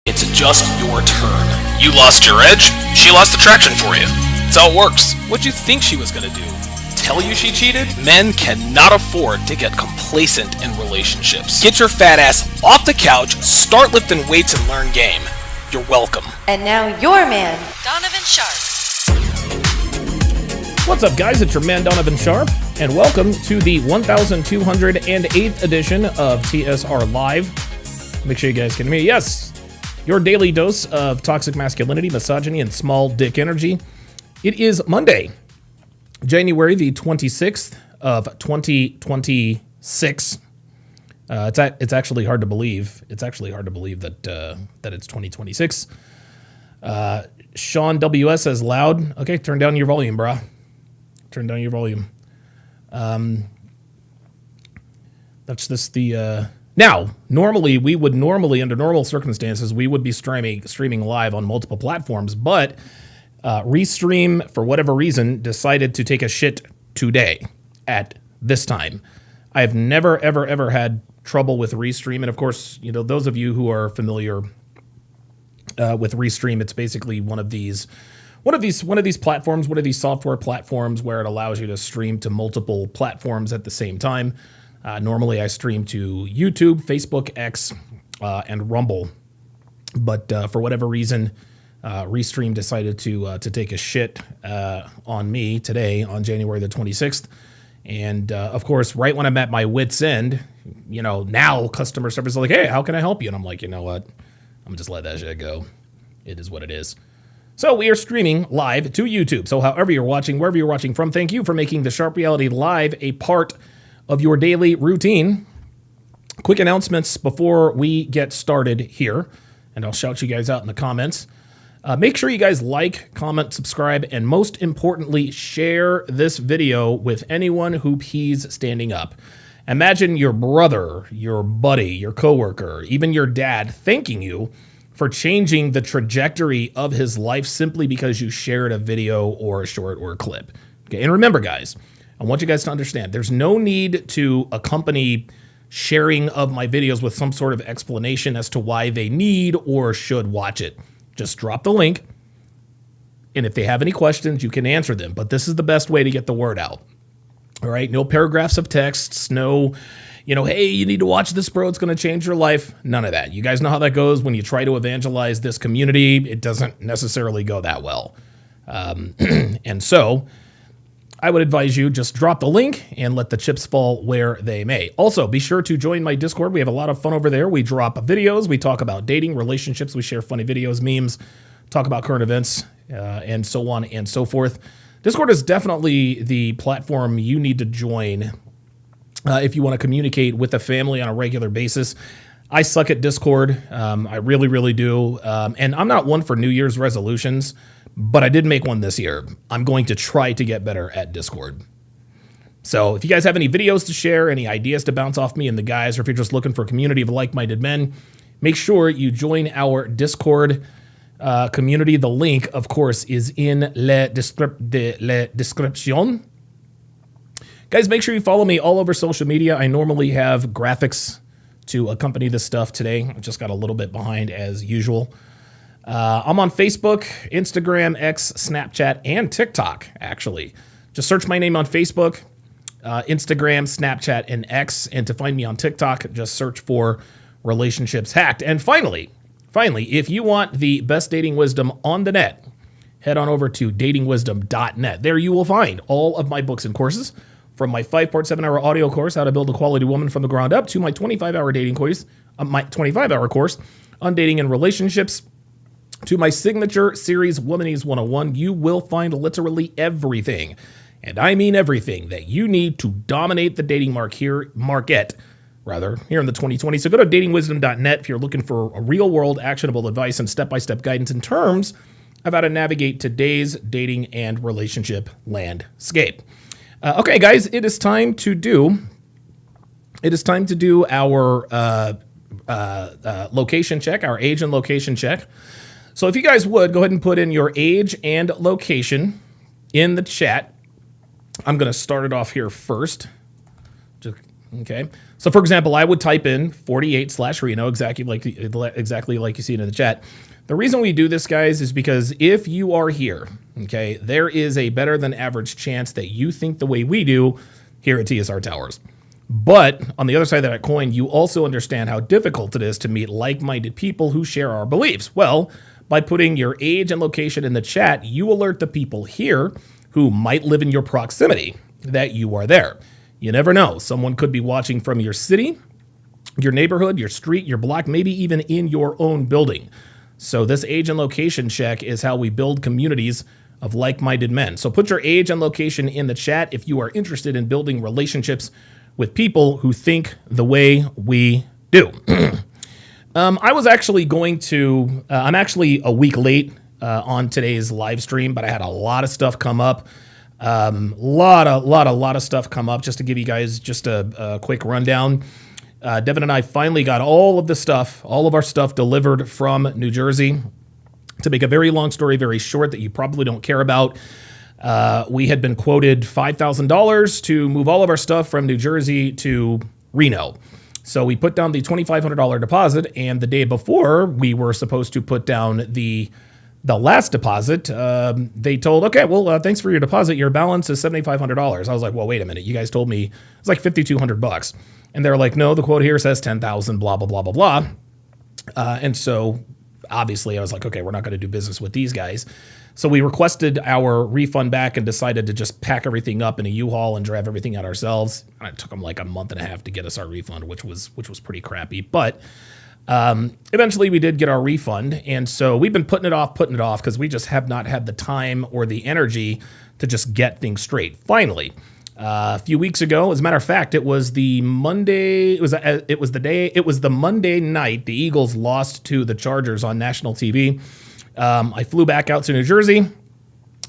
It's just your turn. You lost your edge, she lost attraction for you. That's how it works. What'd you think she was gonna do? Tell you she cheated? Men cannot afford to get complacent in relationships. Get your fat ass off the couch, start lifting weights, and learn game. You're welcome. And now your man, Donovan Sharp. What's up, guys? It's your man, Donovan Sharp, and welcome to the 1208th edition of TSR Live. Make sure you guys can hear me. Yes, your daily dose of toxic masculinity, misogyny, and small dick energy. It is Monday, January the 26th of 2026. It's actually hard to believe. It's actually hard to believe that it's 2026. Sean WS says loud. Okay, turn down your volume, brah. Turn down your volume. That's just the... Now, normally, under normal circumstances, we would be streaming live on multiple platforms, but Restream, for whatever reason, decided to take a shit today at this time. I've never, ever had trouble with Restream, and of course, you know, those of you who are familiar with Restream, it's basically one of these platforms, one of these software platforms where it allows you to stream to multiple platforms at the same time. Normally, I stream to YouTube, Facebook, X, and Rumble, but for whatever reason, Restream decided to take a shit on me today on January the 26th. And of course, right when I'm at my wit's end, you know, now customer service is like, hey, how can I help you? And I'm like, you know what? I'm just let that shit go. It is what it is. So we are streaming live to YouTube. So however you're watching, wherever you're watching from, thank you for making the Sharp Reality Live a part of your daily routine. Quick announcements before we get started here, and I'll shout you guys out in the comments. Make sure you guys like, comment, subscribe, and most importantly, share this video with anyone who pees standing up. Imagine your brother, your buddy, your coworker, even your dad thanking you for changing the trajectory of his life simply because you shared a video or a short or a clip. Okay, and remember, guys, I want you guys to understand there's no need to accompany sharing of my videos with some sort of explanation as to why they need or should watch it. Just drop the link, and if they have any questions, you can answer them. But this is the best way to get the word out. All right? No paragraphs of texts, no, hey, you need to watch this, bro. It's going to change your life. None of that. You guys know how that goes when you try to evangelize this community. It doesn't necessarily go that well. And so I would advise you just drop the link and let the chips fall where they may. Also, be sure to join my Discord. We have a lot of fun over there. We drop videos. We talk about dating, relationships. We share funny videos, memes, talk about current events, and so on and so forth. Discord is definitely the platform you need to join if you want to communicate with the family on a regular basis. I suck at Discord. I really, really do. And I'm not one for New Year's resolutions, but I did make one this year. I'm going to try to get better at Discord. So if you guys have any videos to share, any ideas to bounce off me and the guys, or if you're just looking for a community of like-minded men, make sure you join our Discord community. The link, of course, is in le description. Guys, make sure you follow me all over social media. I normally have graphics to accompany this stuff today. I just got a little bit behind as usual. I'm on Facebook, Instagram, X, Snapchat, and TikTok, actually. Just search my name on Facebook, Instagram, Snapchat, and X. And to find me on TikTok, just search for Relationships Hacked. And finally, if you want the best dating wisdom on the net, head on over to datingwisdom.net. There you will find all of my books and courses, from my 5-part 7-hour audio course, How to Build a Quality Woman from the Ground Up, to my 25-hour dating course, my 25-hour course on dating and relationships, to my signature series, Womanese 101. You will find literally everything, and I mean everything, that you need to dominate the dating market here in the 2020s. So go to datingwisdom.net if you're looking for a real-world actionable advice and step-by-step guidance in terms of how to navigate today's dating and relationship landscape. Okay, guys, it is time to do our location check, our age and location check. So if you guys would, go ahead and put in your age and location in the chat. I'm going to start it off here first. Just Okay. So for example, I would type in 48/Reno, exactly like you see it in the chat. The reason we do this, guys, is because if you are here, okay, there is a better than average chance that you think the way we do here at TSR Towers. But on the other side of that coin, you also understand how difficult it is to meet like-minded people who share our beliefs. Well, by putting your age and location in the chat, you alert the people here who might live in your proximity that you are there. You never know. Someone could be watching from your city, your neighborhood, your street, your block, maybe even in your own building. So this age and location check is how we build communities of like-minded men. So put your age and location in the chat if you are interested in building relationships with people who think the way we do. I was actually going to, I'm actually a week late on today's live stream, but I had a lot of stuff come up. Lot of stuff come up. Just to give you guys just a quick rundown. Devin and I finally got all of our stuff delivered from New Jersey. To make a very long story very short that you probably don't care about, we had been quoted $5,000 to move all of our stuff from New Jersey to Reno. So we put down the $2,500 deposit, and the day before we were supposed to put down the last deposit, they told, okay, well, thanks for your deposit. Your balance is $7,500. I was like, well, wait a minute. You guys told me it's like $5,200. And they're like, no, the quote here says 10,000, blah, blah, blah, blah, blah. And so obviously I was like, okay, we're not going to do business with these guys. So we requested our refund back and decided to just pack everything up in a U-Haul and drive everything out ourselves. And it took them like a month and a half to get us our refund, which was pretty crappy. But eventually we did get our refund. And so we've been putting it off because we just have not had the time or the energy to just get things straight. Finally, a few weeks ago, as a matter of fact, it was the Monday. It was the Monday night the Eagles lost to the Chargers on national TV. I flew back out to New Jersey,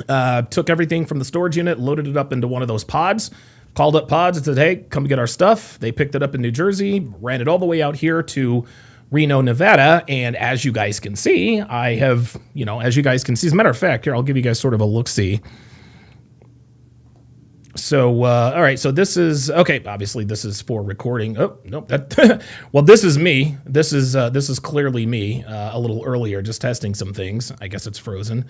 took everything from the storage unit, loaded it up into one of those pods, called up pods and said, hey, come get our stuff. They picked it up in New Jersey, ran it all the way out here to Reno, Nevada. And as you guys can see, as a matter of fact, here, I'll give you guys sort of a look-see. So, all right, so this is, okay, obviously this is for recording. Oh, no, well, this is me. This is clearly me a little earlier, just testing some things. I guess it's frozen.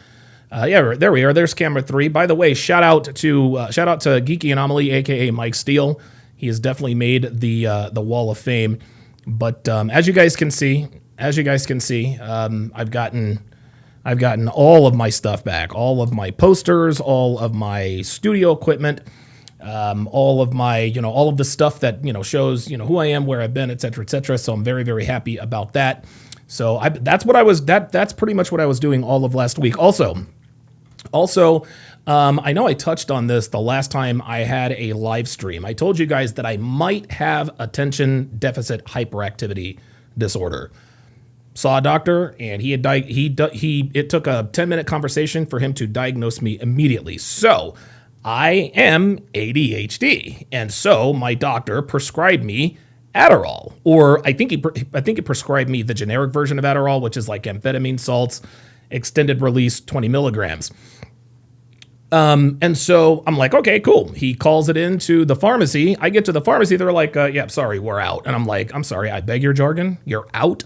Yeah, there we are. There's camera 3. By the way, shout out to Geeky Anomaly, aka Mike Steele. He has definitely made the Wall of Fame. But as you guys can see, I've gotten all of my stuff back, all of my posters, all of my studio equipment, all of my, all of the stuff that, shows, who I am, where I've been, et cetera, et cetera. So I'm very, very happy about that. So that's pretty much what I was doing all of last week. Also, I know I touched on this the last time I had a live stream. I told you guys that I might have attention deficit hyperactivity disorder. Saw a doctor, and it took a 10-minute conversation for him to diagnose me immediately. So I am ADHD, and so my doctor prescribed me Adderall, or I think he prescribed me the generic version of Adderall, which is like amphetamine salts, extended release, 20 milligrams. And so I'm like, okay, cool. He calls it into the pharmacy. I get to the pharmacy. They're like, yeah, sorry, we're out. And I'm like, I'm sorry, I beg your jargon. You're out.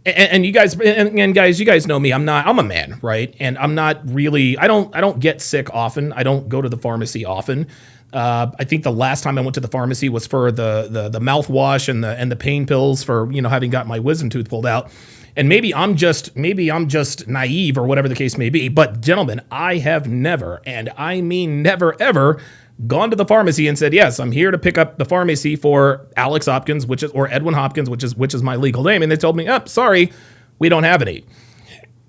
And you guys, you guys know me. I'm a man, right? And I'm not really, I don't get sick often. I don't go to the pharmacy often. I think the last time I went to the pharmacy was for the mouthwash and the pain pills for, having got my wisdom tooth pulled out. And maybe I'm just naive or whatever the case may be. But gentlemen, I have never, and I mean never ever, gone to the pharmacy and said, yes, I'm here to pick up the pharmacy for Alex Hopkins, or Edwin Hopkins, which is my legal name. And they told me, sorry, we don't have any.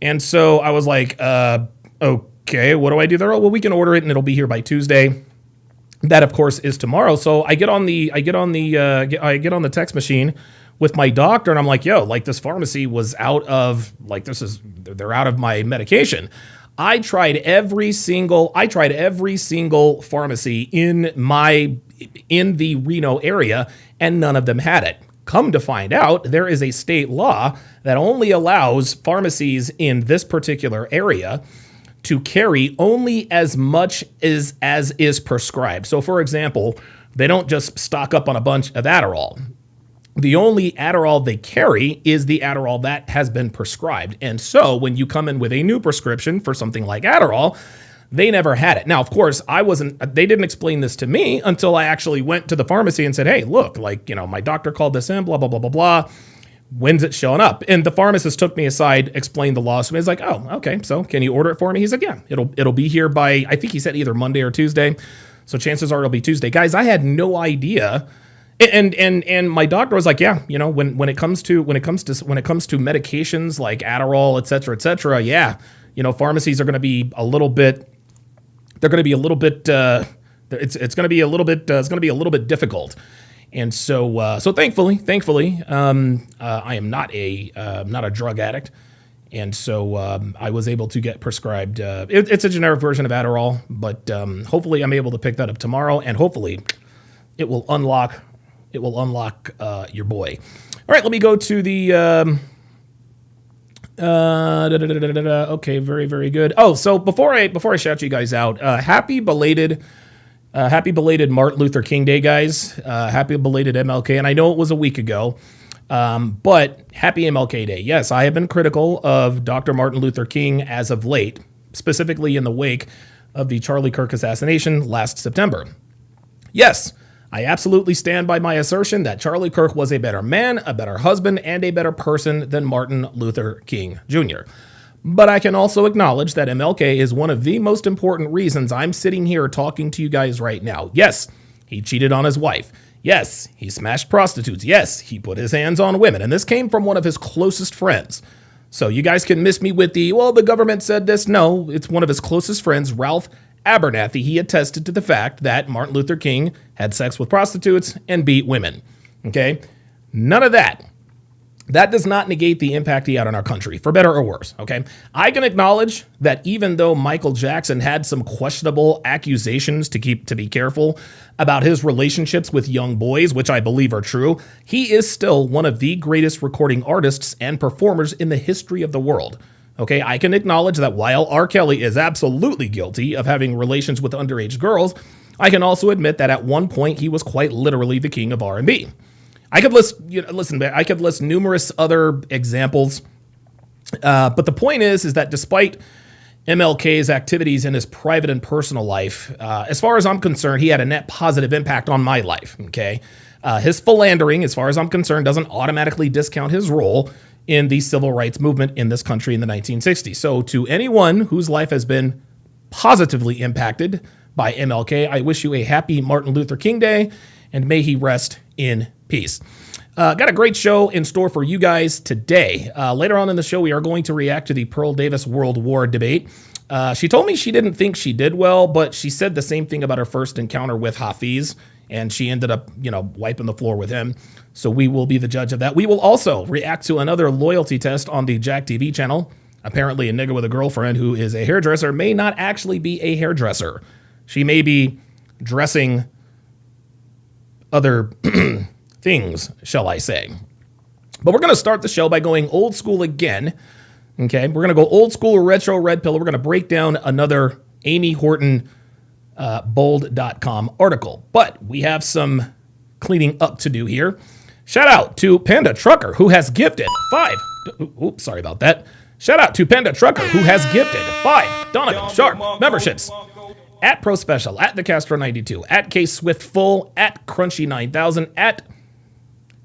And so I was like, okay, what do I do there? Oh, well, we can order it and it'll be here by Tuesday. That, of course, is tomorrow. So I get on the text machine with my doctor, and I'm like, yo, like this pharmacy was out of, like, they're out of my medication. I tried every single pharmacy in the Reno area, and none of them had it. Come to find out, there is a state law that only allows pharmacies in this particular area to carry only as much as is prescribed. So, for example, They don't just stock up on a bunch of Adderall. The only Adderall they carry is the Adderall that has been prescribed. And so when you come in with a new prescription for something like Adderall, they never had it. Now, of course, they didn't explain this to me until I actually went to the pharmacy and said, hey, look, my doctor called this in, blah, blah, blah, blah, blah. When's it showing up? And the pharmacist took me aside, explained the law to me. He's like, oh, okay, so can you order it for me? He's like, yeah, it'll be here by, I think he said either Monday or Tuesday. So chances are it'll be Tuesday. Guys, I had no idea. And my doctor was like, yeah, when it comes to medications like Adderall, et cetera, yeah, pharmacies are going to be a little bit, it's going to be a little bit difficult. And so thankfully, I am not a drug addict. And so I was able to get prescribed. It's a generic version of Adderall, but hopefully I'm able to pick that up tomorrow, and hopefully it will unlock your boy. All right, let me go to the. Okay, very, very good. Oh, so before I shout you guys out, happy belated Martin Luther King Day, guys. Happy belated MLK, and I know it was a week ago. But happy MLK Day. Yes, I have been critical of Dr. Martin Luther King as of late, specifically in the wake of the Charlie Kirk assassination last September. Yes, I absolutely stand by my assertion that Charlie Kirk was a better man, a better husband, and a better person than Martin Luther King Jr. But I can also acknowledge that MLK is one of the most important reasons I'm sitting here talking to you guys right now. Yes, he cheated on his wife. Yes, he smashed prostitutes. Yes, he put his hands on women. And this came from one of his closest friends. So you guys can miss me with the government said this. No, it's one of his closest friends, Ralph Abernathy. He attested to the fact that Martin Luther King had sex with prostitutes and beat women. Okay? None of that. That does not negate the impact he had on our country, for better or worse, okay? I can acknowledge that even though Michael Jackson had some questionable accusations to be careful about his relationships with young boys, which I believe are true, he is still one of the greatest recording artists and performers in the history of the world. Okay, I can acknowledge that while R. Kelly is absolutely guilty of having relations with underage girls, I can also admit that at one point he was quite literally the king of R&B. I could list numerous other examples, but the point is that despite MLK's activities in his private and personal life, as far as I'm concerned, he had a net positive impact on my life. Okay, his philandering, as far as I'm concerned, doesn't automatically discount his role in the civil rights movement in this country in the 1960s. So, to anyone whose life has been positively impacted by MLK, I wish you a happy Martin Luther King Day, and may he rest in peace. Got a great show in store for you guys today. Later on in the show, we are going to react to the Pearl Davis World War debate. She told me she didn't think she did well, but she said the same thing about her first encounter with Hafiz, and she ended up, wiping the floor with him. So we will be the judge of that. We will also react to another loyalty test on the Jack TV channel. Apparently, a nigga with a girlfriend who is a hairdresser may not actually be a hairdresser. She may be dressing other things, shall I say. But we're going to start the show by going old school again. Okay, we're going to go old school retro red pill. We're going to break down another Amy Horton Bolde.com article. But we have some cleaning up to do here. Shout out to Panda Trucker, who has gifted 5. Oops, sorry about that. Shout out to Panda Trucker, who has gifted 5 Donovan Sharp memberships. At Pro Special, at the Castro 92, at K Swift Full, at Crunchy 9000, at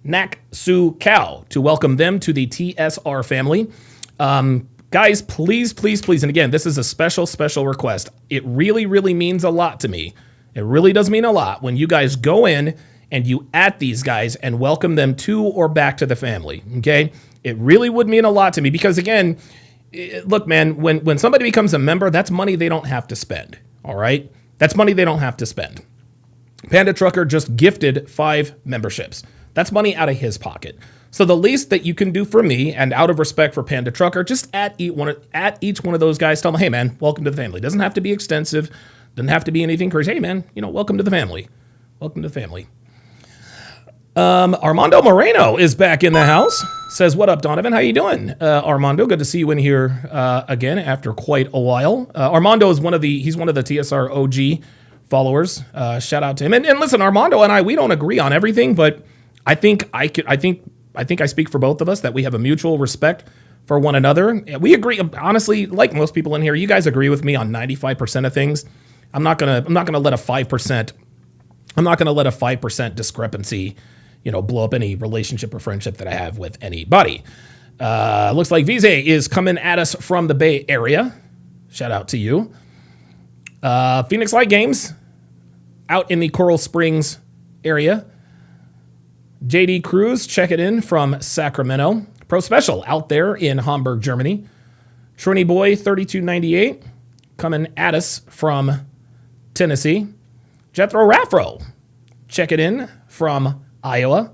Nak Su Cow, to welcome them to the TSR family. Guys, please, please, please, and again, this is a special, special request. It really, really means a lot to me. It really does mean a lot when you guys go in and you at these guys and welcome them to or back to the family, okay? It really would mean a lot to me because, again, look, man, when somebody becomes a member, that's money they don't have to spend. All right? That's money they don't have to spend. Panda Trucker just gifted 5 memberships. That's money out of his pocket. So the least that you can do for me, and out of respect for Panda Trucker, just at each one of those guys, tell them, hey, man, welcome to the family. Doesn't have to be extensive. Doesn't have to be anything crazy. Hey, man, welcome to the family. Welcome to the family. Armando Moreno is back in the house. Says, what up, Donovan? How you doing? Armando, good to see you in here again after quite a while. Armando is one of the TSR OG followers. Shout out to him. And listen, Armando and I, we don't agree on everything, but I think I speak for both of us that we have a mutual respect for one another. We agree, honestly, like most people in here, you guys agree with me on 95% of things. I'm not gonna let a 5% discrepancy, blow up any relationship or friendship that I have with anybody. Looks like Vize is coming at us from the Bay Area. Shout out to you. Phoenix Light Games out in the Coral Springs area. JD Cruz, check it in from Sacramento. Pro Special out there in Hamburg, Germany. Trini Boy 3298 coming at us from Tennessee. Jethro Raffro, check it in from Iowa.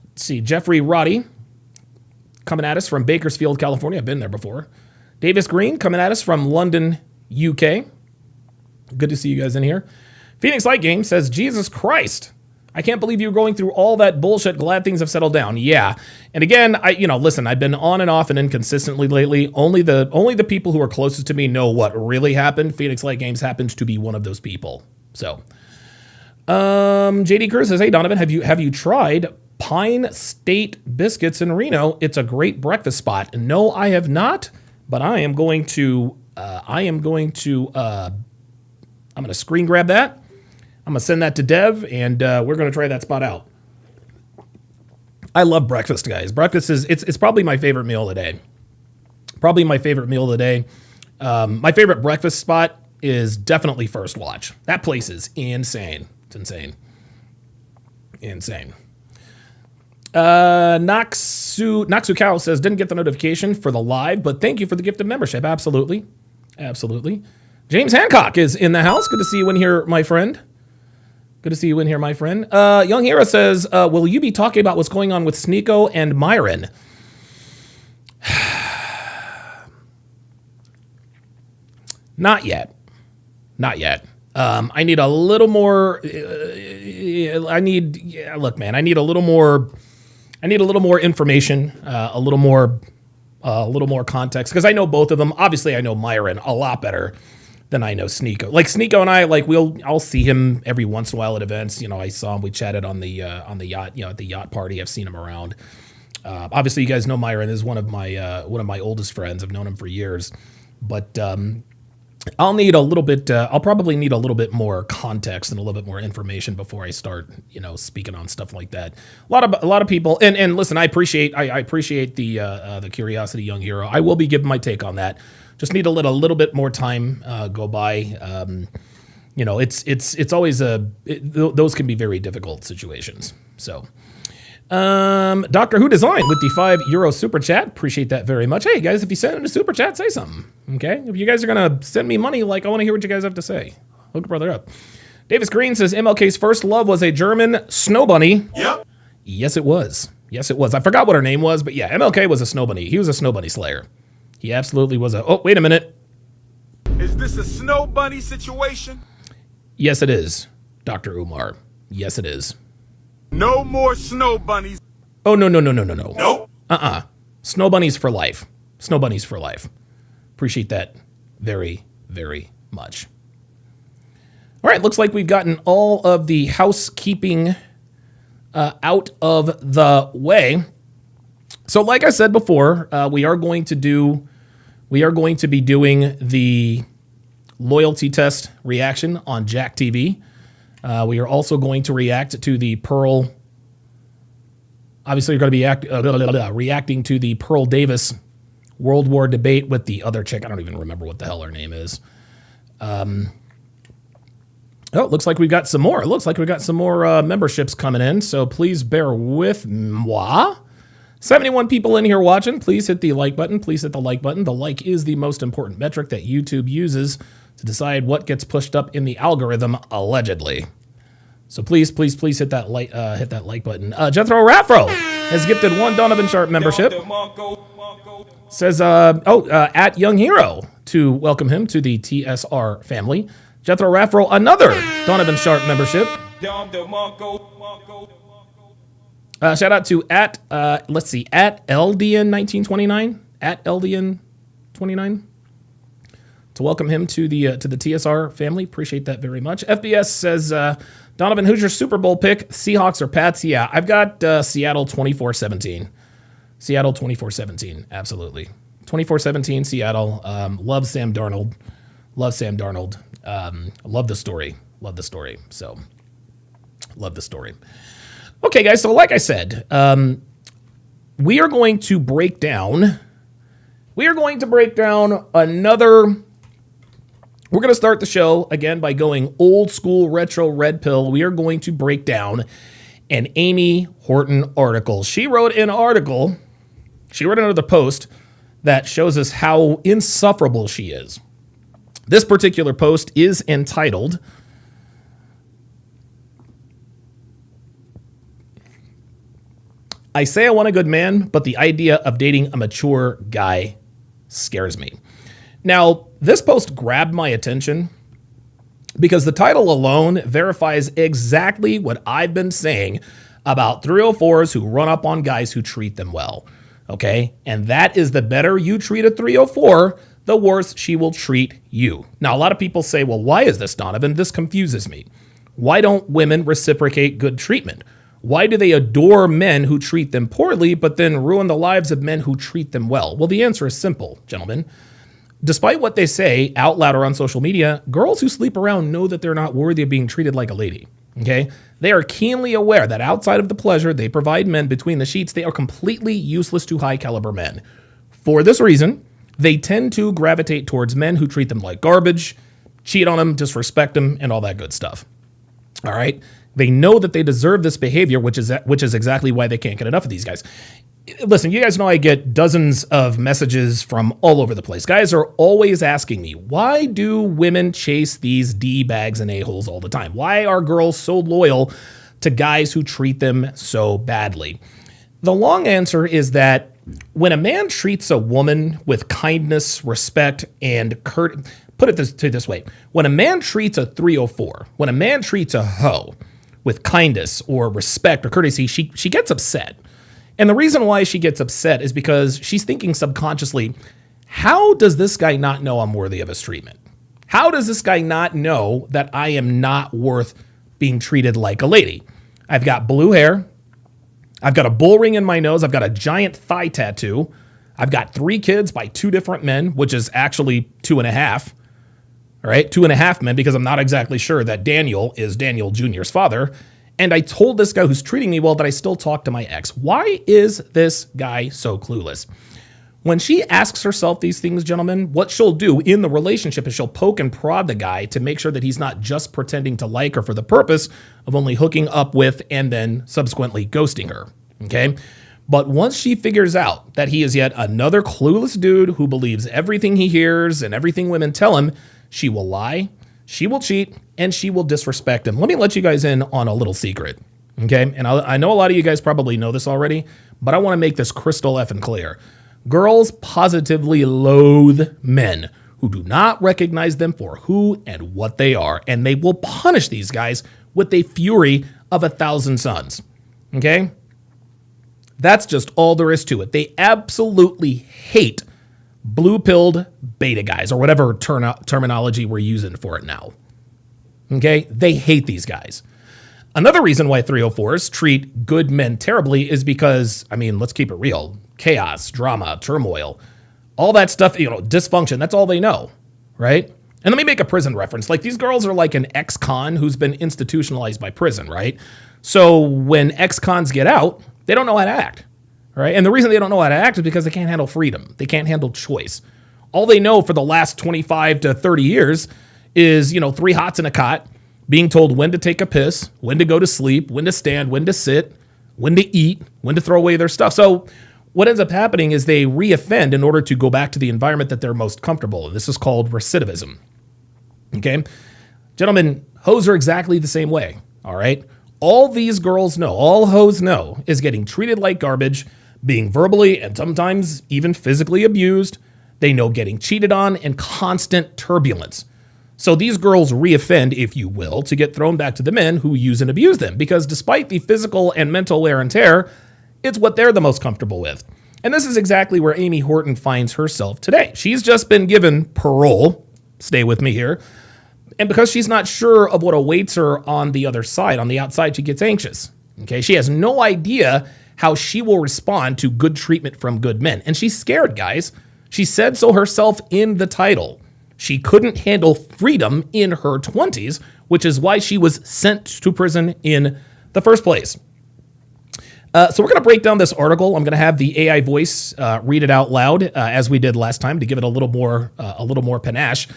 Let's see, Jeffrey Roddy coming at us from Bakersfield, California. I've been there before. Davis Green coming at us from London, UK. Good to see you guys in here. Phoenix Light Game says, Jesus Christ, I can't believe you're going through all that bullshit. Glad things have settled down. Yeah. And again, listen, I've been on and off and inconsistently lately. Only the people who are closest to me know what really happened. Phoenix Light Games happens to be one of those people. So, JD Cruz says, hey, Donovan, have you tried Pine State Biscuits in Reno? It's a great breakfast spot. No, I have not, but I'm going to screen grab that. I'm going to send that to Dev, and we're going to try that spot out. I love breakfast, guys. Breakfast it's probably my favorite meal of the day. My favorite breakfast spot is definitely First Watch. That place is insane. It's insane. Naksu Cow says, didn't get the notification for the live, but thank you for the gift of membership. Absolutely. James Hancock is in the house. Good to see you in here, my friend. Young Hero says, will you be talking about what's going on with Sneeko and Myron? Not yet. I need a little more. I need a little more information, a little more context, because I know both of them. Obviously, I know Myron a lot better than I know Sneeko. Like Sneeko and I, I'll see him every once in a while at events. I saw him. We chatted on the yacht. At the yacht party. I've seen him around. Obviously, you guys know Myron is one of my oldest friends. I've known him for years, but I'll probably need a little bit more context and a little bit more information before I start, speaking on stuff like that. A lot of people, and listen, I appreciate the curiosity, Young Hero. I will be giving my take on that. Just need to let a little bit more time go by. It's always those can be very difficult situations. So, Doctor Who Design with the €5 super chat. Appreciate that very much. Hey guys, if you send in a super chat, say something. Okay, if you guys are gonna send me money, I want to hear what you guys have to say. Hook a brother up. Davis Green says MLK's first love was a German snow bunny. Yep. Yes, it was. I forgot what her name was, but yeah, MLK was a snow bunny. He was a snow bunny slayer. He absolutely was oh, wait a minute. Is this a snow bunny situation? Yes, it is, Dr. Umar. Yes, it is. No more snow bunnies. Oh, no. Nope. Snow bunnies for life. Appreciate that very, very much. All right, looks like we've gotten all of the housekeeping out of the way. So like I said before, we are going to be doing the loyalty test reaction on Jack TV. We are also going to react to the Pearl. Obviously, you're going to be reacting to the Pearl Davis World War debate with the other chick. I don't even remember what the hell her name is. It looks like we've got some more. Memberships coming in, so please bear with moi. 71 people in here watching. Please hit the like button. The like is the most important metric that YouTube uses to decide what gets pushed up in the algorithm, allegedly. So please hit that like button. Jethro Raffro has gifted one Donovan Sharp membership. Says at Young Hero to welcome him to the TSR family. Jethro Raffro, another Donovan Sharp membership. Shout out to at LDN1929. At LDN29. to welcome him to the TSR family. Appreciate that very much. FBS says, Donovan, who's your Super Bowl pick? Seahawks or Pats? Yeah, I've got Seattle 24-17. Seattle 24-17, absolutely. 24-17 Seattle. Love Sam Darnold. Love Sam Darnold. Love the story. Love the story. So, love the story. Okay, guys, so like I said, we are going to break down another... We're going to start the show, again, by going old school retro red pill. We are going to break down an Amy Horton article. She wrote another post that shows us how insufferable she is. This particular post is entitled, I say I want a good man, but the idea of dating a mature guy scares me. Now, this post grabbed my attention because the title alone verifies exactly what I've been saying about 304s who run up on guys who treat them well. Okay? And that is, the better you treat a 304, the worse she will treat you. Now, a lot of people say, well, why is this, Donovan? This confuses me. Why don't women reciprocate good treatment? Why do they adore men who treat them poorly, but then ruin the lives of men who treat them well? Well, the answer is simple, gentlemen. Despite what they say out loud or on social media, girls who sleep around know that they're not worthy of being treated like a lady. Okay? They are keenly aware that outside of the pleasure they provide men between the sheets, they are completely useless to high caliber men. For this reason, they tend to gravitate towards men who treat them like garbage, cheat on them, disrespect them, and all that good stuff. All right? They know that they deserve this behavior, which is exactly why they can't get enough of these guys. Listen, you guys know I get dozens of messages from all over the place. Guys are always asking me, why do women chase these D-bags and a-holes all the time? Why are girls so loyal to guys who treat them so badly? The long answer is that when a man treats a woman with kindness, respect, and put it this way, when a man treats a 304, when a man treats a hoe with kindness or respect or courtesy, she gets upset. And the reason why she gets upset is because she's thinking subconsciously, how does this guy not know I'm worthy of his treatment? How does this guy not know that I am not worth being treated like a lady? I've got blue hair. I've got a bull ring in my nose. I've got a giant thigh tattoo. I've got 3 kids by 2 different men, which is actually 2.5. All right, 2.5 men, because I'm not exactly sure that Daniel is Daniel Jr.'s father. And I told this guy who's treating me well that I still talk to my ex. Why is this guy so clueless? When she asks herself these things, gentlemen, what she'll do in the relationship is she'll poke and prod the guy to make sure that he's not just pretending to like her for the purpose of only hooking up with and then subsequently ghosting her, okay? But once she figures out that he is yet another clueless dude who believes everything he hears and everything women tell him, she will lie, she will cheat, and she will disrespect him. Let me let you guys in on a little secret, okay? And I know a lot of you guys probably know this already, but I want to make this crystal effing clear. Girls positively loathe men who do not recognize them for who and what they are, and they will punish these guys with a fury of 1,000 suns, okay? That's just all there is to it. They absolutely hate blue-pilled beta guys, or whatever terminology we're using for it now. Okay? They hate these guys. Another reason why 304s treat good men terribly is because, I mean, let's keep it real. Chaos, drama, turmoil, all that stuff, dysfunction, that's all they know, right? And let me make a prison reference. Like, these girls are like an ex-con who's been institutionalized by prison, right? So when ex-cons get out, they don't know how to act. Right? And the reason they don't know how to act is because they can't handle freedom. They can't handle choice. All they know for the last 25 to 30 years is, 3 hots in a cot, being told when to take a piss, when to go to sleep, when to stand, when to sit, when to eat, when to throw away their stuff. So what ends up happening is they reoffend in order to go back to the environment that they're most comfortable in. This is called recidivism. Okay? Gentlemen, hoes are exactly the same way. All right? All these girls know, all hoes know, is getting treated like garbage, being verbally and sometimes even physically abused. They know getting cheated on and constant turbulence. So these girls reoffend, if you will, to get thrown back to the men who use and abuse them, because despite the physical and mental wear and tear, it's what they're the most comfortable with. And this is exactly where Amy Horton finds herself today. She's just been given parole, stay with me here. And because she's not sure of what awaits her on the other side, on the outside, she gets anxious. Okay, she has no idea how she will respond to good treatment from good men. And she's scared, guys. She said so herself in the title. She couldn't handle freedom in her 20s, which is why she was sent to prison in the first place. So we're going to break down this article. I'm going to have the AI voice read it out loud, as we did last time, to give it a little more panache.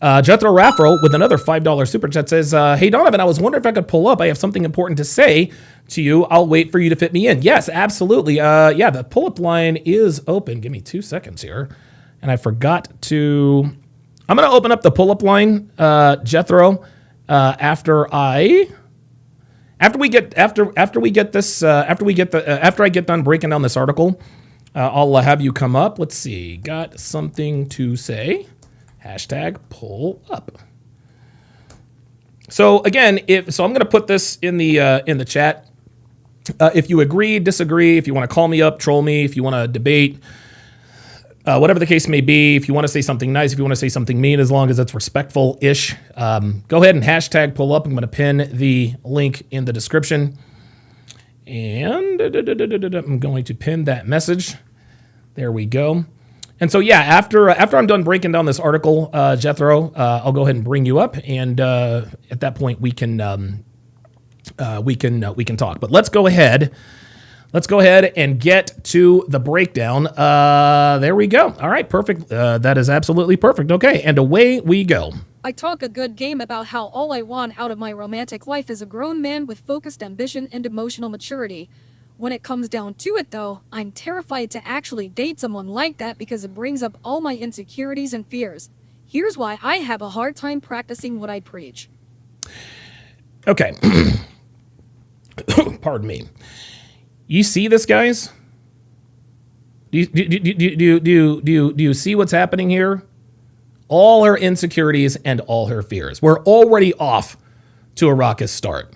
Jethro Raffro with another $5 super chat says, hey, Donovan, I was wondering if I could pull up. I have something important to say to you. I'll wait for you to fit me in. Yes, absolutely. Yeah, the pull-up line is open. Give me 2 seconds here. And I forgot to... I'm going to open up the pull-up line, Jethro, after I get done breaking down this article. I'll have you come up. Let's see. Got something to say. Hashtag pull up. So again, I'm going to put this in the chat. If you agree, disagree, if you want to call me up, troll me, if you want to debate, whatever the case may be, if you want to say something nice, if you want to say something mean, as long as it's respectful-ish, go ahead and hashtag pull up. I'm going to pin the link in the description. And I'm going to pin that message. There we go. And so, yeah, after I'm done breaking down this article, Jethro, I'll go ahead and bring you up, and at that point we can talk. But let's go ahead and get to the breakdown. There we go. All right, perfect. That is absolutely perfect. Okay, and away we go. I talk a good game about how all I want out of my romantic life is a grown man with focused ambition and emotional maturity. When it comes down to it, though, I'm terrified to actually date someone like that because it brings up all my insecurities and fears. Here's why I have a hard time practicing what I preach. Okay. Pardon me. You see this, guys? Do you see what's happening here? All her insecurities and all her fears. We're already off to a raucous start.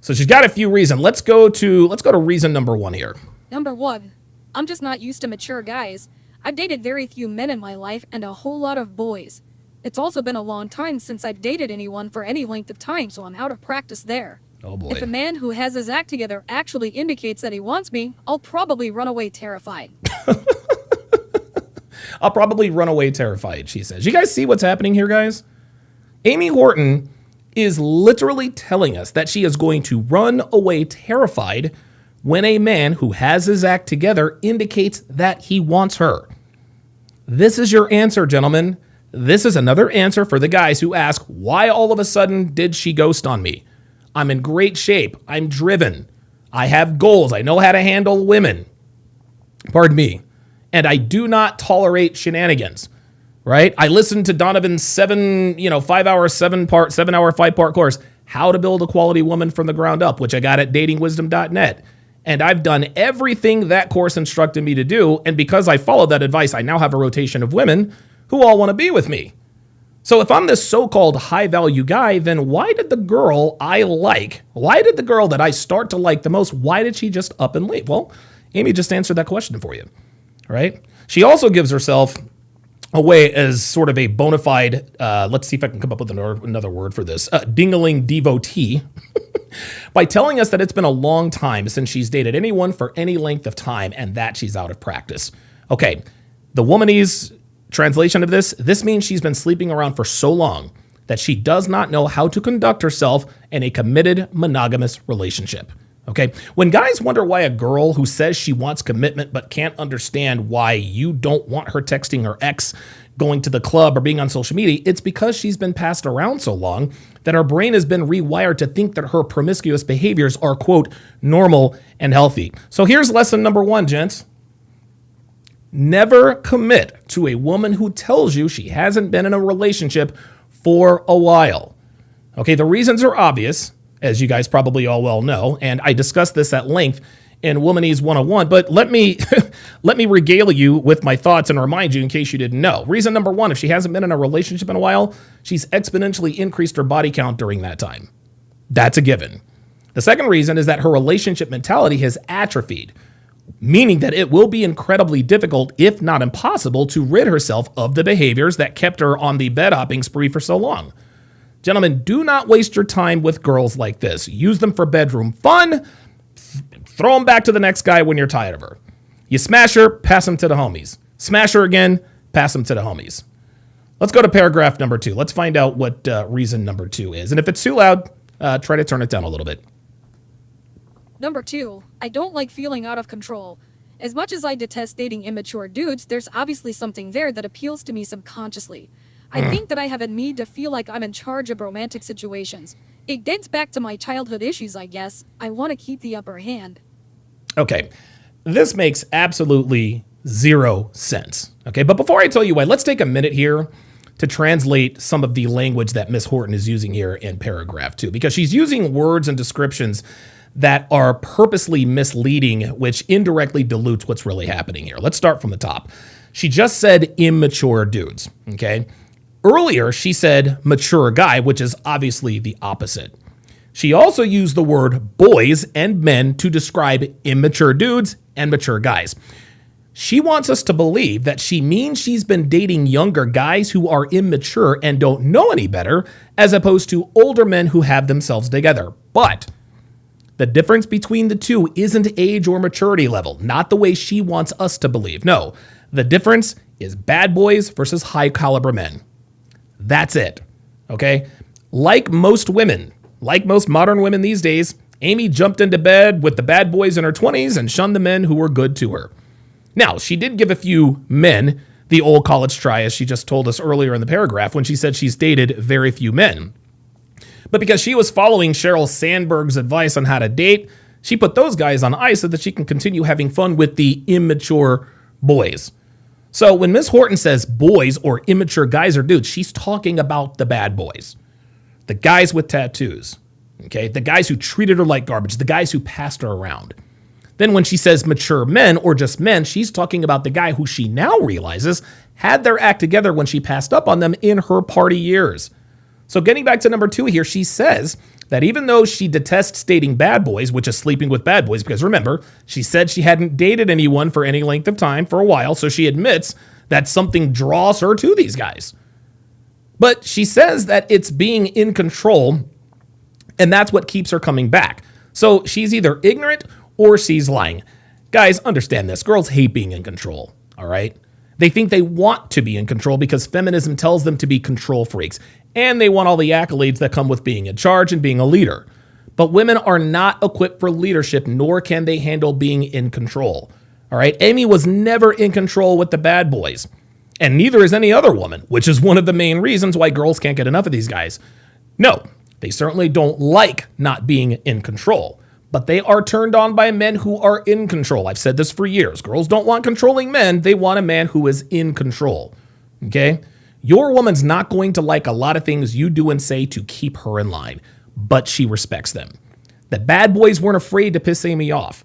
So she's got a few reasons. Let's go to reason number one here. Number one, I'm just not used to mature guys. I've dated very few men in my life and a whole lot of boys. It's also been a long time since I've dated anyone for any length of time, so I'm out of practice there. Oh boy. If a man who has his act together actually indicates that he wants me, I'll probably run away terrified. I'll probably run away terrified, she says. You guys see what's happening here, guys? Amy Horton is literally telling us that she is going to run away terrified when a man who has his act together indicates that he wants her. This is your answer, gentlemen. This is another answer for the guys who ask, why all of a sudden did she ghost on me? I'm in great shape. I'm driven. I have goals. I know how to handle women. Pardon me. And I do not tolerate shenanigans. Right? I listened to Donovan's 5-hour, 5-part course, How to Build a Quality Woman from the Ground Up, which I got at datingwisdom.net. And I've done everything that course instructed me to do. And because I followed that advice, I now have a rotation of women who all want to be with me. So if I'm this so-called high-value guy, then why did the girl that I start to like the most, why did she just up and leave? Well, Amy just answered that question for you. Right? She also gives herself away as sort of a bona fide, let's see if I can come up with another word for this, dingling devotee, by telling us that it's been a long time since she's dated anyone for any length of time and that she's out of practice. Okay, the womanese translation of this means she's been sleeping around for so long that she does not know how to conduct herself in a committed monogamous relationship. Okay, when guys wonder why a girl who says she wants commitment but can't understand why you don't want her texting her ex, going to the club, or being on social media, it's because she's been passed around so long that her brain has been rewired to think that her promiscuous behaviors are, quote, normal and healthy. So here's lesson number one, gents. Never commit to a woman who tells you she hasn't been in a relationship for a while. Okay, the reasons are obvious, as you guys probably all well know, and I discussed this at length in Womanese 101, but let me regale you with my thoughts and remind you in case you didn't know. Reason number one, if she hasn't been in a relationship in a while, she's exponentially increased her body count during that time. That's a given. The second reason is that her relationship mentality has atrophied. meaning that it will be incredibly difficult, if not impossible, to rid herself of the behaviors that kept her on the bed hopping spree for so long. Gentlemen, do not waste your time with girls like this. Use them for bedroom fun. Throw them back to the next guy when you're tired of her. You smash her, pass them to the homies. Smash her again, pass them to the homies. Let's go to paragraph number 2. Let's find out what reason number 2 is. And if it's too loud, try to turn it down a little bit. Number 2, I don't like feeling out of control. As much as I detest dating immature dudes, there's obviously something there that appeals to me subconsciously. I think that I have a need to feel like I'm in charge of romantic situations. It dates back to my childhood issues, I guess. I want to keep the upper hand. Okay, this makes absolutely zero sense. Okay, but before I tell you why, let's take a minute here to translate some of the language that Miss Horton is using here in paragraph 2, because she's using words and descriptions that are purposely misleading, which indirectly dilutes what's really happening here. Let's start from the top. She just said immature dudes, okay? Earlier, she said mature guy, which is obviously the opposite. She also used the word boys and men to describe immature dudes and mature guys. She wants us to believe that she means she's been dating younger guys who are immature and don't know any better, as opposed to older men who have themselves together. But the difference between the two isn't age or maturity level, not the way she wants us to believe. No, the difference is bad boys versus high caliber men. That's it, okay? Like most women, like most modern women these days, Amy jumped into bed with the bad boys in her 20s and shunned the men who were good to her. Now, she did give a few men the old college try, as she just told us earlier in the paragraph when she said she's dated very few men. But because she was following Sheryl Sandberg's advice on how to date, she put those guys on ice so that she can continue having fun with the immature boys. So when Miss Horton says boys or immature guys or dudes, she's talking about the bad boys. The guys with tattoos, okay? The guys who treated her like garbage, the guys who passed her around. Then when she says mature men or just men, she's talking about the guy who she now realizes had their act together when she passed up on them in her party years. So getting back to number 2 here, she says that even though she detests dating bad boys, which is sleeping with bad boys, because remember, she said she hadn't dated anyone for any length of time for a while, so she admits that something draws her to these guys. But she says that it's being in control, and that's what keeps her coming back. So she's either ignorant or she's lying. Guys, understand this. Girls hate being in control, all right? They think they want to be in control because feminism tells them to be control freaks. And they want all the accolades that come with being in charge and being a leader. But women are not equipped for leadership, nor can they handle being in control. All right? Amy was never in control with the bad boys. And neither is any other woman, which is one of the main reasons why girls can't get enough of these guys. No, they certainly don't like not being in control. But they are turned on by men who are in control. I've said this for years. Girls don't want controlling men. They want a man who is in control. Okay? Your woman's not going to like a lot of things you do and say to keep her in line, but she respects them. The bad boys weren't afraid to piss Amy off.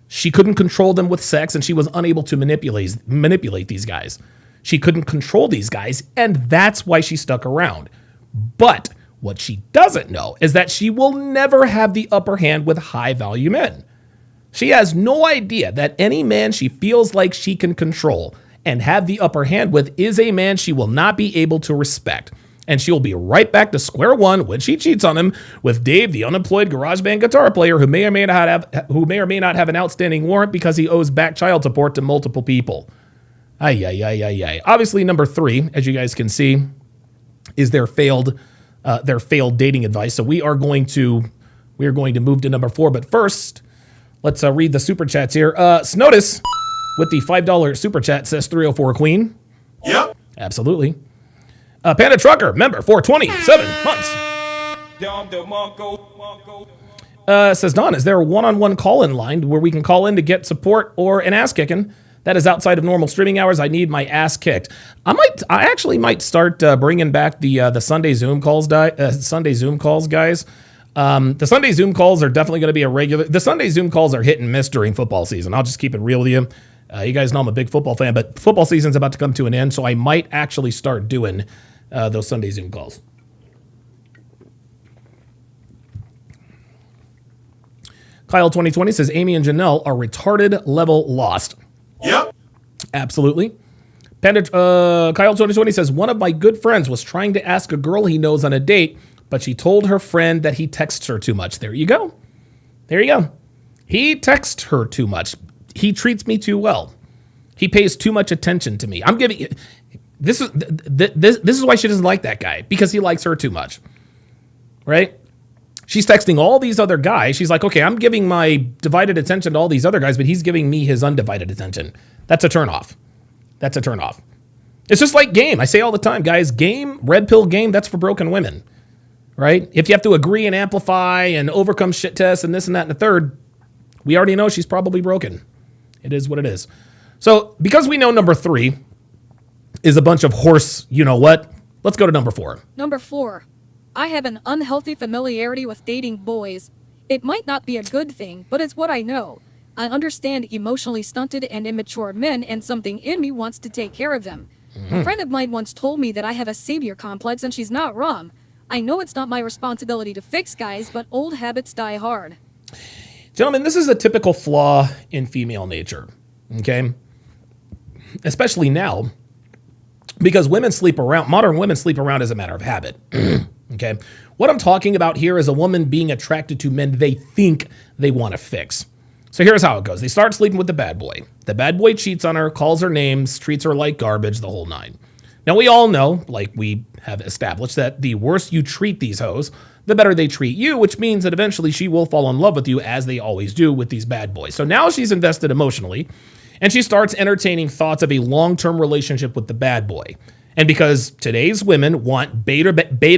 She couldn't control them with sex, and she was unable to manipulate these guys. She couldn't control these guys, and that's why she stuck around. But what she doesn't know is that she will never have the upper hand with high-value men. She has no idea that any man she feels like she can control and have the upper hand with is a man she will not be able to respect. And she will be right back to square one when she cheats on him with Dave, the unemployed garage band guitar player who may or may not have an outstanding warrant because he owes back child support to multiple people. Obviously, number 3, as you guys can see, is their failed dating advice. So we are going to move to number 4. But first, let's read the super chats here. Snotus with the $5 super chat says 304 Queen. Yep. Absolutely. Panda Trucker, member for 27 months. Says Don, is there a one-on-one call-in line where we can call in to get support or an ass kicking? That is outside of normal streaming hours. I need my ass kicked. I actually might start bringing back the Sunday Zoom calls, guys. The Sunday Zoom calls are definitely going to be a regular. The Sunday Zoom calls are hit and miss during football season. I'll just keep it real with you. You guys know I'm a big football fan, but football season's about to come to an end, so I might actually start doing those Sunday Zoom calls. Kyle 2020 says Amy and Janelle are retarded level lost. Yep. Absolutely. Kyle 2020 says one of my good friends was trying to ask a girl he knows on a date, but she told her friend that he texts her too much. There you go. There you go. He texts her too much. He treats me too well. He pays too much attention to me. I'm giving this is why she doesn't like that guy, because he likes her too much. Right? She's texting all these other guys. She's like, okay, I'm giving my divided attention to all these other guys, but he's giving me his undivided attention. That's a turnoff. That's a turnoff. It's just like game. I say all the time, guys, game, red pill game, that's for broken women. Right? If you have to agree and amplify and overcome shit tests and this and that and the third, we already know she's probably broken. It is what it is. So because we know number 3 is a bunch of horse, you know what? Let's go to number 4. Number 4. I have an unhealthy familiarity with dating boys. It might not be a good thing, but it's what I know. I understand emotionally stunted and immature men, and something in me wants to take care of them. A friend of mine once told me that I have a savior complex, and she's not wrong. I know it's not my responsibility to fix guys, but old habits die hard. Gentlemen, this is a typical flaw in female nature, okay? Especially now, because women sleep around, modern women sleep around as a matter of habit, okay? What I'm talking about here is a woman being attracted to men they think they want to fix. So here's how it goes. They start sleeping with the bad boy. The bad boy cheats on her, calls her names, treats her like garbage, the whole nine. Now, we all know, like we have established, that the worse you treat these hoes, the better they treat you, which means that eventually she will fall in love with you, as they always do with these bad boys. So now she's invested emotionally, and she starts entertaining thoughts of a long-term relationship with the bad boy. And because today's women want beta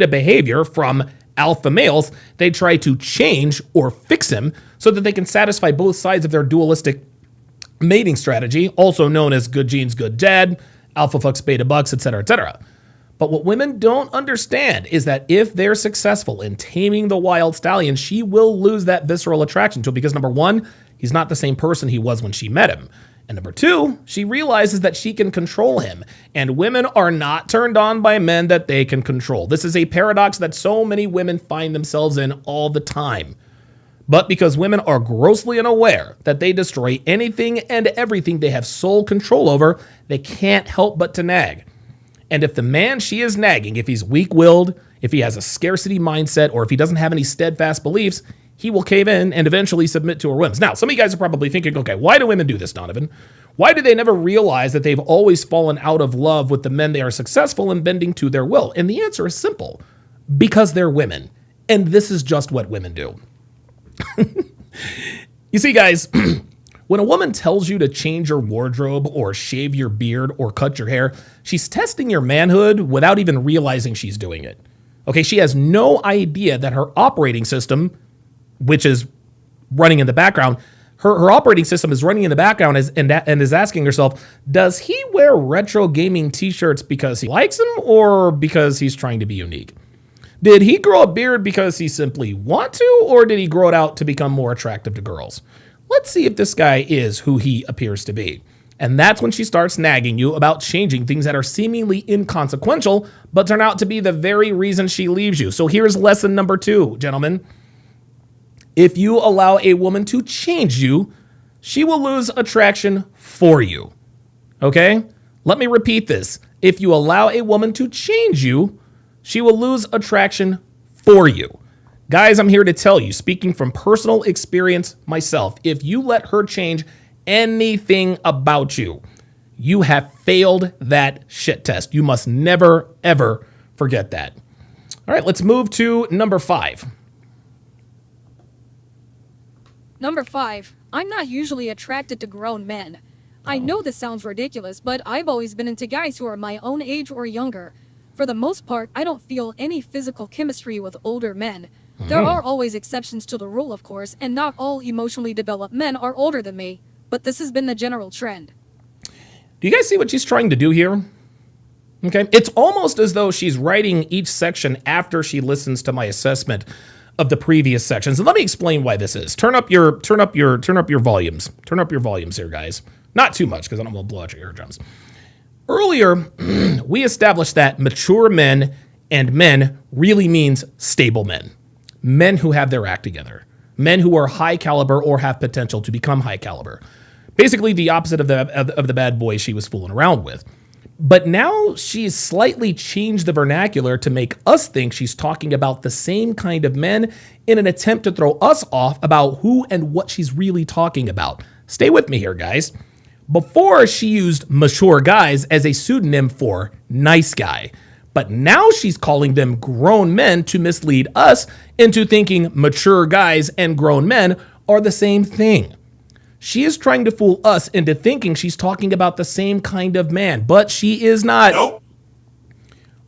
behavior from alpha males, they try to change or fix him so that they can satisfy both sides of their dualistic mating strategy, also known as good genes, good dad, alpha fucks, beta bucks, etc., etc. But what women don't understand is that if they're successful in taming the wild stallion, she will lose that visceral attraction to him because, number one, he's not the same person he was when she met him. And number two, she realizes that she can control him. And women are not turned on by men that they can control. This is a paradox that so many women find themselves in all the time. But because women are grossly unaware that they destroy anything and everything they have sole control over, they can't help but to nag. And if the man she is nagging, if he's weak-willed, if he has a scarcity mindset, or if he doesn't have any steadfast beliefs, he will cave in and eventually submit to her whims. Now, some of you guys are probably thinking, okay, why do women do this, Donovan? Why do they never realize that they've always fallen out of love with the men they are successful in bending to their will? And the answer is simple. Because they're women. And this is just what women do. You see, guys, when a woman tells you to change your wardrobe or shave your beard or cut your hair, she's testing your manhood without even realizing she's doing it. Okay, she has no idea that her operating system, which is running in the background, her operating system is running in the background and is asking herself, does he wear retro gaming t-shirts because he likes them or because he's trying to be unique? Did he grow a beard because he simply wants to, or did he grow it out to become more attractive to girls? Let's see if this guy is who he appears to be. And that's when she starts nagging you about changing things that are seemingly inconsequential, but turn out to be the very reason she leaves you. So here's lesson number 2, gentlemen. If you allow a woman to change you, she will lose attraction for you. Okay? Let me repeat this. If you allow a woman to change you, she will lose attraction for you. Guys, I'm here to tell you, speaking from personal experience myself, if you let her change anything about you, you have failed that shit test. You must never, ever forget that. All right, let's move to number 5. Number 5. I'm not usually attracted to grown men. I know this sounds ridiculous, but I've always been into guys who are my own age or younger. For the most part, I don't feel any physical chemistry with older men. There are always exceptions to the rule, of course, and not all emotionally developed men are older than me, but this has been the general trend. Do you guys see what she's trying to do here? Okay, it's almost as though she's writing each section after she listens to my assessment of the previous sections. And let me explain why this is. Turn up your volumes. Turn up your volumes here, guys. Not too much, because I don't want to blow out your eardrums. Earlier, we established that mature men and men really means stable men. Men who have their act together. Men who are high caliber or have potential to become high caliber. Basically the opposite of the bad boys she was fooling around with. But now she's slightly changed the vernacular to make us think she's talking about the same kind of men in an attempt to throw us off about who and what she's really talking about. Stay with me here, guys. Before, she used mature guys as a pseudonym for nice guy. But now she's calling them grown men to mislead us into thinking mature guys and grown men are the same thing. She is trying to fool us into thinking she's talking about the same kind of man, but she is not. Nope.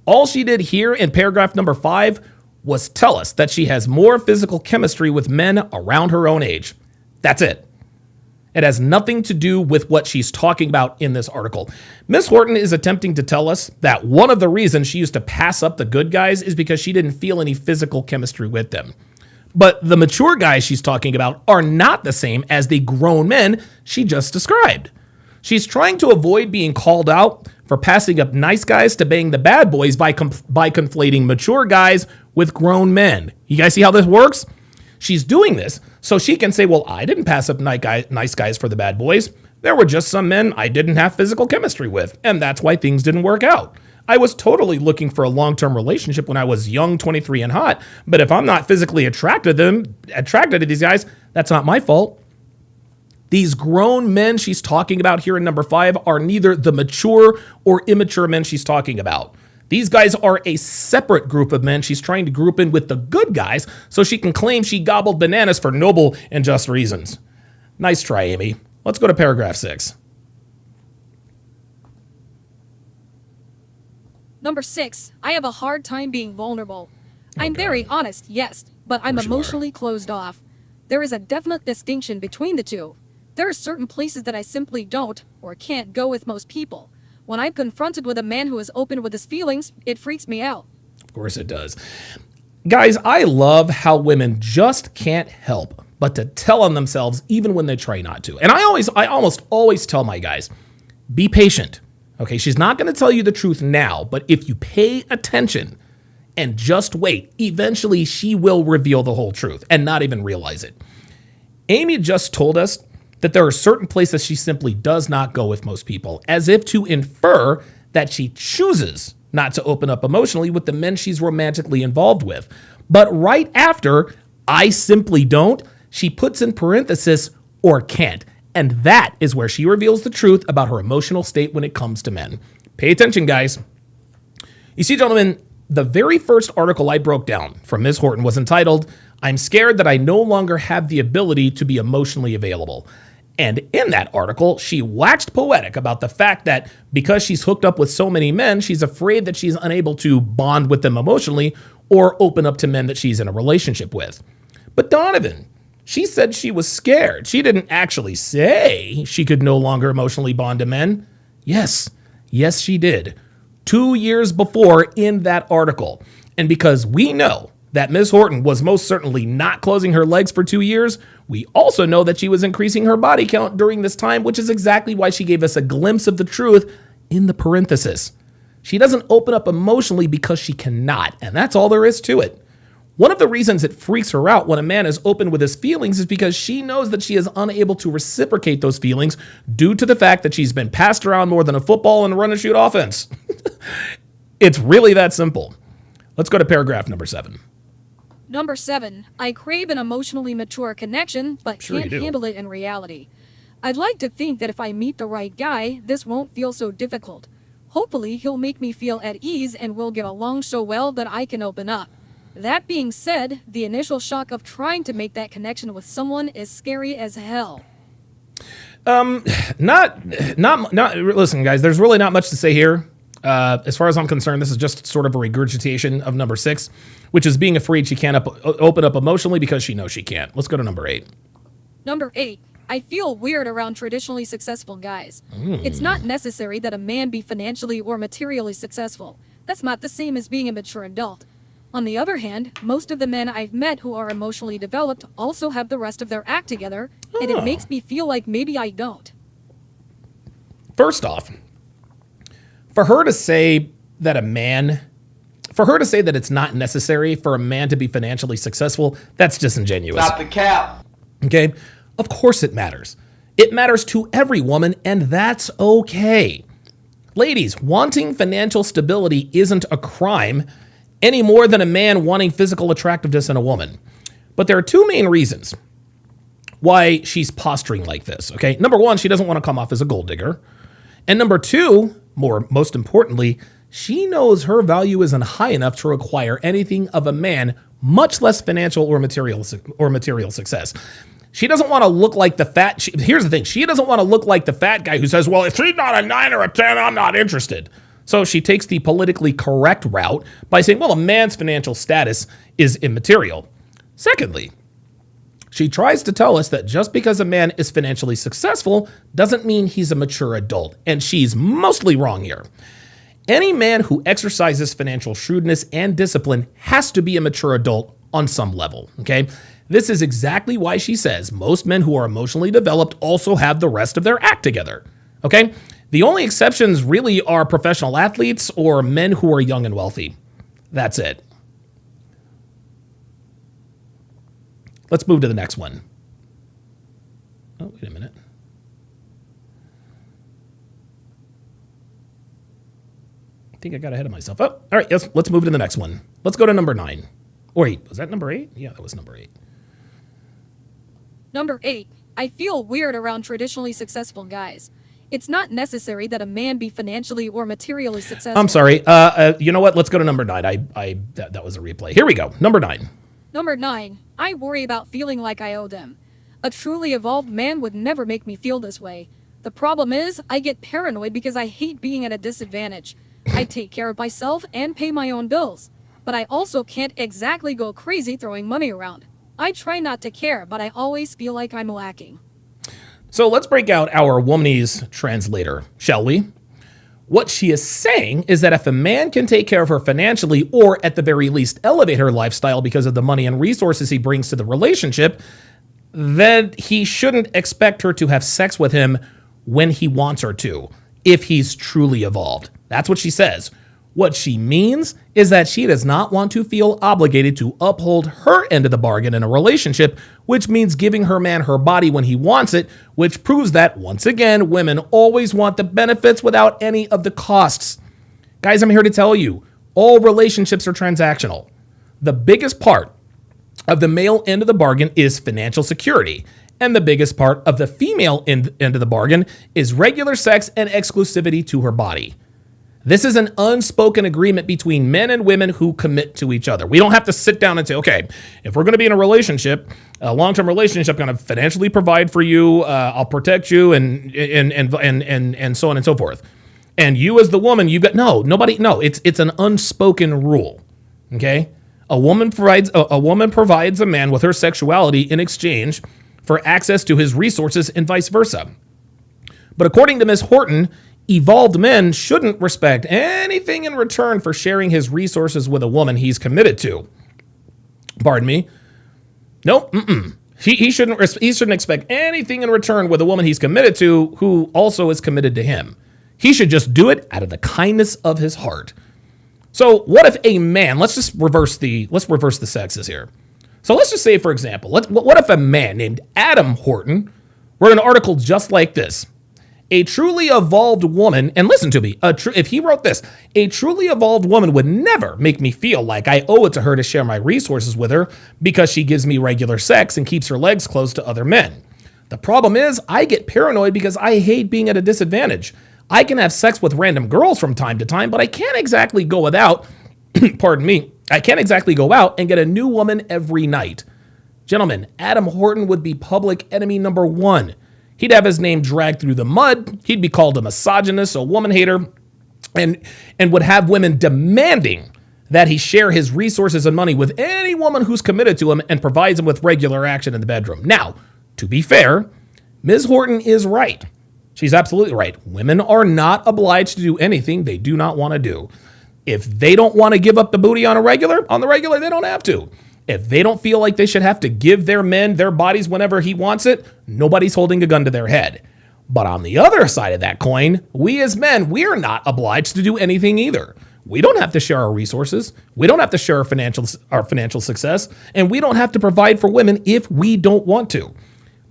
All she did here in paragraph number 5 was tell us that she has more physical chemistry with men around her own age. That's it. It has nothing to do with what she's talking about in this article. Miss Horton is attempting to tell us that one of the reasons she used to pass up the good guys is because she didn't feel any physical chemistry with them. But the mature guys she's talking about are not the same as the grown men she just described. She's trying to avoid being called out for passing up nice guys to bang the bad boys by conflating mature guys with grown men. You guys see how this works? She's doing this so she can say, well, I didn't pass up nice guys for the bad boys. There were just some men I didn't have physical chemistry with, and that's why things didn't work out. I was totally looking for a long-term relationship when I was young, 23, and hot. But if I'm not physically attracted to these guys, that's not my fault. These grown men she's talking about here in number 5 are neither the mature or immature men she's talking about. These guys are a separate group of men she's trying to group in with the good guys so she can claim she gobbled bananas for noble and just reasons. Nice try, Amy. Let's go to paragraph 6. Number 6, I have a hard time being vulnerable. I'm very honest, yes, but I'm emotionally closed off. There is a definite distinction between the two. There are certain places that I simply don't or can't go with most people. When I'm confronted with a man who is open with his feelings, it freaks me out. Of course it does. Guys, I love how women just can't help but to tell on themselves even when they try not to. And I almost always tell my guys, be patient. Okay, she's not going to tell you the truth now, but if you pay attention and just wait, eventually she will reveal the whole truth and not even realize it. Amy just told us that there are certain places she simply does not go with most people, as if to infer that she chooses not to open up emotionally with the men she's romantically involved with. But right after, I simply don't, she puts in parenthesis, or can't. And that is where she reveals the truth about her emotional state when it comes to men. Pay attention, guys. You see, gentlemen, the very first article I broke down from Ms. Horton was entitled, I'm scared that I no longer have the ability to be emotionally available. And in that article, she waxed poetic about the fact that because she's hooked up with so many men, she's afraid that she's unable to bond with them emotionally or open up to men that she's in a relationship with. But Donovan, she said she was scared. She didn't actually say she could no longer emotionally bond to men. Yes, she did. 2 years before in that article. And because we know that Ms. Horton was most certainly not closing her legs for 2 years, we also know that she was increasing her body count during this time, which is exactly why she gave us a glimpse of the truth in the parenthesis. She doesn't open up emotionally because she cannot, and that's all there is to it. One of the reasons it freaks her out when a man is open with his feelings is because she knows that she is unable to reciprocate those feelings due to the fact that she's been passed around more than a football in a run and shoot offense. It's really that simple. Let's go to paragraph number 7. Number 7, I crave an emotionally mature connection, but can't handle it in reality. I'd like to think that if I meet the right guy, this won't feel so difficult. Hopefully, he'll make me feel at ease and we'll get along so well that I can open up. That being said, the initial shock of trying to make that connection with someone is scary as hell. Listen, guys, there's really not much to say here. As far as I'm concerned, this is just sort of a regurgitation of number 6, which is being afraid she can't open up emotionally because she knows she can't. Let's go to number 8. Number 8. I feel weird around traditionally successful guys. It's not necessary that a man be financially or materially successful. That's not the same as being a mature adult. On the other hand, most of the men I've met who are emotionally developed also have the rest of their act together, and it makes me feel like maybe I don't. First off, for her to say that a man for her to say that it's not necessary for a man to be financially successful, that's disingenuous. Stop the cap. Okay? Of course it matters. It matters to every woman, and that's okay. Ladies, wanting financial stability isn't a crime any more than a man wanting physical attractiveness in a woman. But there are two main reasons why she's posturing like this, okay? Number one, she doesn't want to come off as a gold digger. And number two, most importantly, she knows her value isn't high enough to require anything of a man, much less financial or material success. She doesn't want to look like the fat. Here's the thing. She doesn't want to look like the fat guy who says, well, if she's not a 9 or a 10, I'm not interested. So she takes the politically correct route by saying, well, a man's financial status is immaterial. Secondly, she tries to tell us that just because a man is financially successful doesn't mean he's a mature adult. And she's mostly wrong here. Any man who exercises financial shrewdness and discipline has to be a mature adult on some level, okay? This is exactly why she says most men who are emotionally developed also have the rest of their act together, okay? The only exceptions really are professional athletes or men who are young and wealthy. That's it. Let's move to the next one. Oh, wait a minute. I think I got ahead of myself. Oh, all right, yes, let's move to the next one. Let's go to number 9. Or 8. Was that number 8? Yeah, that was number 8. Number 8. I feel weird around traditionally successful guys. It's not necessary that a man be financially or materially successful. I'm sorry. You know what? Let's go to number 9. That was a replay. Here we go. Number 9. Number 9. I worry about feeling like I owe them. A truly evolved man would never make me feel this way. The problem is, I get paranoid because I hate being at a disadvantage. I take care of myself and pay my own bills. But I also can't exactly go crazy throwing money around. I try not to care, but I always feel like I'm lacking. So let's break out our womanese translator, shall we? What she is saying is that if a man can take care of her financially, or at the very least elevate her lifestyle because of the money and resources he brings to the relationship, then he shouldn't expect her to have sex with him when he wants her to, if he's truly evolved. That's what she says. What she means is that she does not want to feel obligated to uphold her end of the bargain in a relationship, which means giving her man her body when he wants it, which proves that, once again, women always want the benefits without any of the costs. Guys, I'm here to tell you, all relationships are transactional. The biggest part of the male end of the bargain is financial security, and the biggest part of the female end of the bargain is regular sex and exclusivity to her body. This is an unspoken agreement between men and women who commit to each other. We don't have to sit down and say, okay, if we're going to be in a relationship, a long-term relationship, I'm going to financially provide for you, I'll protect you, and so on and so forth. And you as the woman, you've got, no, it's an unspoken rule, okay? A woman provides a man with her sexuality in exchange for access to his resources and vice versa. But according to Ms. Horton, evolved men shouldn't respect anything in return for sharing his resources with a woman he's committed to. Pardon me? Nope. He shouldn't expect anything in return with a woman he's committed to who also is committed to him. He should just do it out of the kindness of his heart. So what if a man, let's reverse the sexes here. So let's just say, for example, what if a man named Adam Horton wrote an article just like this? A truly evolved woman, and listen to me, if he wrote this, a truly evolved woman would never make me feel like I owe it to her to share my resources with her because she gives me regular sex and keeps her legs closed to other men. The problem is I get paranoid because I hate being at a disadvantage. I can have sex with random girls from time to time, but I can't exactly go without, pardon me, I can't exactly go out and get a new woman every night. Gentlemen, Adam Horton would be public enemy number 1. He'd have his name dragged through the mud. He'd be called a misogynist, a woman hater, and would have women demanding that he share his resources and money with any woman who's committed to him and provides him with regular action in the bedroom. Now, to be fair, Ms. Horton is right. She's absolutely right. Women are not obliged to do anything they do not want to do. If they don't want to give up the booty on the regular, they don't have to. If they don't feel like they should have to give their men their bodies whenever he wants it, nobody's holding a gun to their head. But on the other side of that coin, we as men, we're not obliged to do anything either. We don't have to share our resources. We don't have to share our financial success, and we don't have to provide for women if we don't want to.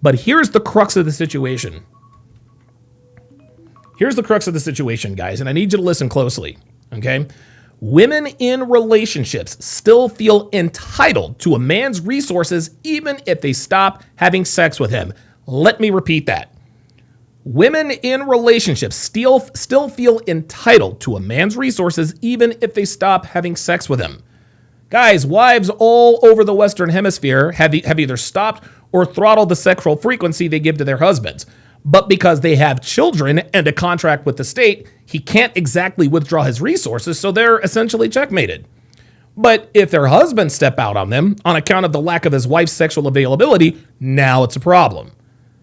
But here's the crux of the situation. Here's the crux of the situation, guys, and I need you to listen closely, okay? Women in relationships still feel entitled to a man's resources even if they stop having sex with him. Let me repeat that. Women in relationships still feel entitled to a man's resources even if they stop having sex with him. Guys, wives all over the Western Hemisphere have either stopped or throttled the sexual frequency they give to their husbands. But because they have children and a contract with the state, he can't exactly withdraw his resources, so they're essentially checkmated. But if their husbands step out on them on account of the lack of his wife's sexual availability, now it's a problem.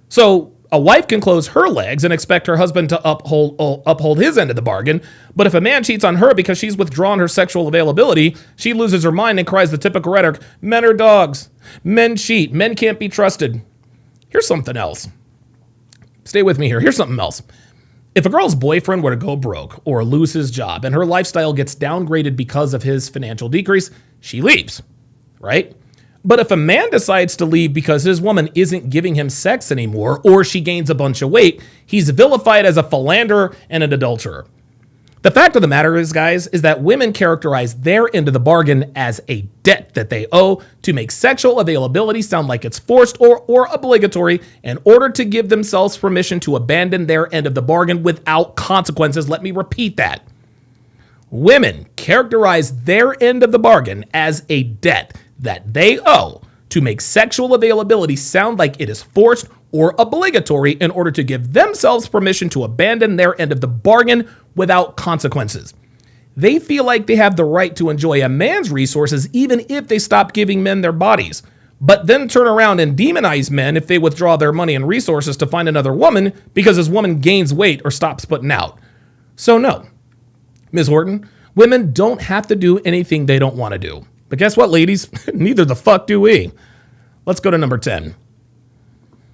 So a wife can close her legs and expect her husband to uphold his end of the bargain. But if a man cheats on her because she's withdrawn her sexual availability, she loses her mind and cries the typical rhetoric, men are dogs, men cheat, men can't be trusted. Here's something else. Stay with me here. Here's something else. If a girl's boyfriend were to go broke or lose his job and her lifestyle gets downgraded because of his financial decrease, she leaves, right? But if a man decides to leave because his woman isn't giving him sex anymore or she gains a bunch of weight, he's vilified as a philanderer and an adulterer. The fact of the matter is, guys, is that women characterize their end of the bargain as a debt that they owe to make sexual availability sound like it's forced or obligatory in order to give themselves permission to abandon their end of the bargain without consequences. Let me repeat that. Women characterize their end of the bargain as a debt that they owe to make sexual availability sound like it is forced or obligatory in order to give themselves permission to abandon their end of the bargain without consequences. They feel like they have the right to enjoy a man's resources even if they stop giving men their bodies, but then turn around and demonize men if they withdraw their money and resources to find another woman because his woman gains weight or stops putting out. So no, Ms. Horton, women don't have to do anything they don't want to do. But guess what, ladies? Neither the fuck do we. Let's go to number 10.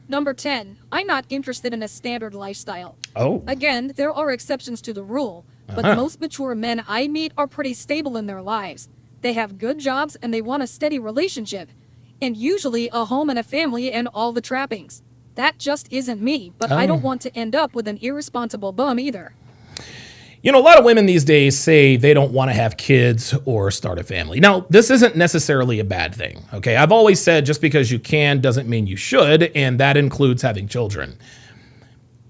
Number 10. I'm not interested in a standard lifestyle. Oh. Again, there are exceptions to the rule, but most mature men I meet are pretty stable in their lives. They have good jobs and they want a steady relationship, and usually a home and a family and all the trappings. That just isn't me, but I don't want to end up with an irresponsible bum either. You know, a lot of women these days say they don't want to have kids or start a family. Now, this isn't necessarily a bad thing, okay? I've always said just because you can doesn't mean you should, and that includes having children.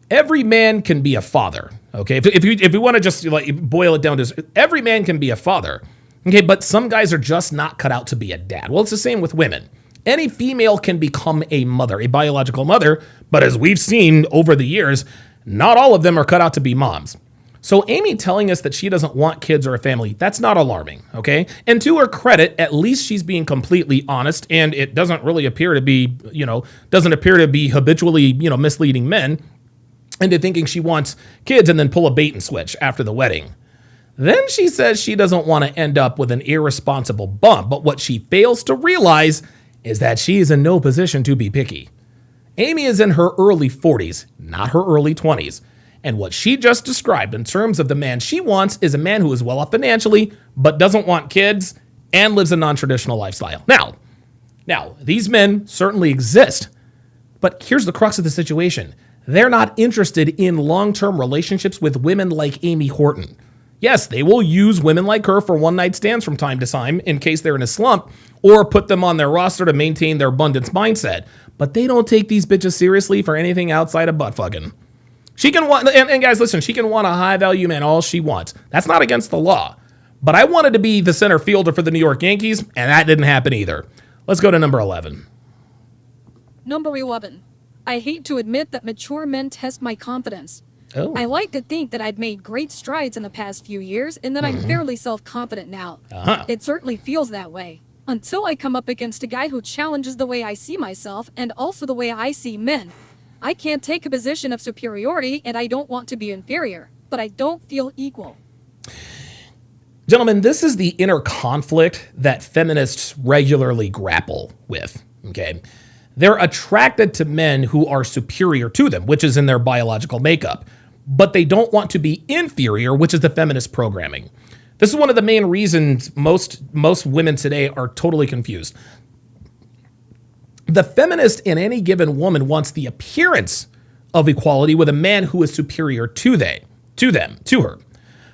Every man can be a father, okay? If you want to just like boil it down to every man can be a father, okay? But some guys are just not cut out to be a dad. Well, it's the same with women. Any female can become a mother, a biological mother, but as we've seen over the years, not all of them are cut out to be moms. So Amy telling us that she doesn't want kids or a family, that's not alarming, okay? And to her credit, at least she's being completely honest, and it doesn't really appear to be, habitually, misleading men into thinking she wants kids and then pull a bait and switch after the wedding. Then she says she doesn't want to end up with an irresponsible bum, but what she fails to realize is that she is in no position to be picky. Amy is in her early 40s, not her early 20s. And what she just described in terms of the man she wants is a man who is well off financially, but doesn't want kids and lives a non-traditional lifestyle. Now, these men certainly exist, but here's the crux of the situation. They're not interested in long-term relationships with women like Amy Horton. Yes, they will use women like her for one-night stands from time to time in case they're in a slump or put them on their roster to maintain their abundance mindset, but they don't take these bitches seriously for anything outside of butt fucking. She can want, and guys, listen, she can want a high-value man all she wants. That's not against the law. But I wanted to be the center fielder for the New York Yankees, and that didn't happen either. Let's go to number 11. Number 11. I hate to admit that mature men test my confidence. Oh. I like to think that I've made great strides in the past few years and that I'm fairly self-confident now. It certainly feels that way. Until I come up against a guy who challenges the way I see myself and also the way I see men. I can't take a position of superiority and I don't want to be inferior, but I don't feel equal. Gentlemen, this is the inner conflict that feminists regularly grapple with, okay? They're attracted to men who are superior to them, which is in their biological makeup, but they don't want to be inferior, which is the feminist programming. This is one of the main reasons most women today are totally confused. The feminist in any given woman wants the appearance of equality with a man who is superior to her.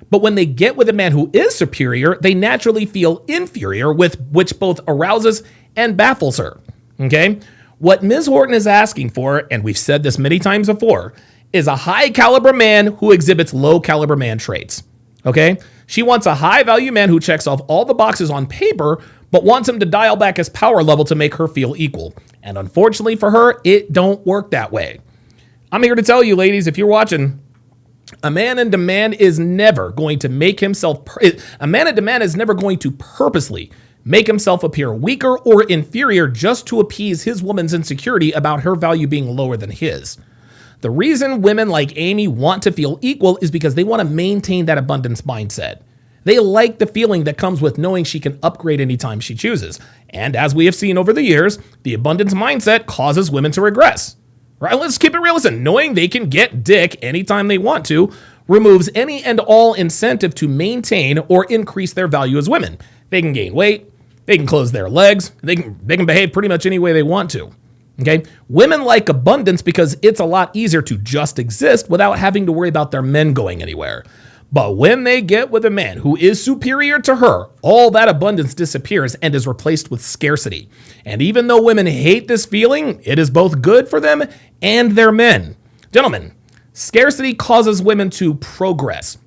But when they get with a man who is superior, they naturally feel inferior, which both arouses and baffles her. Okay? What Ms. Horton is asking for, and we've said this many times before, is a high caliber man who exhibits low caliber man traits. Okay? She wants a high value man who checks off all the boxes on paper, but wants him to dial back his power level to make her feel equal. And unfortunately for her, it don't work that way. I'm here to tell you, ladies, if you're watching, a man in demand is never going to purposely make himself appear weaker or inferior just to appease his woman's insecurity about her value being lower than his. The reason women like Amy want to feel equal is because they want to maintain that abundance mindset. They like the feeling that comes with knowing she can upgrade anytime she chooses. And as we have seen over the years, the abundance mindset causes women to regress. Right? Let's keep it real. Listen, knowing they can get dick anytime they want to removes any and all incentive to maintain or increase their value as women. They can gain weight, they can close their legs, they can behave pretty much any way they want to. Okay? Women like abundance because it's a lot easier to just exist without having to worry about their men going anywhere. But when they get with a man who is superior to her, all that abundance disappears and is replaced with scarcity. And even though women hate this feeling, it is both good for them and their men. Gentlemen, scarcity causes women to progress.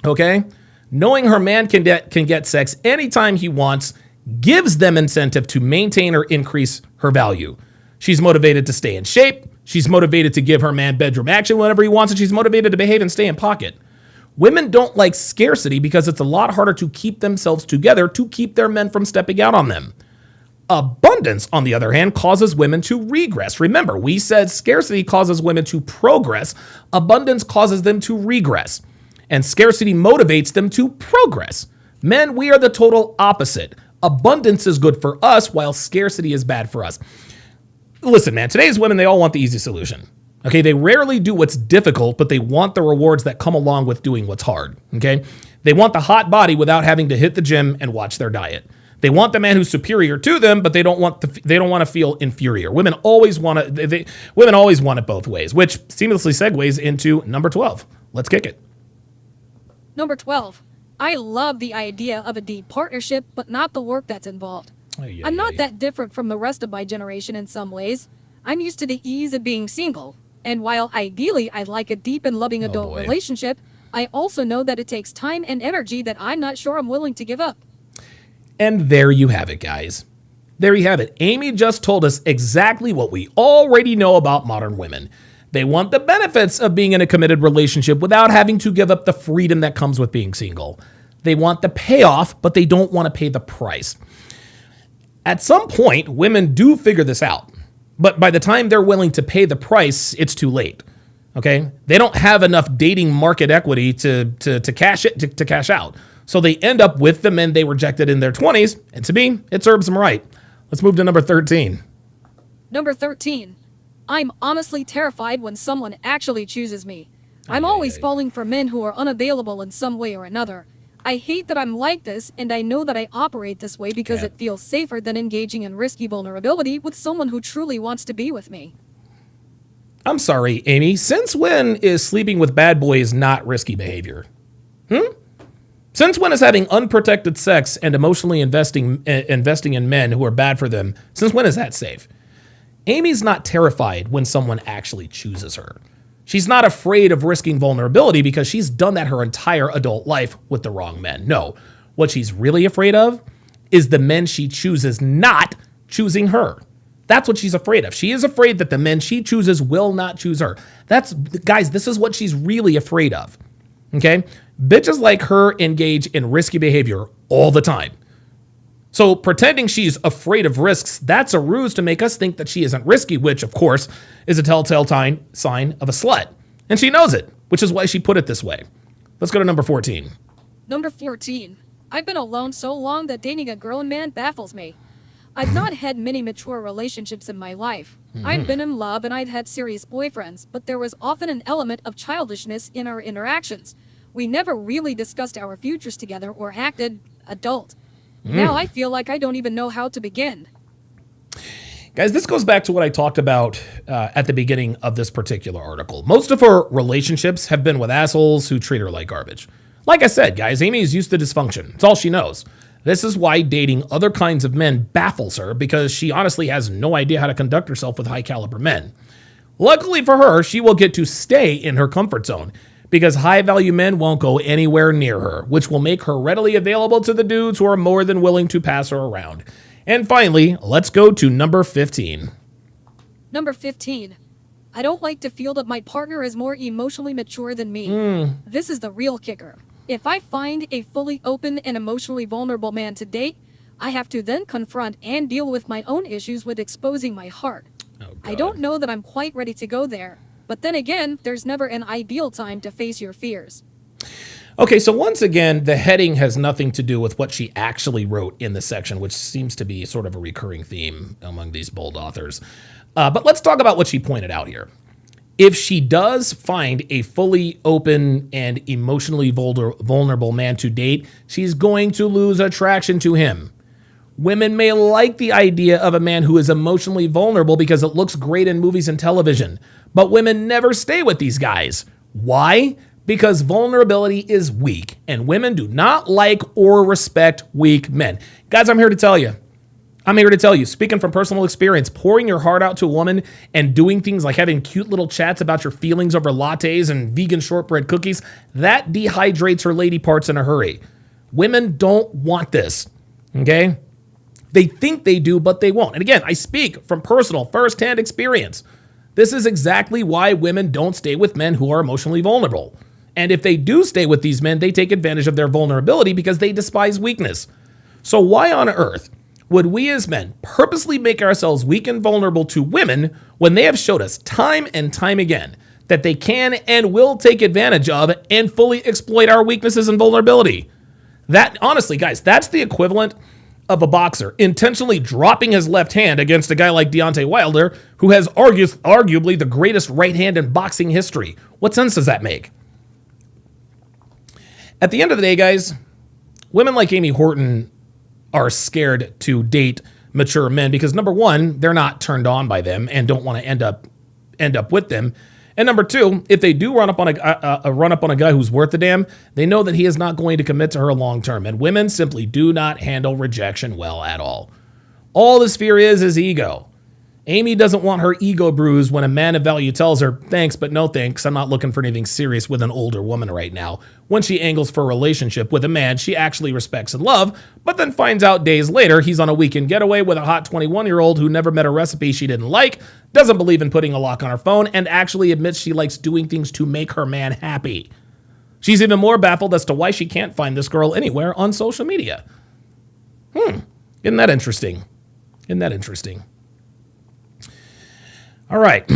Okay? Knowing her man can get sex anytime he wants gives them incentive to maintain or increase her value. She's motivated to stay in shape. She's motivated to give her man bedroom action whenever he wants, and she's motivated to behave and stay in pocket. Women don't like scarcity because it's a lot harder to keep themselves together to keep their men from stepping out on them. Abundance, on the other hand, causes women to regress. Remember, we said scarcity causes women to progress. Abundance causes them to regress. And scarcity motivates them to progress. Men, we are the total opposite. Abundance is good for us while scarcity is bad for us. Listen, man, today's women, they all want the easy solution. Okay, they rarely do what's difficult, but they want the rewards that come along with doing what's hard. Okay, they want the hot body without having to hit the gym and watch their diet. They want the man who's superior to them, but they don't want to feel inferior. Women always want it both ways, which seamlessly segues into number 12. Let's kick it. Number 12. I love the idea of a deep partnership, but not the work that's involved. I'm not that different from the rest of my generation in some ways. I'm used to the ease of being single. And while ideally I'd like a deep and loving adult relationship, I also know that it takes time and energy that I'm not sure I'm willing to give up. And there you have it, guys. There you have it. Amy just told us exactly what we already know about modern women. They want the benefits of being in a committed relationship without having to give up the freedom that comes with being single. They want the payoff, but they don't want to pay the price. At some point, women do figure this out. But by the time they're willing to pay the price, it's too late. Okay? They don't have enough dating market equity to cash out. So they end up with the men they rejected in their 20s, and to me, it serves them right. Let's move to number 13. Number 13. I'm honestly terrified when someone actually chooses me. I'm always falling for men who are unavailable in some way or another. I hate that I'm like this, and I know that I operate this way because it feels safer than engaging in risky vulnerability with someone who truly wants to be with me. I'm sorry, Amy. Since when is sleeping with bad boys not risky behavior? Since when is having unprotected sex and emotionally investing in men who are bad for them, since when is that safe? Amy's not terrified when someone actually chooses her. She's not afraid of risking vulnerability because she's done that her entire adult life with the wrong men. No, what she's really afraid of is the men she chooses not choosing her. That's what she's afraid of. She is afraid that the men she chooses will not choose her. Guys, this is what she's really afraid of. Okay? Bitches like her engage in risky behavior all the time. So pretending she's afraid of risks, that's a ruse to make us think that she isn't risky, which, of course, is a telltale sign of a slut. And she knows it, which is why she put it this way. Let's go to number 14. Number 14. I've been alone so long that dating a grown man baffles me. I've not had many mature relationships in my life. I've been in love and I've had serious boyfriends, but there was often an element of childishness in our interactions. We never really discussed our futures together or acted adult. Now I feel like I don't even know how to begin. Guys, this goes back to what I talked about at the beginning of this particular article. Most of her relationships have been with assholes who treat her like garbage. Like I said, guys, Amy is used to dysfunction. It's all she knows. This is why dating other kinds of men baffles her, because she honestly has no idea how to conduct herself with high caliber men. Luckily for her, she will get to stay in her comfort zone, because high value men won't go anywhere near her, which will make her readily available to the dudes who are more than willing to pass her around. And finally, let's go to number 15. Number 15. I don't like to feel that my partner is more emotionally mature than me. This is the real kicker. If I find a fully open and emotionally vulnerable man to date, I have to then confront and deal with my own issues with exposing my heart. I don't know that I'm quite ready to go there. But then again, there's never an ideal time to face your fears. Okay, so once again, the heading has nothing to do with what she actually wrote in the section, which seems to be sort of a recurring theme among these bold authors. But let's talk about what she pointed out here. If she does find a fully open and emotionally vulnerable man to date, she's going to lose attraction to him. Women may like the idea of a man who is emotionally vulnerable because it looks great in movies and television, but women never stay with these guys. Why? Because vulnerability is weak, and women do not like or respect weak men. Guys, I'm here to tell you, speaking from personal experience, pouring your heart out to a woman and doing things like having cute little chats about your feelings over lattes and vegan shortbread cookies, that dehydrates her lady parts in a hurry. Women don't want this, okay? They think they do, but they won't. And again, I speak from personal first-hand experience. This is exactly why women don't stay with men who are emotionally vulnerable. And if they do stay with these men, they take advantage of their vulnerability because they despise weakness. So why on earth would we as men purposely make ourselves weak and vulnerable to women when they have showed us time and time again that they can and will take advantage of and fully exploit our weaknesses and vulnerability? That, honestly, guys, that's the equivalent of a boxer intentionally dropping his left hand against a guy like Deontay Wilder, who has arguably the greatest right hand in boxing history. What sense does that make? At the end of the day, guys, women like Amy Horton are scared to date mature men because, number one, they're not turned on by them and don't want to end up with them. And number two, if they do run up on a guy who's worth a damn, they know that he is not going to commit to her long term. And women simply do not handle rejection well at all. All this fear is ego. Amy doesn't want her ego bruised when a man of value tells her, thanks, but no thanks, I'm not looking for anything serious with an older woman right now, when she angles for a relationship with a man she actually respects and loves, but then finds out days later he's on a weekend getaway with a hot 21-year-old who never met a recipe she didn't like, doesn't believe in putting a lock on her phone, and actually admits she likes doing things to make her man happy. She's even more baffled as to why she can't find this girl anywhere on social media. Isn't that interesting? All right.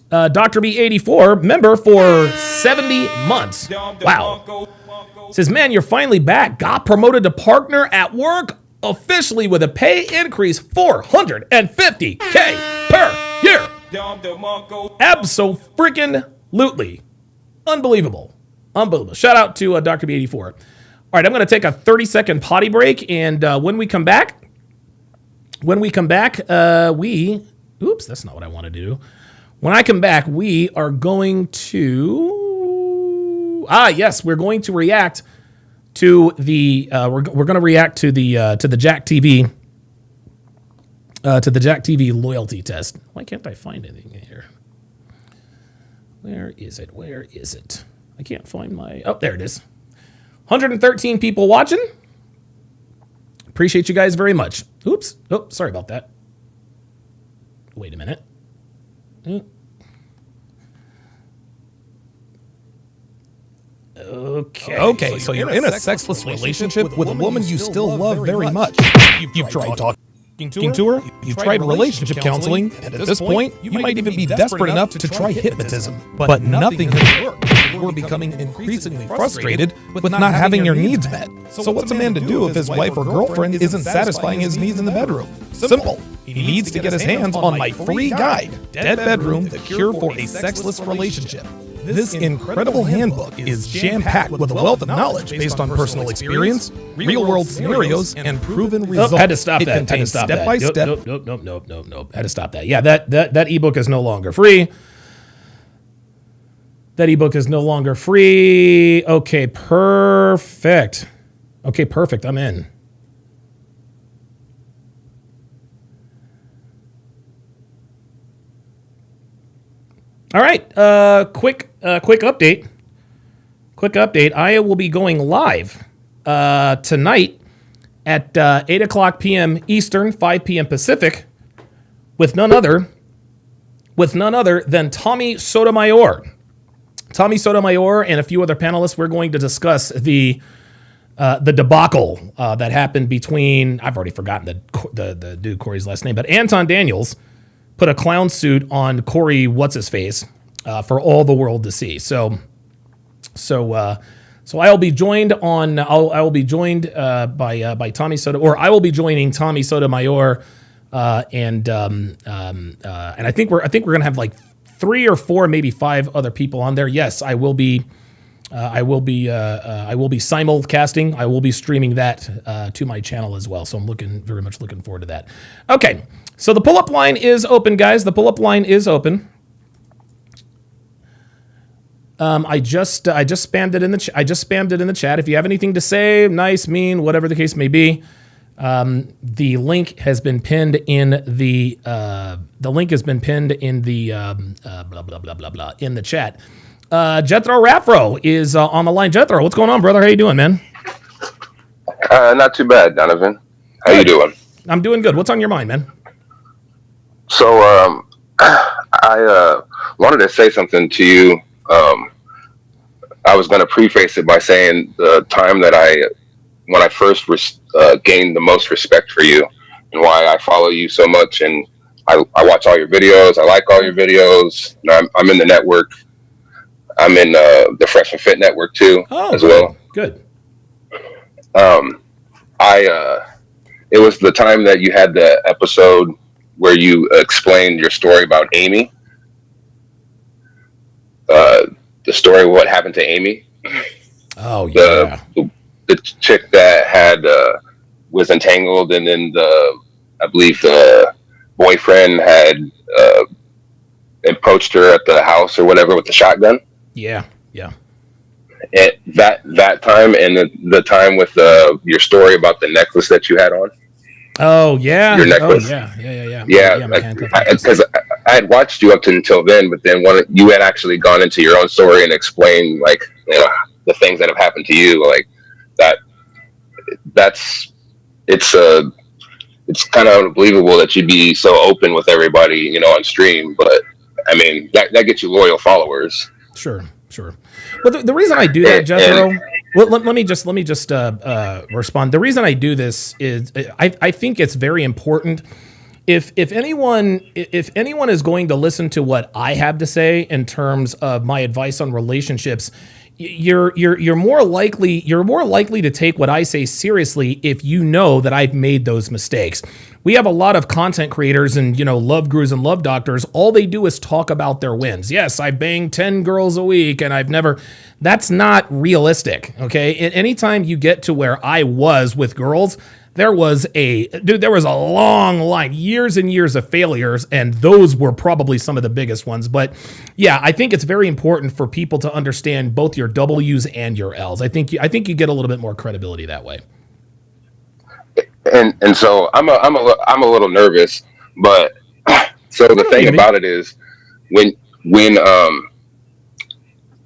Dr. B84, member for 70 months. Wow. Says, man, you're finally back. Got promoted to partner at work officially with a pay increase $450K per year. Abso-freaking-lutely. Unbelievable. Shout out to Dr. B84. All right, I'm going to take a 30-second potty break, and when we come back, oops, that's not what I want to do. When I come back, we are going to, we're going to react to the, we're going to react to the Jack TV, loyalty test. Why can't I find anything here? Where is it? I can't find oh, there it is. 113 people watching. Appreciate you guys very much. Oops. Oh, sorry about that. Wait a minute. Okay, so you're in a sexless relationship with a woman you still love very much. You've tried talking to her, you've tried relationship counseling, and at this point, you might even be desperate enough to try hypnotism. But nothing has worked. You're becoming increasingly frustrated with not having your needs met. So what's a man to do if his wife or girlfriend isn't satisfying his needs in the bedroom? Simple. He needs to get his hands on my free guide, Dead Bedroom, The Cure for a Sexless Relationship. This incredible handbook is jam-packed with a wealth of knowledge based on personal experience, real-world scenarios, and proven results. Had to stop it that. contains Step-by-step. step-by-step. Had to stop that. Yeah, that ebook is no longer free. That ebook is no longer free. Okay, perfect. I'm in. All right, quick update. I will be going live tonight at 8 o'clock p.m. Eastern, 5 p.m. Pacific, with none other than Tommy Sotomayor. Tommy Sotomayor and a few other panelists. We're going to discuss the debacle that happened between, I've already forgotten the dude Corey's last name, but Anton Daniels put a clown suit on Corey what's-his-face for all the world to see. So I'll be joined on I will be joined by Tommy Sotomayor, or I will be joining Tommy Sotomayor, and I think we're gonna have like 3 or 4, maybe 5 other people on there. Yes, I will be simulcasting. I will be streaming that to my channel as well. So I'm very much looking forward to that. Okay, so the pull-up line is open, guys. The pull-up line is open. I just spammed it in the chat. If you have anything to say, nice, mean, whatever the case may be, the link has been pinned in the blah blah blah blah blah in the chat. Jethro Raffro is on the line. Jethro, what's going on, brother? How you doing, man? Not too bad, Donovan. How you doing? I'm doing good. What's on your mind, man? So, I wanted to say something to you. I was going to preface it by saying the time that when I first gained the most respect for you and why I follow you so much, and I watch all your videos. I like all your videos. I'm in the network. I'm in the Fresh and Fit network too, as well. Good. It was the time that you had the episode where you explained your story about Amy. The story of what happened to Amy. Oh yeah. The chick that was entangled, and then I believe the boyfriend had approached her at the house or whatever with the shotgun. Yeah. At that time, and the time with your story about the necklace that you had on. Oh yeah. Your necklace. Yeah. Because I had watched you up until then, but then you had actually gone into your own story and explained the things that have happened to you, like that. It's kind of unbelievable that you'd be so open with everybody, on stream. But I mean, that gets you loyal followers. Sure. Well, the reason I do that, Jethro. Well, let me just respond. The reason I do this is I think it's very important. If anyone is going to listen to what I have to say in terms of my advice on relationships, you're more likely to take what I say seriously if you know that I've made those mistakes. We have a lot of content creators and love gurus and love doctors. All they do is talk about their wins. Yes, I banged 10 girls a week and I've never. That's not realistic. Okay, anytime you get to where I was with girls, there was a long line, years and years of failures, and those were probably some of the biggest ones. But yeah, I think it's very important for people to understand both your W's and your L's. I think you get a little bit more credibility that way. And so I'm a little nervous, but so the thing about it is when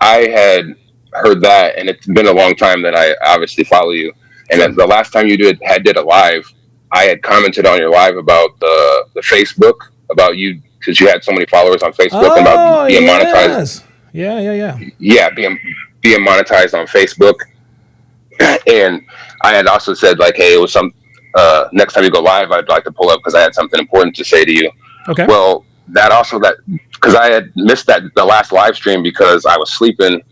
I had heard that, and it's been a long time that I obviously follow you. And the last time you did a live, I had commented on your live about the Facebook, about you, because you had so many followers on Facebook, and about being monetized. Yeah, being monetized on Facebook. And I had also said, like, hey, it was next time you go live, I'd like to pull up because I had something important to say to you. Okay. Well, because I had missed the last live stream because I was sleeping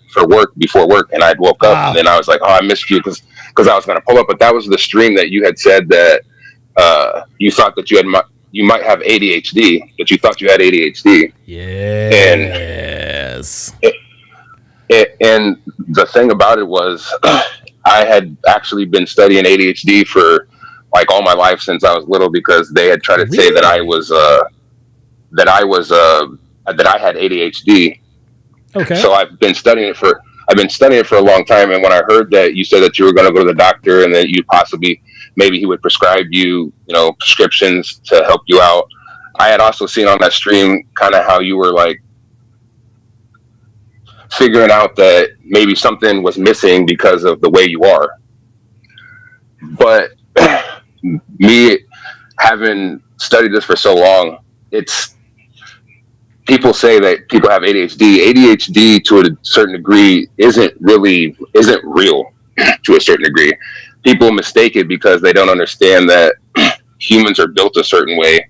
before work, and I woke up, and then I was like, oh, I missed you because I was going to pull up. But that was the stream that you had said that you thought that you might have ADHD, that you thought you had ADHD. Yes. And the thing about it was, I had actually been studying ADHD for like all my life since I was little, because they had tried to say that I had ADHD. Okay. So I've been studying it for a long time. And when I heard that you said that you were going to go to the doctor and that you possibly, maybe he would prescribe you, prescriptions to help you out. I had also seen on that stream kind of how you were like figuring out that maybe something was missing because of the way you are. But me having studied this for so long, people say that people have ADHD. ADHD to a certain degree isn't real to a certain degree. People mistake it because they don't understand that humans are built a certain way,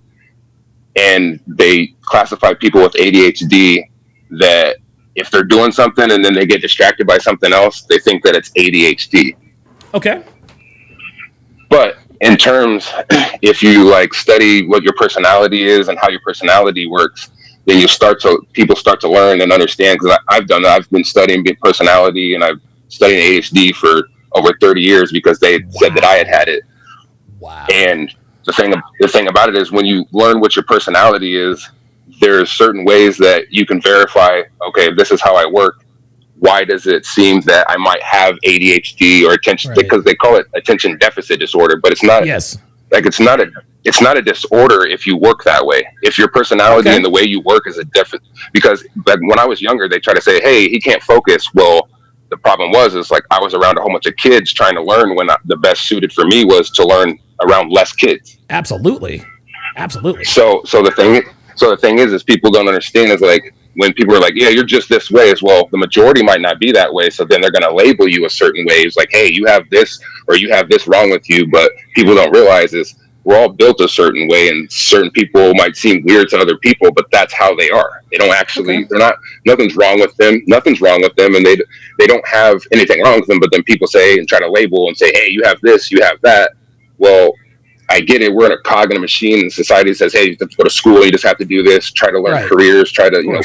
and they classify people with ADHD that if they're doing something and then they get distracted by something else, they think that it's ADHD. Okay. But in terms, if you like study what your personality is and how your personality works, then people start to learn and understand. Because I've done that. I've been studying personality, and I've studied ADHD for over 30 years because they said that I had it. Wow. And the thing about it is, when you learn what your personality is, there's certain ways that you can verify, okay, this is how I work. Why does it seem that I might have ADHD or attention? Right. Because they call it attention deficit disorder, but it's not. Yes. Like it's not a disorder if you work that way. If your personality and the way you work is a deficit, because like when I was younger, they try to say, hey, he can't focus. Well, the problem is like I was around a whole bunch of kids trying to learn, when the best suited for me was to learn around less kids. Absolutely. So the thing is people don't understand is like, when people are like, yeah, you're just this way, as well, the majority might not be that way. So then they're going to label you a certain way. It's like, hey, you have this, or you have this wrong with you. But people don't realize is we're all built a certain way, and certain people might seem weird to other people, but that's how they are. They don't actually, nothing's wrong with them. And they don't have anything wrong with them. But then people say and try to label and say, hey, you have this, you have that. Well, I get it. We're in a cog in a machine, and society says, hey, you have to go to school. You just have to do this, try to learn careers, try to,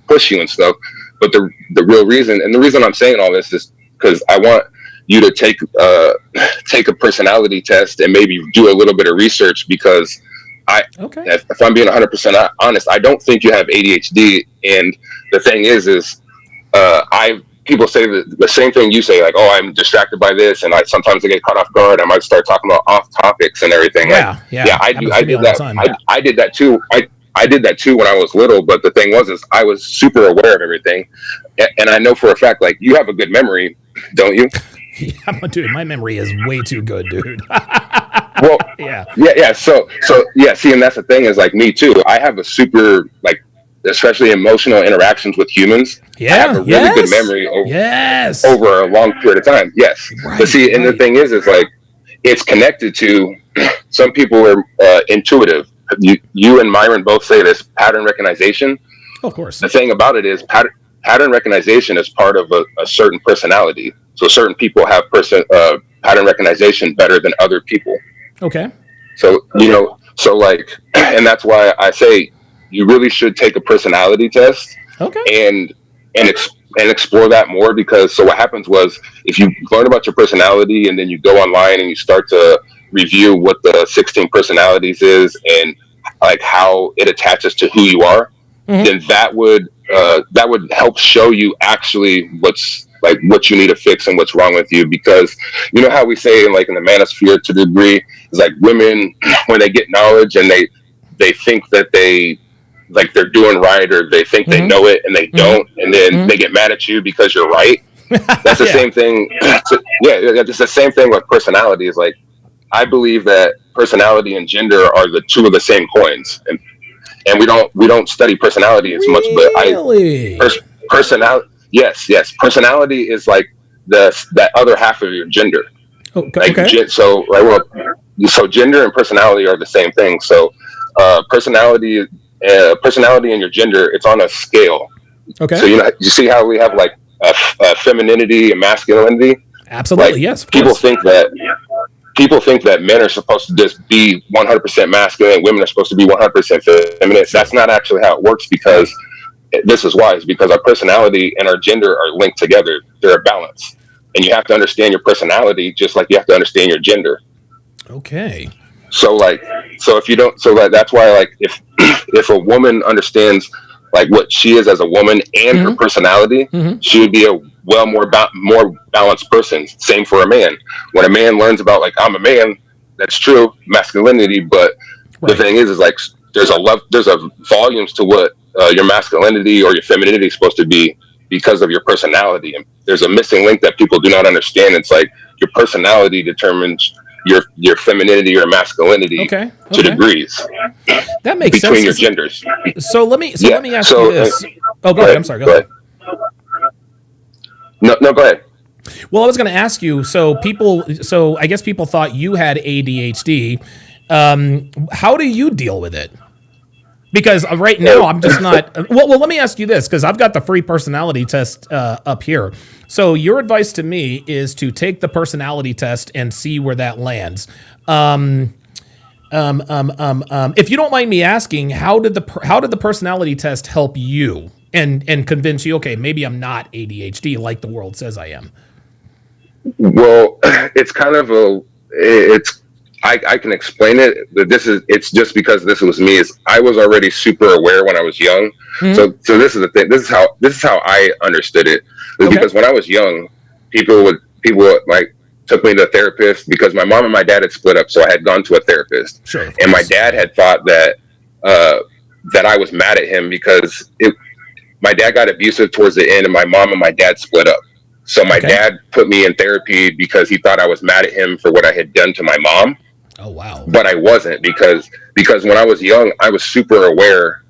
push you and stuff. But the real reason, and the reason I'm saying all this is because I want you to take a personality test and maybe do a little bit of research, because if I'm being 100% honest, I don't think you have ADHD. And the thing is people say the same thing you say, like, oh, I'm distracted by this, and sometimes I get caught off guard. I might start talking about off topics and everything. I did that. I did that too. I did that too when I was little. But the thing is I was super aware of everything, and I know for a fact, like, you have a good memory, don't you? Yeah, dude, my memory is way too good, dude. Well, yeah. So see, and that's the thing is, like, me too. I have a super, like, especially emotional interactions with humans. I have a really good memory over a long period of time. Yes. Right, but see, and the thing is like, it's connected to, some people are intuitive. You and Myron both say this, pattern recognition. Of course. The thing about it is pattern recognition is part of a certain personality. So certain people have pattern recognition better than other people. Okay. So, so like, and that's why I say, you really should take a personality test and explore that more, because so what happens was, if you learn about your personality and then you go online and you start to review what the 16 personalities is and like how it attaches to who you are, then that would help show you actually what you need to fix and what's wrong with you. Because you know how we say in the manosphere to the degree is like, women, when they get knowledge and they think that they're doing right, or they think they know it and they don't, and then they get mad at you because you're right. That's the same thing. It's the same thing with personality. Is like, I believe that personality and gender are the two of the same coins, and we don't study personality as much. But personality, yes, personality is like that other half of your gender. So gender and personality are the same thing. So personality and your gender, it's on a scale. Okay. So you see how we have like femininity and masculinity. Absolutely, yes. People think that men are supposed to just be 100% masculine, women are supposed to be 100% feminine. That's not actually how it works, because this is why, is because our personality and our gender are linked together. They're a balance, and you have to understand your personality just like you have to understand your gender. Okay. So if you don't, that's why, like, if a woman understands like what she is as a woman and her personality, she would be a more balanced person. Same for a man. When a man learns about, like, I'm a man, that's true, masculinity, but the thing is like there's a volumes to what your masculinity or your femininity is supposed to be because of your personality. And there's a missing link that people do not understand. It's like your personality determines your femininity or masculinity to degrees. That makes sense between your genders. So let me ask you this. Go ahead. I'm sorry. Go ahead. No, go ahead. Well, I was going to ask you. So I guess people thought you had ADHD. How do you deal with it? Because right now I'm just not. Well, let me ask you this, because I've got the free personality test up here. So your advice to me is to take the personality test and see where that lands. If you don't mind me asking, how did the personality test help you and convince you? Okay, maybe I'm not ADHD like the world says I am. Well, it's kind of I can explain it. It's just because this was me. I was already super aware when I was young. So this is the thing. This is how I understood it. Because when I was young, people would like took me to a therapist because my mom and my dad had split up. So I had gone to a therapist. Sure. And my dad had thought that I was mad at him because my dad got abusive towards the end, and my mom and my dad split up. So my dad put me in therapy because he thought I was mad at him for what I had done to my mom. Oh, wow. But I wasn't, because when I was young, I was super aware,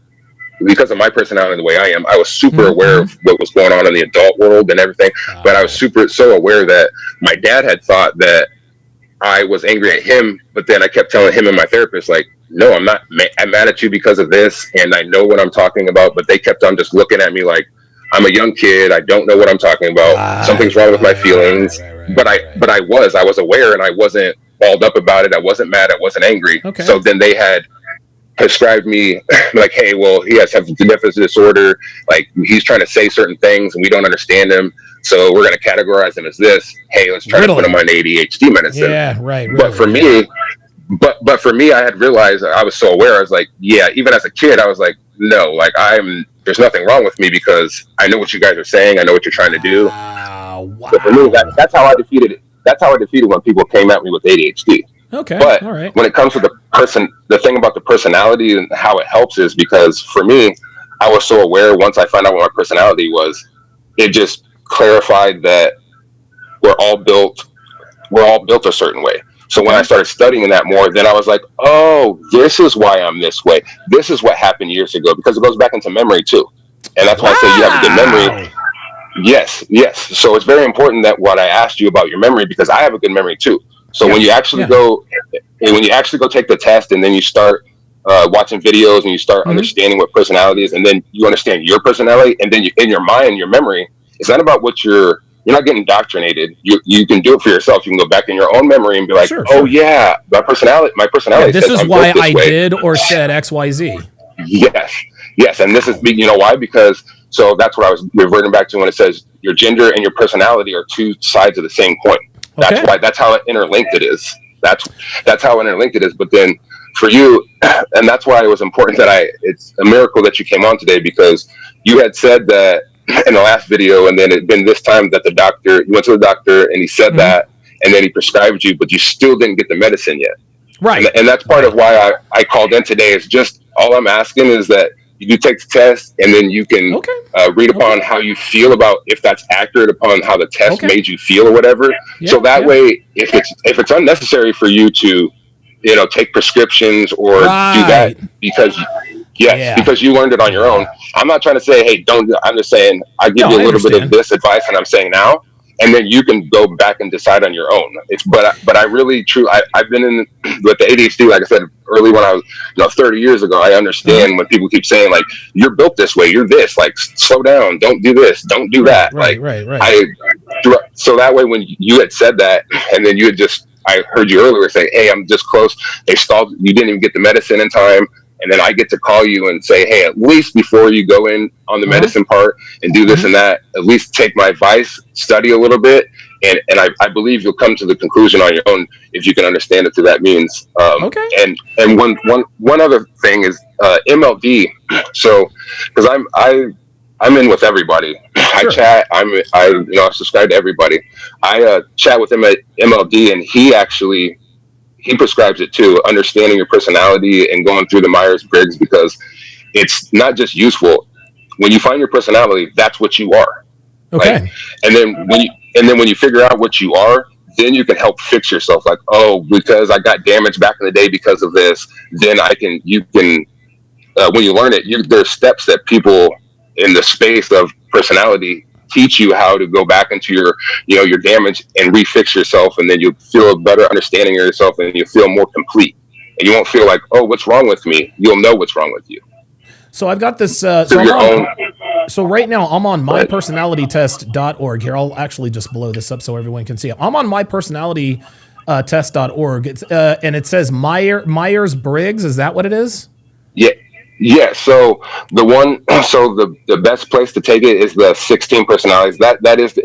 because of my personality the way I am. I was super aware of what was going on in the adult world and everything. But I was so aware that my dad had thought that I was angry at him. But then I kept telling him and my therapist, like, no, I'm not. I'm mad at you because of this, and I know what I'm talking about. But they kept on just looking at me like I'm a young kid. I don't know what I'm talking about. Something's wrong with my feelings. But I was aware, and I wasn't balled up about it. I wasn't mad. I wasn't angry. So then they had prescribed me like, hey, well, he has attention deficit disorder. Like, he's trying to say certain things and we don't understand him. So we're going to categorize him as this. Hey, let's try to put him on ADHD medicine. Yeah, right. But for me, but for me, I had realized, I was so aware. I was like, yeah, even as a kid, I was like, no, like there's nothing wrong with me because I know what you guys are saying. I know what you're trying to do. Wow. So for me, that's how I defeated it. That's how I defeated when people came at me with ADHD. Okay. But all right. When it comes to the thing about the personality and how it helps is because for me, I was so aware once I found out what my personality was, it just clarified that we're all built a certain way. So when I started studying that more, then I was like, oh, this is why I'm this way. This is what happened years ago, because it goes back into memory too. And that's why I say you have a good memory. Yes. So it's very important that what I asked you about your memory, because I have a good memory too. So when you actually go take the test, and then you start watching videos and you start understanding what personality is, and then you understand your personality, and then in your mind, your memory, it's not about what you're not getting indoctrinated. You can do it for yourself. You can go back in your own memory and be like, oh yeah, my personality. Yeah, this says is why I did or said XYZ. Yes, and this is, you know why? Because so that's what I was reverting back to when it says your gender and your personality are two sides of the same coin. That's how interlinked it is. That's how interlinked it is. But then for you, and that's why it was important that it's a miracle that you came on today, because you had said that in the last video, and then it'd been this time that you went to the doctor and he said that, and then he prescribed you, but you still didn't get the medicine yet. Right. And that's part of why I called in today. Is just, all I'm asking is that you do take the test, and then you can read upon how you feel about if that's accurate upon how the test made you feel or whatever. So that way, if it's unnecessary for you to, take prescriptions or do that because you learned it on your own. I'm not trying to say, hey, don't. I'm just saying I give you a little bit of this advice, and I'm saying now, and then you can go back and decide on your own. But I really I've been in with the ADHD, like I said early when I was 30 years ago. I understand when people keep saying like, you're built this way, you're this, like, slow down, don't do this, don't do that. Right. So that way, when you had said that, and then I heard you earlier say, hey, I'm just close. They stalled. You didn't even get the medicine in time. and then I get to call you and say, hey, at least before you go in on the medicine part and do this and that, at least take my advice, study a little bit, and I believe you'll come to the conclusion on your own if you can understand it through that means. And one other thing is MLD. So because I'm in with everybody. I chat. I subscribe to everybody. I chat with him at MLD, and he prescribes it too. Understanding your personality and going through the Myers-Briggs, because it's not just useful. When you find your personality, that's what you are. Okay. Like, and then when you figure out what you are, then you can help fix yourself. Like, oh, because I got damaged back in the day because of this, then you can when you learn it, there's steps that people in the space of personality teach you how to go back into your damage and refix yourself, and then you feel a better understanding of yourself, and you feel more complete, and you won't feel like, oh, what's wrong with me? You'll know what's wrong with you. So I've got this. So right now I'm on mypersonalitytest.org. Here, I'll actually just blow this up so everyone can see it. I'm on mypersonalitytest.org. And it says Myers-Briggs. Is that what it is? Yeah. So the best place to take it is the 16 personalities. It's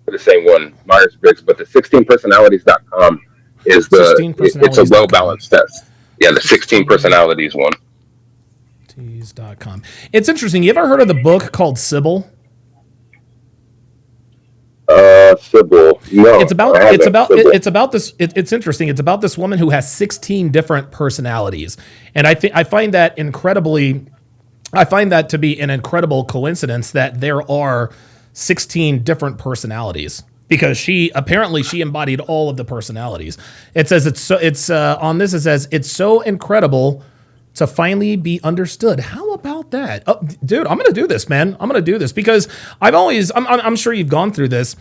the same one, Myers-Briggs, but the 16personalities.com is it's a well balanced test. Yeah, the 16 personalities one. .com. It's interesting. You ever heard of the book called Sybil? Sybil. No. It's interesting. It's about this woman who has 16 different personalities. And I find that to be an incredible coincidence that there are 16 different personalities, because she embodied all of the personalities. It says it says it's so incredible to finally be understood. How about that? Oh, dude, I'm going to do this, man. I'm going to do this because I'm sure you've gone through this.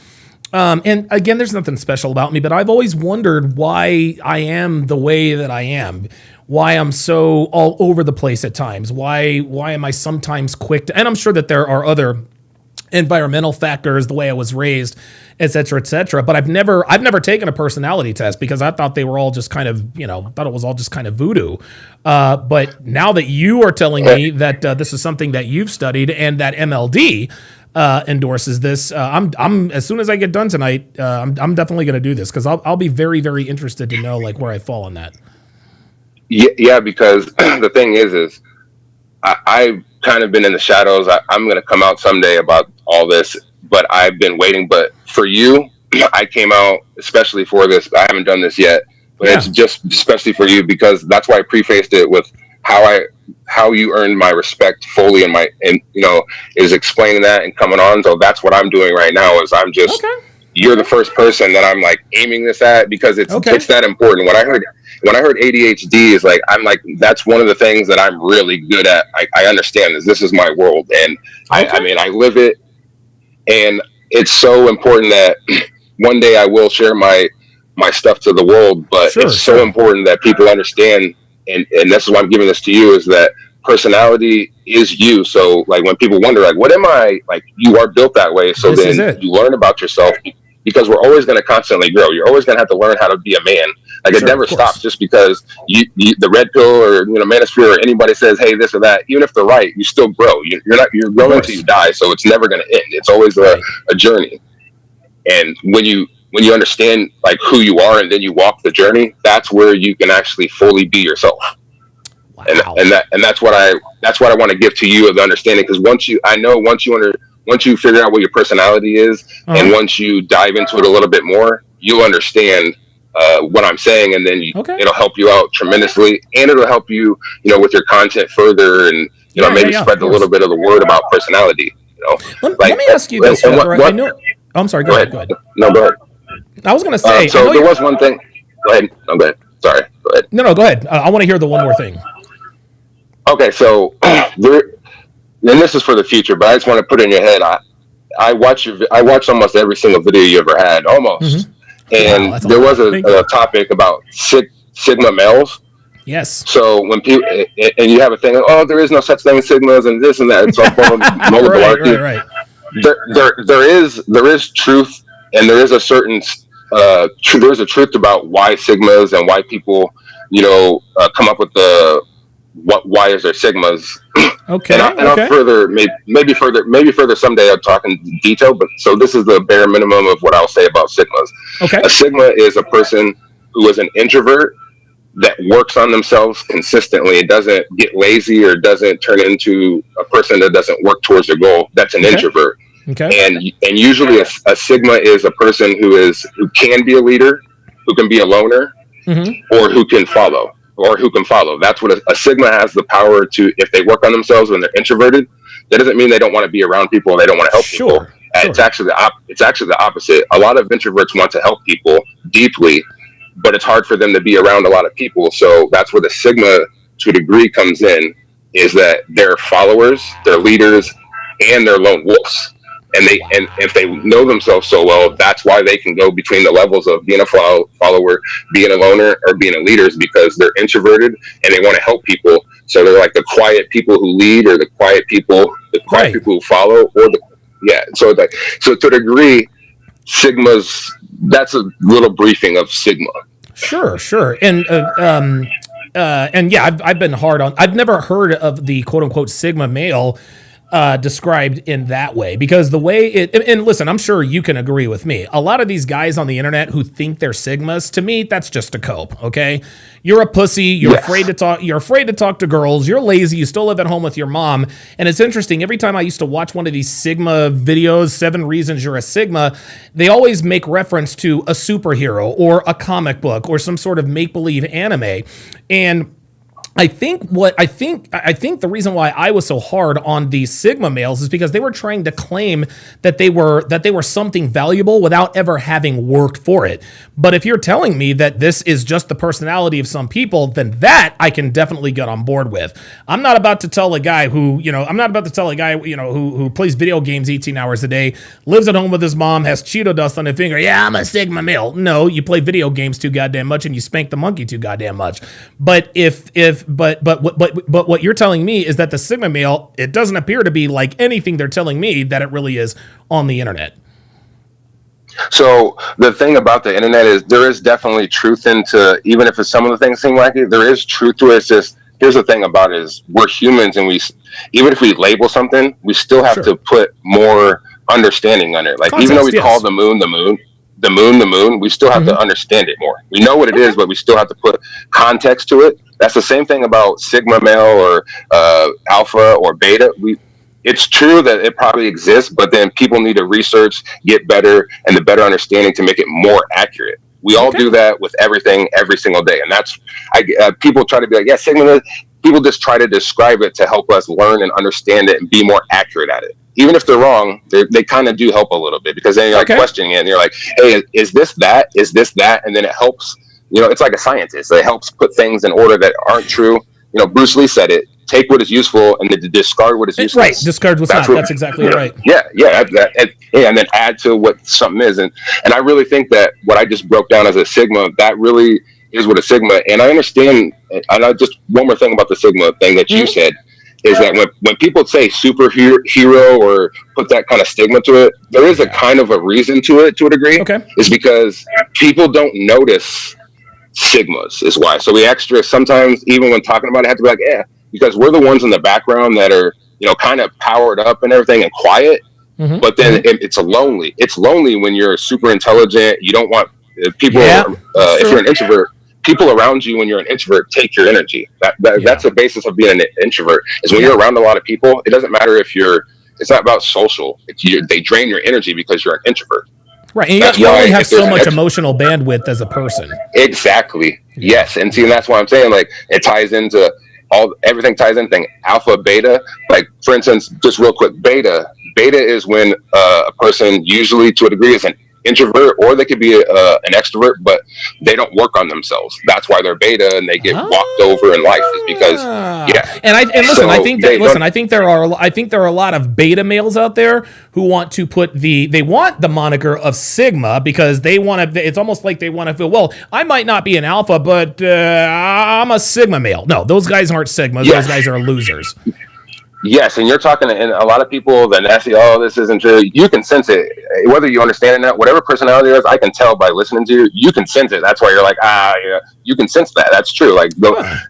And again, there's nothing special about me, but I've always wondered why I am the way that I am, why I'm so all over the place at times. Why am I sometimes quick to, and I'm sure that there are other environmental factors, the way I was raised, et cetera, but I've never taken a personality test because I thought they were all just kind of, thought it was all just kind of voodoo. But now that you are telling me that this is something that you've studied and that MLD endorses this, I'm as soon as I get done tonight, I'm definitely going to do this because I'll be very, very interested to know like where I fall on that. Yeah, because the thing is I've kind of been in the shadows. I'm going to come out someday about all this, but I've been waiting. But for you, I came out especially for this. I haven't done this yet, but it's just especially for you because that's why I prefaced it with how you earned my respect fully is explaining that and coming on. So that's what I'm doing right now is I'm just, you're the first person that I'm like aiming this at because it's that important. When I heard ADHD is like, I'm like, that's one of the things that I'm really good at. I understand this is my world. And I live it. And it's so important that one day I will share my stuff to the world, but it's so important that people understand. And this is why I'm giving this to you is that personality is you. So like when people wonder, like, what am I? Like you are built that way. So then you learn about yourself because we're always going to constantly grow. You're always going to have to learn how to be a man. Like it never stops just because you the red pill or manosphere or anybody says, hey, this or that, even if they're right, you still grow. You're growing until you die. So it's never going to end. It's always a journey. And when you understand like who you are and then you walk the journey, that's where you can actually fully be yourself. Wow. And that's what I want to give to you of the understanding, because once you figure out what your personality is, and once you dive into it a little bit more, you'll understand what I'm saying, and then it'll help you out tremendously, and it'll help you, with your content further, and maybe spread a little bit of the word about personality. Let me ask you this. I'm sorry. Go ahead. No, go ahead. I was going to say. So there was one thing. Go ahead. No, go ahead. Sorry. Go ahead. No, go ahead. I want to hear the one more thing. Okay, so and this is for the future, but I just want to put it in your head. I watch almost every single video you ever had, almost. And there was a topic about Sigma males. Yes. So when people and you have a thing, there is no such thing as Sigmas and this and that. It's all form of malarkey. Right. There is truth, and there is a certain there's a truth about why Sigmas and why people come up with the why is there sigmas? Okay. And I'll further, maybe further someday I'll talk in detail, but so this is the bare minimum of what I'll say about sigmas. Okay. A sigma is a person who is an introvert that works on themselves consistently. It doesn't get lazy or doesn't turn into a person that doesn't work towards their goal. That's an introvert. Okay. And usually a sigma is a person who can be a leader, who can be a loner, or who can follow. That's what a sigma has the power to. If they work on themselves when they're introverted, that doesn't mean they don't want to be around people and they don't want to help people. It's actually the opposite. A lot of introverts want to help people deeply, but it's hard for them to be around a lot of people. So that's where the sigma, to a degree, comes in. Is that they're followers, they're leaders, and they're lone wolves. And if they know themselves so well, that's why they can go between the levels of being a follower, being a loner, or being a leader, is because they're introverted and they want to help people. So they're like the quiet people who lead, or the quiet people who follow, So to a degree, sigmas. That's a little briefing of sigma. Sure, and yeah, I've been hard on. I've never heard of the quote unquote sigma male described in that way, because the way and listen, I'm sure you can agree with me. A lot of these guys on the internet who think they're sigmas, to me, that's just a cope. Okay, you're a pussy. You're afraid to talk. You're afraid to talk to girls. You're lazy. You still live at home with your mom. And it's interesting. Every time I used to watch one of these sigma videos, 7 reasons you're a sigma, they always make reference to a superhero or a comic book or some sort of make believe anime, and I think the reason why I was so hard on these sigma males is because they were trying to claim that they were something valuable without ever having worked for it. But if you're telling me that this is just the personality of some people, then that I can definitely get on board with. I'm not about to tell a guy who plays video games 18 hours a day, lives at home with his mom, has Cheeto dust on his finger. Yeah, I'm a sigma male. No, you play video games too goddamn much and you spank the monkey too goddamn much. But But what you're telling me is that the sigma male, it doesn't appear to be like anything they're telling me that it really is on the internet. So the thing about the internet is there is definitely truth into, even if some of the things seem like it, there is truth to it. It's just, here's the thing about it is we're humans, and even if we label something, we still have to put more understanding on it. Like context, even though we call the moon, we still have to understand it more. We know what it is, but we still have to put context to it. That's the same thing about sigma male or alpha or beta. It's true that it probably exists, but then people need to research, get better, and the better understanding to make it more accurate. We all do that with everything every single day, and that's people try to be like, yeah, sigma. People just try to describe it to help us learn and understand it and be more accurate at it. Even if they're wrong, they kind of do help a little bit, because then you're like questioning it and you're like, hey, is this that? Is this that? And then it helps, it's like a scientist. It helps put things in order that aren't true. Bruce Lee said it, take what is useful and then discard what is useless. Right, discard what's not. That's exactly right. Yeah, and then add to what something is. And I really think that what I just broke down as a sigma, that really is what a sigma, and I understand, and I just, one more thing about the sigma thing that you said, is that when people say superhero or put that kind of stigma to it, there is a kind of a reason to it, to a degree. Okay. It's because people don't notice sigmas is why. So we sometimes, even when talking about it, have to be like, yeah, because we're the ones in the background that are, kind of powered up and everything and quiet. But then it's lonely. It's lonely when you're super intelligent. You don't want people, if you're an introvert, people around you when you're an introvert take your energy. That's the basis of being an introvert, is when you're around a lot of people, it doesn't matter if it's not about social. They drain your energy because you're an introvert. Right, and you only have so much emotional bandwidth as a person. Exactly. Yes, and see, and that's why I'm saying, like, it ties into everything ties in thing. Alpha, beta, like, for instance, just real quick, beta is when a person, usually to a degree, is an introvert, or they could be an extrovert, but they don't work on themselves. That's why they're beta and they get walked over in life, is because I think there are a lot of beta males out there who want to they want the moniker of sigma because they want to. It's almost like they want to feel, well, I might not be an alpha, but I'm a sigma male. No, those guys aren't sigmas. Those guys are losers. Yes, and you're talking, and a lot of people that say, "Oh, this isn't true." You can sense it, whether you understand it or not. Whatever personality it is, I can tell by listening to you. You can sense it. That's why you're like, yeah, you can sense that. That's true. Like,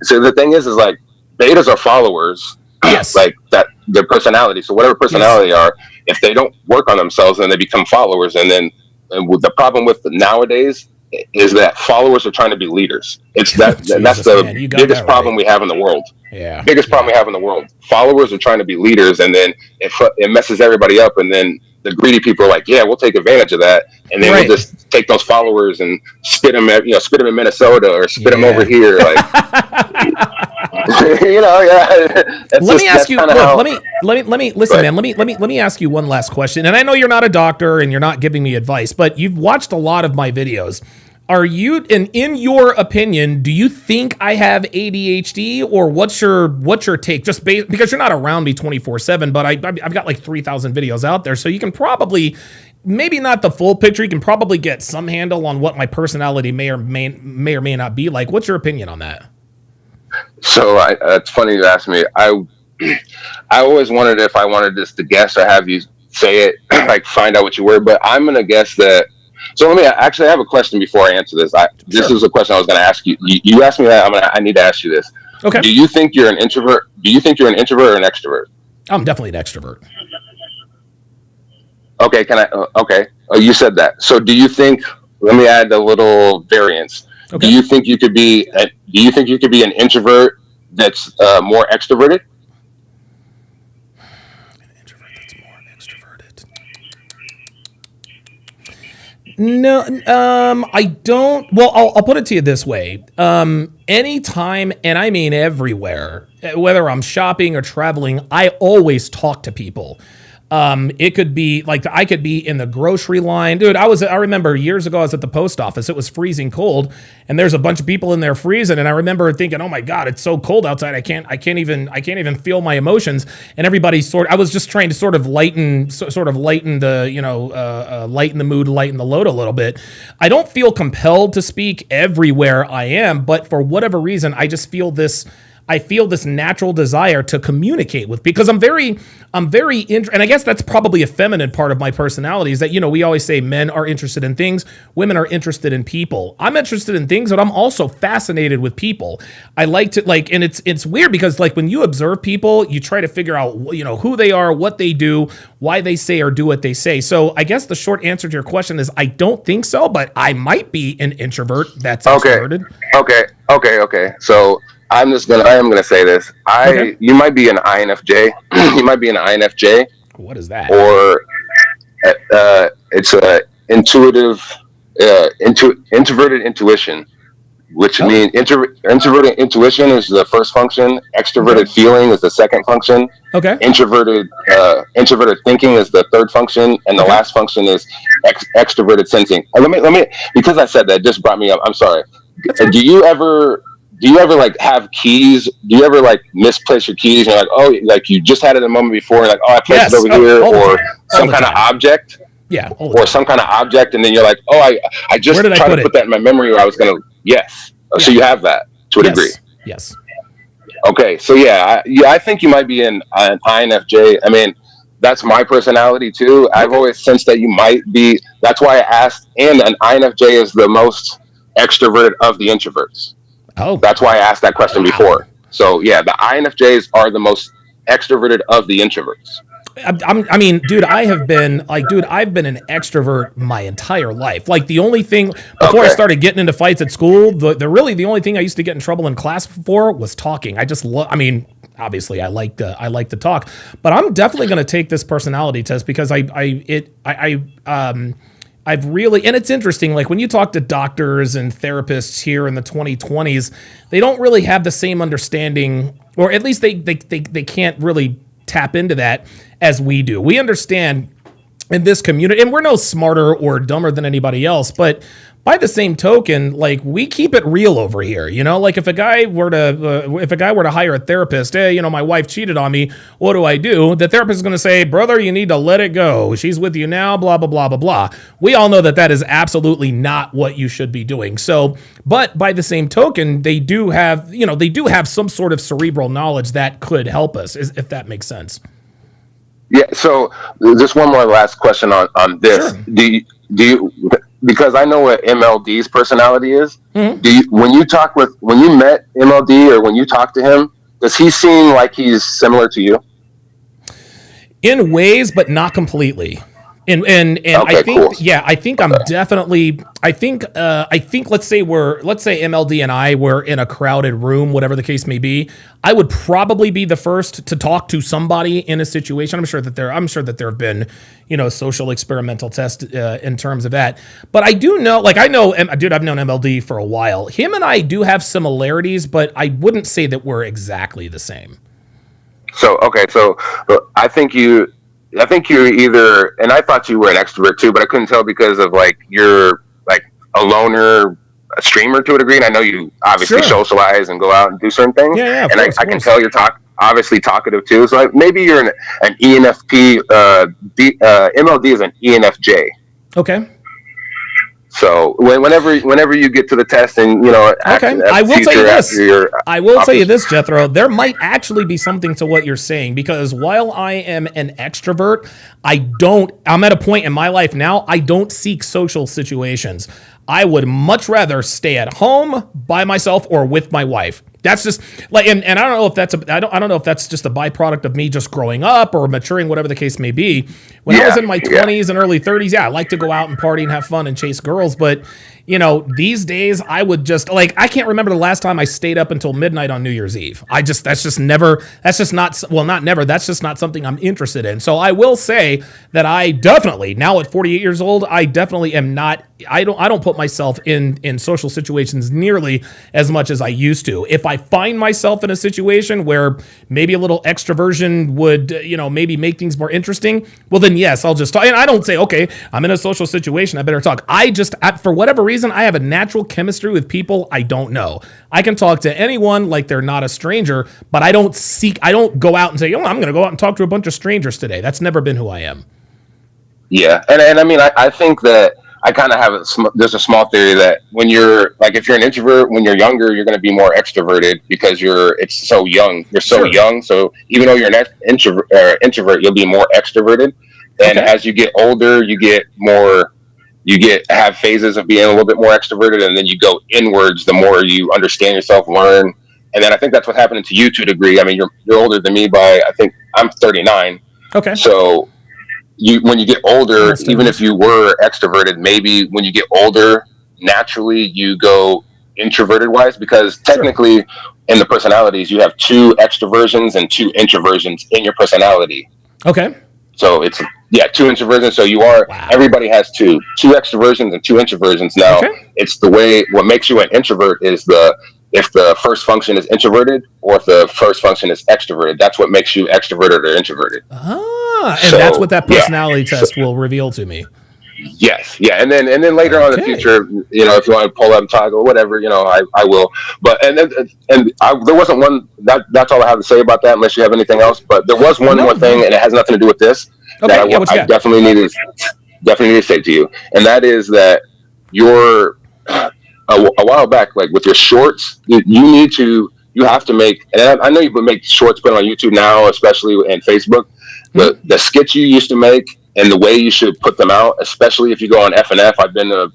so the thing is like, betas are followers, Yes. like that, their personality. So whatever personality they are, if they don't work on themselves, then they become followers. And the problem with nowadays is that followers are trying to be leaders. It's that's the biggest problem we have in the world. Yeah. Biggest problem we have in the world. Followers are trying to be leaders, and then it messes everybody up. And then the greedy people are like, yeah, we'll take advantage of that, and then we'll just take those followers and spit them in Minnesota or spit them over here, like. Let me ask you. Let me listen, man. Let me ask you one last question. And I know you're not a doctor and you're not giving me advice, but you've watched a lot of my videos. Are you, in your opinion, do you think I have ADHD, or what's your take? Just because you're not around me 24/7, but I've got like 3,000 videos out there, so you can probably, maybe not the full picture, you can probably get some handle on what my personality may or may not be like. What's your opinion on that? So it's funny you asked me. I always wondered if I wanted this to guess or have you say it, like find out what you were. But I'm gonna guess that. So I have a question before I answer this. This is a question I was gonna ask you. You asked me that. I need to ask you this. Okay. Do you think you're an introvert? Do you think you're an introvert or an extrovert? I'm definitely an extrovert. Okay. Okay. Oh, you said that. So do you think? Let me add a little variance. Okay. Do you think you could be an introvert that's more extroverted? An introvert that's more extroverted. No, I don't. Well, I'll put it to you this way. Anytime, and I mean everywhere, whether I'm shopping or traveling, I always talk to people. It could be like I could be in the grocery line, dude. I remember years ago I was at the post office. It was freezing cold, and there's a bunch of people in there freezing. And I remember thinking, "Oh my God, it's so cold outside. I can't even feel my emotions." And everybody I was just trying to sort of lighten the lighten the mood, lighten the load a little bit. I don't feel compelled to speak everywhere I am, but for whatever reason, I feel this natural desire to communicate with, because I'm very, and I guess that's probably a feminine part of my personality, is that, we always say men are interested in things, women are interested in people. I'm interested in things, but I'm also fascinated with people. I like to and it's weird because when you observe people, you try to figure out, who they are, what they do, why they say or do what they say. So I guess the short answer to your question is I don't think so, but I might be an introvert that's extroverted. Okay. So I am gonna say this. You might be an INFJ. You might be an INFJ. What is that? Or it's a intuitive, introverted intuition, which means introverted intuition is the first function. Extroverted feeling is the second function. Okay. Introverted thinking is the third function, and the last function is extroverted sensing. Let me because I said that just brought me up. I'm sorry. Do you ever have keys? Do you ever misplace your keys and you're you just had it a moment before, and I placed it over here, or some kind of object? Yeah. Or some kind of object, and then you're like, I just tried to put that in my memory where I was going to, yes. So you have that to a degree. Yes. Okay. So I think you might be an INFJ. I mean, that's my personality too. I've always sensed that you might be. That's why I asked, and an INFJ is the most extroverted of the introverts. Oh, that's why I asked that question before. So the INFJs are the most extroverted of the introverts. I mean, dude, I've been an extrovert my entire life. The only thing before I started getting into fights at school, the only thing I used to get in trouble in class for was talking. I just obviously I like to talk, but I'm definitely going to take this personality test because I've really, and it's interesting, when you talk to doctors and therapists here in the 2020s, they don't really have the same understanding, or at least they can't really tap into that as we do. We understand in this community, and we're no smarter or dumber than anybody else, but by the same token, we keep it real over here. If a guy were to hire a therapist, hey, my wife cheated on me, what do I do? The therapist is going to say, brother, you need to let it go. She's with you now, blah, blah, blah, blah, blah. We all know that is absolutely not what you should be doing. So, but by the same token, they do have some sort of cerebral knowledge that could help us, if that makes sense. Yeah. So just one more last question on this. Sure. Do you because I know what MLD's personality is. Mm-hmm. When you met MLD or when you talk to him, does he seem like he's similar to you? In ways, but not completely. And Okay, I think cool. I think I'm definitely I think let's say MLD and I were in a crowded room, whatever the case may be. I would probably be the first to talk to somebody in a situation. I'm sure that there have been, social experimental tests in terms of that. But I do know, I've known MLD for a while. Him and I do have similarities, but I wouldn't say that we're exactly the same. So I think you're either, and I thought you were an extrovert too, but I couldn't tell because of you're like a loner, a streamer to a degree, and I know you obviously socialize and go out and do certain things. Yeah, and I can tell you're obviously talkative too. So maybe you're an ENFP. MLD is an ENFJ. Okay. So whenever you get to the test, and I will tell you this. I will tell you this, Jethro. There might actually be something to what you're saying, because while I am an extrovert, I'm at a point in my life now, I don't seek social situations. I would much rather stay at home by myself or with my wife. That's just and I don't know if that's I don't know if that's just a byproduct of me just growing up or maturing, whatever the case may be. When I was in my 20s and early 30s, I like to go out and party and have fun and chase girls, but these days I would just I can't remember the last time I stayed up until midnight on New Year's Eve. That's just not something I'm interested in. So I will say that I definitely, now at 48 years old, I definitely am not, I don't put myself in social situations nearly as much as I used to. If I find myself in a situation where maybe a little extroversion would, maybe make things more interesting, well then yes, I'll just talk. And I don't say, okay, I'm in a social situation, I better talk. For whatever reason, I have a natural chemistry with people I don't know. I can talk to anyone like they're not a stranger, but I don't go out and say, I'm going to go out and talk to a bunch of strangers today. That's never been who I am. Yeah. And I mean, I think that I kind of have there's a small theory that when you're if you're an introvert, when you're younger, you're going to be more extroverted because it's so young. You're so young. So even though you're an introvert, you'll be more extroverted. And as you get older, have phases of being a little bit more extroverted, and then you go inwards the more you understand yourself, learn. And then I think that's what happened to you to a degree. I mean, you're older than me by, I think I'm 39. Okay. So when you get older, even if you were extroverted, maybe when you get older, naturally you go introverted wise, because technically in the personalities, you have 2 extroversions and 2 introversions in your personality. Okay. So it's 2 introversions. So everybody has 2 extroversions and 2 introversions. Now it's what makes you an introvert is if the first function is introverted or if the first function is extroverted. That's what makes you extroverted or introverted. That's what that personality test will reveal to me. Yes. Yeah. And then later on in the future, if you want to pull up and talk or whatever, I will. But, there wasn't one, that's all I have to say about that, unless you have anything else. But there was one more thing, and it has nothing to do with this, that I definitely need to say to you. And that is that a while back, with your shorts, you have to make, and I know you make shorts, put on YouTube now, especially in Facebook, the skits you used to make and the way you should put them out, especially if you go on FNF. I've been a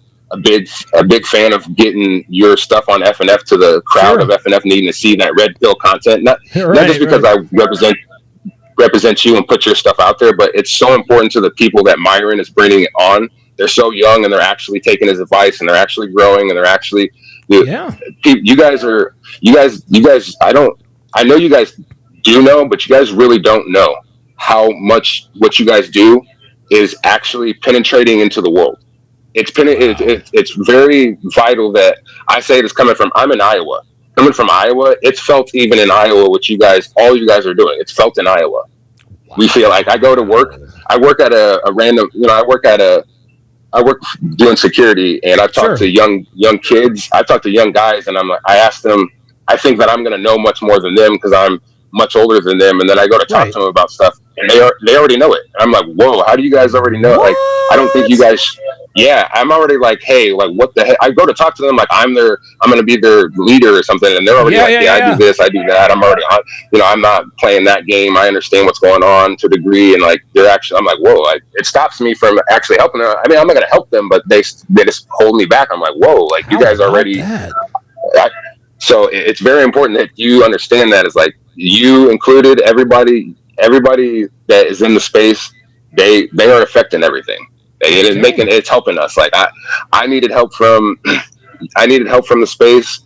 big fan of getting your stuff on FNF to the crowd of FNF needing to see that red pill content. Not just because I represent you and put your stuff out there, but it's so important to the people that Myron is bringing it on. They're so young and they're actually taking his advice and they're actually growing and they're actually, you guys, I know you guys do know, but you guys really don't know how much what you guys do is actually penetrating into the world. It's very vital that I say this I'm in Iowa. Coming from Iowa, it's felt even in Iowa what all you guys are doing. It's felt in Iowa. Wow. We feel like I go to work. I work at a random, I work doing security, and I talk to young kids. I talk to young guys, and I ask them, I think that I'm going to know much more than them because I'm much older than them. And then I go to talk to them about stuff, and they already know it. And I'm like, whoa, how do you guys already know? What? I don't think you guys. Yeah, I'm already like, hey, what the heck? I go to talk to them like I'm going to be their leader or something, and they're already I do this, I do that. I'm already on. I'm not playing that game. I understand what's going on to a degree, and they're actually. I'm like, whoa, it stops me from actually helping them. I mean, I'm not going to help them, but they just hold me back. I'm like, whoa, you guys already. So it's very important that you understand that, it's like you included, everybody that is in the space, they are affecting everything. It is making, it's helping us. Like I needed help from I needed help from the space.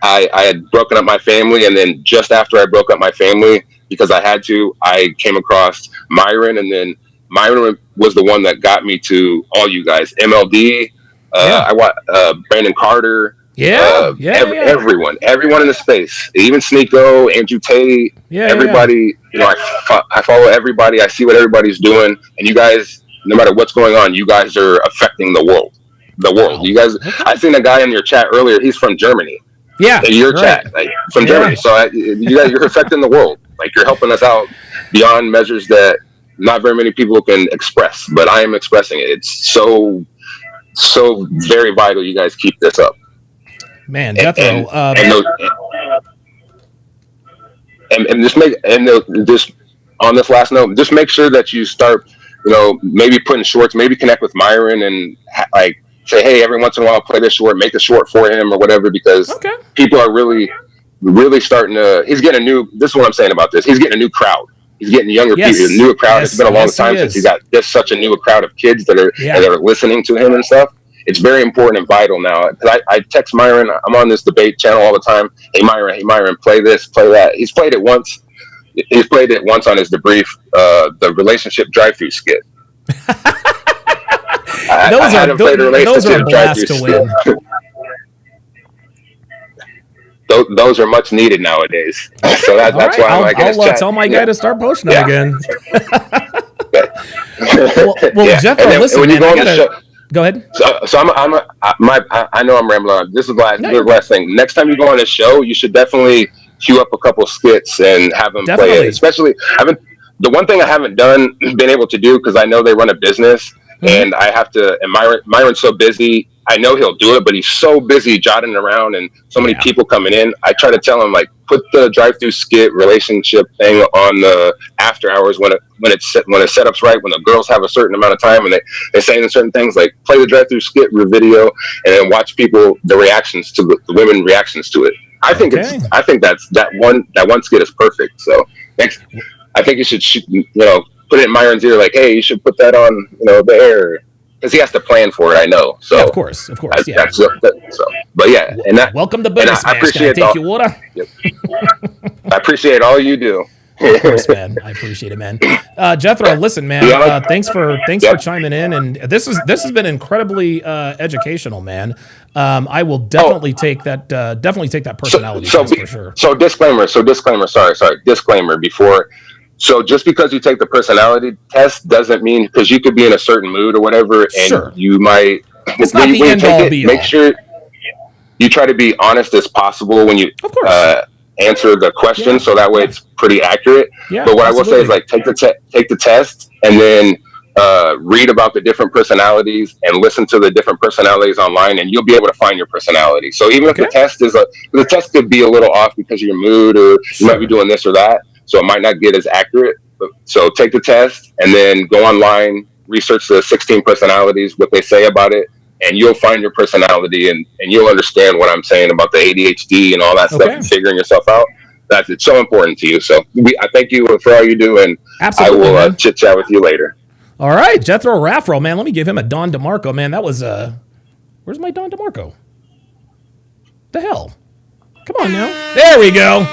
I had broken up my family, and then just after I broke up my family, because I had to, I came across Myron, and then Myron was the one that got me to all you guys. MLD, I want Brandon Carter, everyone in the space, even Sneeko, Andrew Tate, everybody. You know, I follow everybody. I see what everybody's doing, and you guys, no matter what's going on, you guys are affecting the world. Wow. You guys. Okay. I seen a guy in your chat earlier. He's from Germany. Yeah, in your chat, like, from Germany. So you guys, you're affecting the world. Like, you're helping us out beyond measures that not very many people can express. But I am expressing it. It's so very vital. You guys keep this up, man. Jethro, and just on this last note, just make sure that you start, you know, maybe putting shorts, maybe connect with Myron and like say, hey, every once in a while, play this short, make a short for him or whatever, because people are really starting to, he's getting a new, this is what I'm saying about this. He's getting a new crowd. He's getting younger people, a newer crowd. It's been a long time since he got just such a new crowd of kids that are listening to him and stuff. It's very important and vital now. I text Myron. I'm on this debate channel all the time. Hey Myron, play this, play that. He's played it once. He's played it once on his debrief, the relationship drive-through skit. Those are a blast to win. Those are much needed nowadays. So that's why I'll tell my guy to start posting them again. well, Jethro, listen, when you go on the show, go ahead. So I know I'm rambling on. This is the last thing. Next time you go on a show, you should definitely queue up a couple skits and have them play it. Especially, the one thing I haven't been able to do, because I know they run a business. And I have to, and Myron's so busy. I know he'll do it, but he's so busy jotting around and so many people coming in. I try to tell him, like, put the drive-through skit relationship thing on the after hours when the setup's right, when the girls have a certain amount of time and they're saying certain things, like play the drive-through skit video and then watch the reactions to the women reactions to it. I think that one skit is perfect. So I think you should put it in Myron's ear, like, hey, you should put that on, the air, because he has to plan for it. I know. So of course, yeah. But yeah, and that. Welcome to Bolde Smash. I appreciate Can I take your water? Yep. I appreciate all you do. Of course, man. I appreciate it, man. Jethro, listen, man. Thanks for chiming in, and this has been incredibly educational, man. I will definitely take that. Definitely take that personality test for sure. So disclaimer. Sorry. Disclaimer before. So just because you take the personality test doesn't mean, because you could be in a certain mood or whatever, and you might. It's not the end all be all. Make sure you try to be honest as possible when you answer the question, so that way it's pretty accurate. Yeah, but what I will say is, like, take the test and then read about the different personalities and listen to the different personalities online, and you'll be able to find your personality. So even if the test could be a little off because of your mood, or you might be doing this or that. So it might not get as accurate. So take the test and then go online, research the 16 personalities, what they say about it, and you'll find your personality, and you'll understand what I'm saying about the ADHD and all that stuff, and figuring yourself out. It's so important to you. So I thank you for all you do, and I will chit chat with you later. All right, Jethro Raffro, man. Let me give him a Don DeMarco, man. That was where's my Don DeMarco? The hell? Come on now. There we go.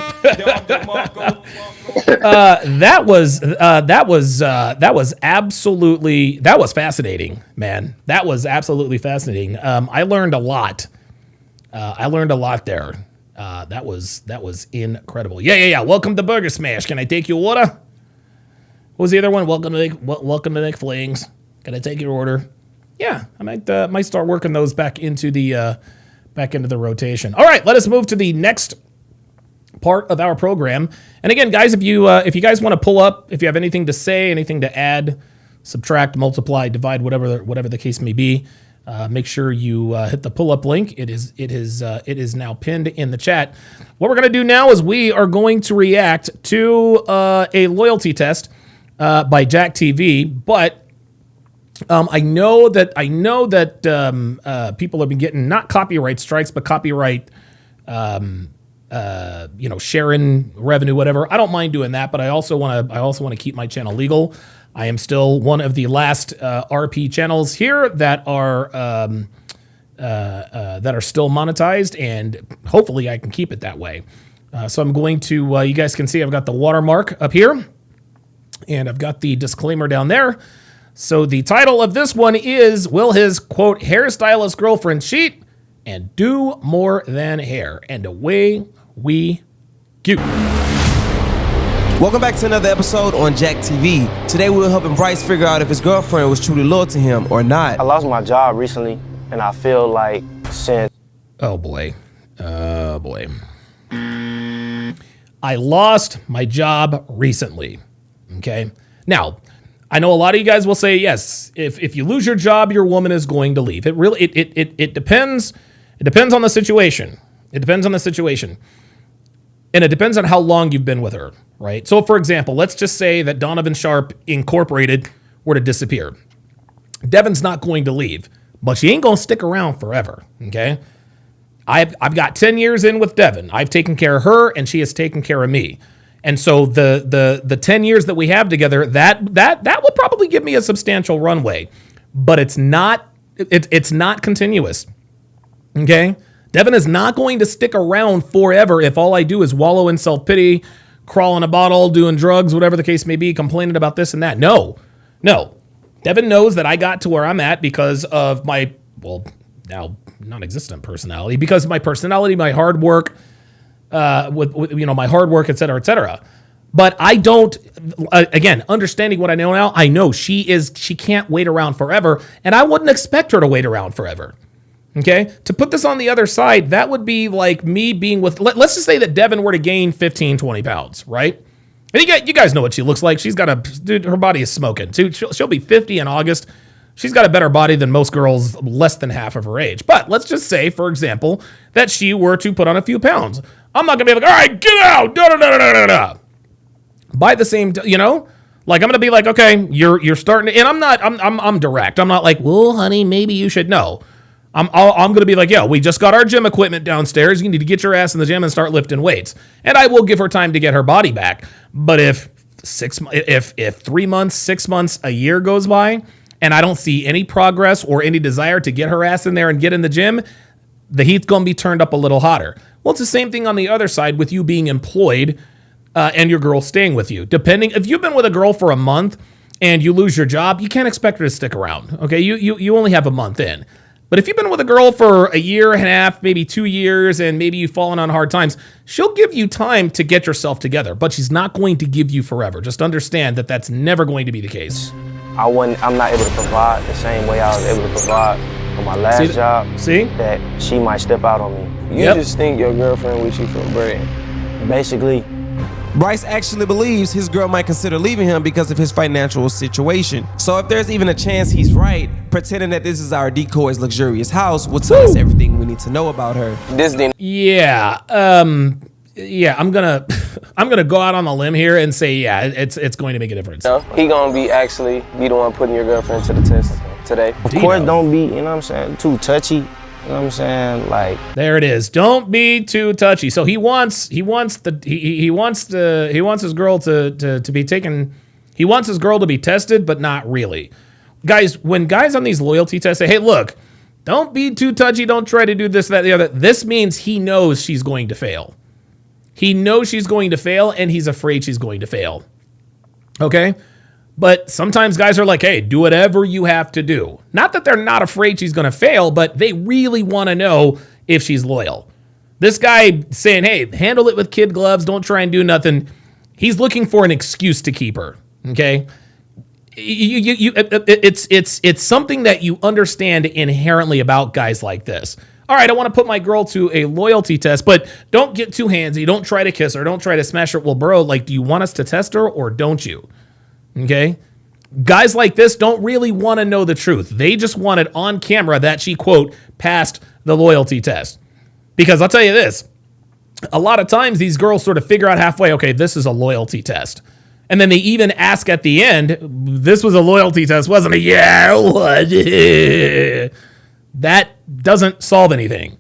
That was fascinating, man. That was absolutely fascinating. I learned a lot. There. That was incredible. Yeah. Welcome to Burger Smash. Can I take your order? What was the other one? Welcome to Nick Flings. Can I take your order? Yeah, I might start working those back into the rotation. All right, let us move to the next part of our program. And again, guys, if you guys want to pull up, if you have anything to say, anything to add, subtract, multiply, divide, whatever the case may be, make sure you hit the pull up link. It is now pinned in the chat. What we're going to do now is we are going to react to a loyalty test by Jack TV, but I know that people have been getting not copyright strikes, but copyright sharing revenue, whatever. I don't mind doing that, but I also want to keep my channel legal. I am still one of the last RP channels here that are still monetized, and hopefully I can keep it that way. So I'm going to, you guys can see I've got the watermark up here, and I've got the disclaimer down there. So the title of this one is, will his, quote, hairstylist girlfriend cheat and do more than hair? And away we go. Welcome back to another episode on Jack TV. Today we're helping Bryce figure out if his girlfriend was truly loyal to him or not. I lost my job recently, and I feel like since... Oh boy. I lost my job recently. Okay. Now, I know a lot of you guys will say, yes, if you lose your job, your woman is going to leave. It really, it depends. It depends on the situation. It depends on the situation. And it depends on how long you've been with her, right? So for example, let's just say that Donovan Sharp Incorporated were to disappear. Devin's not going to leave, but she ain't going to stick around forever. Okay. I've got 10 years in with Devin. I've taken care of her, and she has taken care of me. And so the 10 years that we have together, that will probably give me a substantial runway, but it's not continuous. Okay? Devin is not going to stick around forever if all I do is wallow in self-pity, crawl in a bottle, doing drugs, whatever the case may be, complaining about this and that. No. Devin knows that I got to where I'm at because of my, well, now non-existent personality, because of my personality, my hard work, with my hard work, et cetera. But I don't, again, understanding what I know now, I know she can't wait around forever, and I wouldn't expect her to wait around forever. Okay? To put this on the other side, that would be like me being with, let's just say that Devin were to gain 15, 20 pounds, right? And you guys know what she looks like. She's got her body is smoking. She'll be 50 in August. She's got a better body than most girls less than half of her age. But let's just say, for example, that she were to put on a few pounds. I'm not going to be like, all right, get out. Da. By the same, like I'm going to be like, okay, you're starting to, and I'm direct. I'm not like, well, honey, maybe you should know. I'm going to be like, yo, we just got our gym equipment downstairs. You need to get your ass in the gym and start lifting weights. And I will give her time to get her body back. But if 3 months, 6 months, a year goes by, and I don't see any progress or any desire to get her ass in there and get in the gym, the heat's going to be turned up a little hotter. Well, it's the same thing on the other side with you being employed and your girl staying with you. Depending, if you've been with a girl for a month and you lose your job, you can't expect her to stick around. Okay, you only have a month in. But if you've been with a girl for a year and a half, maybe 2 years, and maybe you've fallen on hard times, she'll give you time to get yourself together, but she's not going to give you forever. Just understand that that's never going to be the case. I'm not able to provide the same way I was able to provide on my last job. See? That she might step out on me. You just think your girlfriend with you for bread. Basically. Bryce actually believes his girl might consider leaving him because of his financial situation. So if there's even a chance he's right, pretending that this is our decoy's luxurious house will tell us everything we need to know about her. Yeah, I'm gonna go out on a limb here and say, yeah, it's going to make a difference. He gonna be the one putting your girlfriend to the test today. Of course, don't be, too touchy. You know what I'm saying? Like, there it is. Don't be too touchy. So he wants his girl to be taken. He wants his girl to be tested, but not really. Guys, when guys on these loyalty tests say, hey, look, don't be too touchy, don't try to do this, that, the other, this means he knows she's going to fail. He knows she's going to fail, and he's afraid she's going to fail. Okay? But sometimes guys are like, hey, do whatever you have to do. Not that they're not afraid she's going to fail, but they really want to know if she's loyal. This guy saying, hey, handle it with kid gloves, don't try and do nothing. He's looking for an excuse to keep her, okay? It's something that you understand inherently about guys like this. All right, I want to put my girl to a loyalty test, but don't get too handsy. Don't try to kiss her. Don't try to smash her. Well, bro, like, do you want us to test her or don't you? Okay? Guys like this don't really want to know the truth. They just want it on camera that she, quote, passed the loyalty test. Because I'll tell you this, a lot of times these girls sort of figure out halfway, okay, this is a loyalty test. And then they even ask at the end, this was a loyalty test, wasn't it? Yeah, it was. That doesn't solve anything.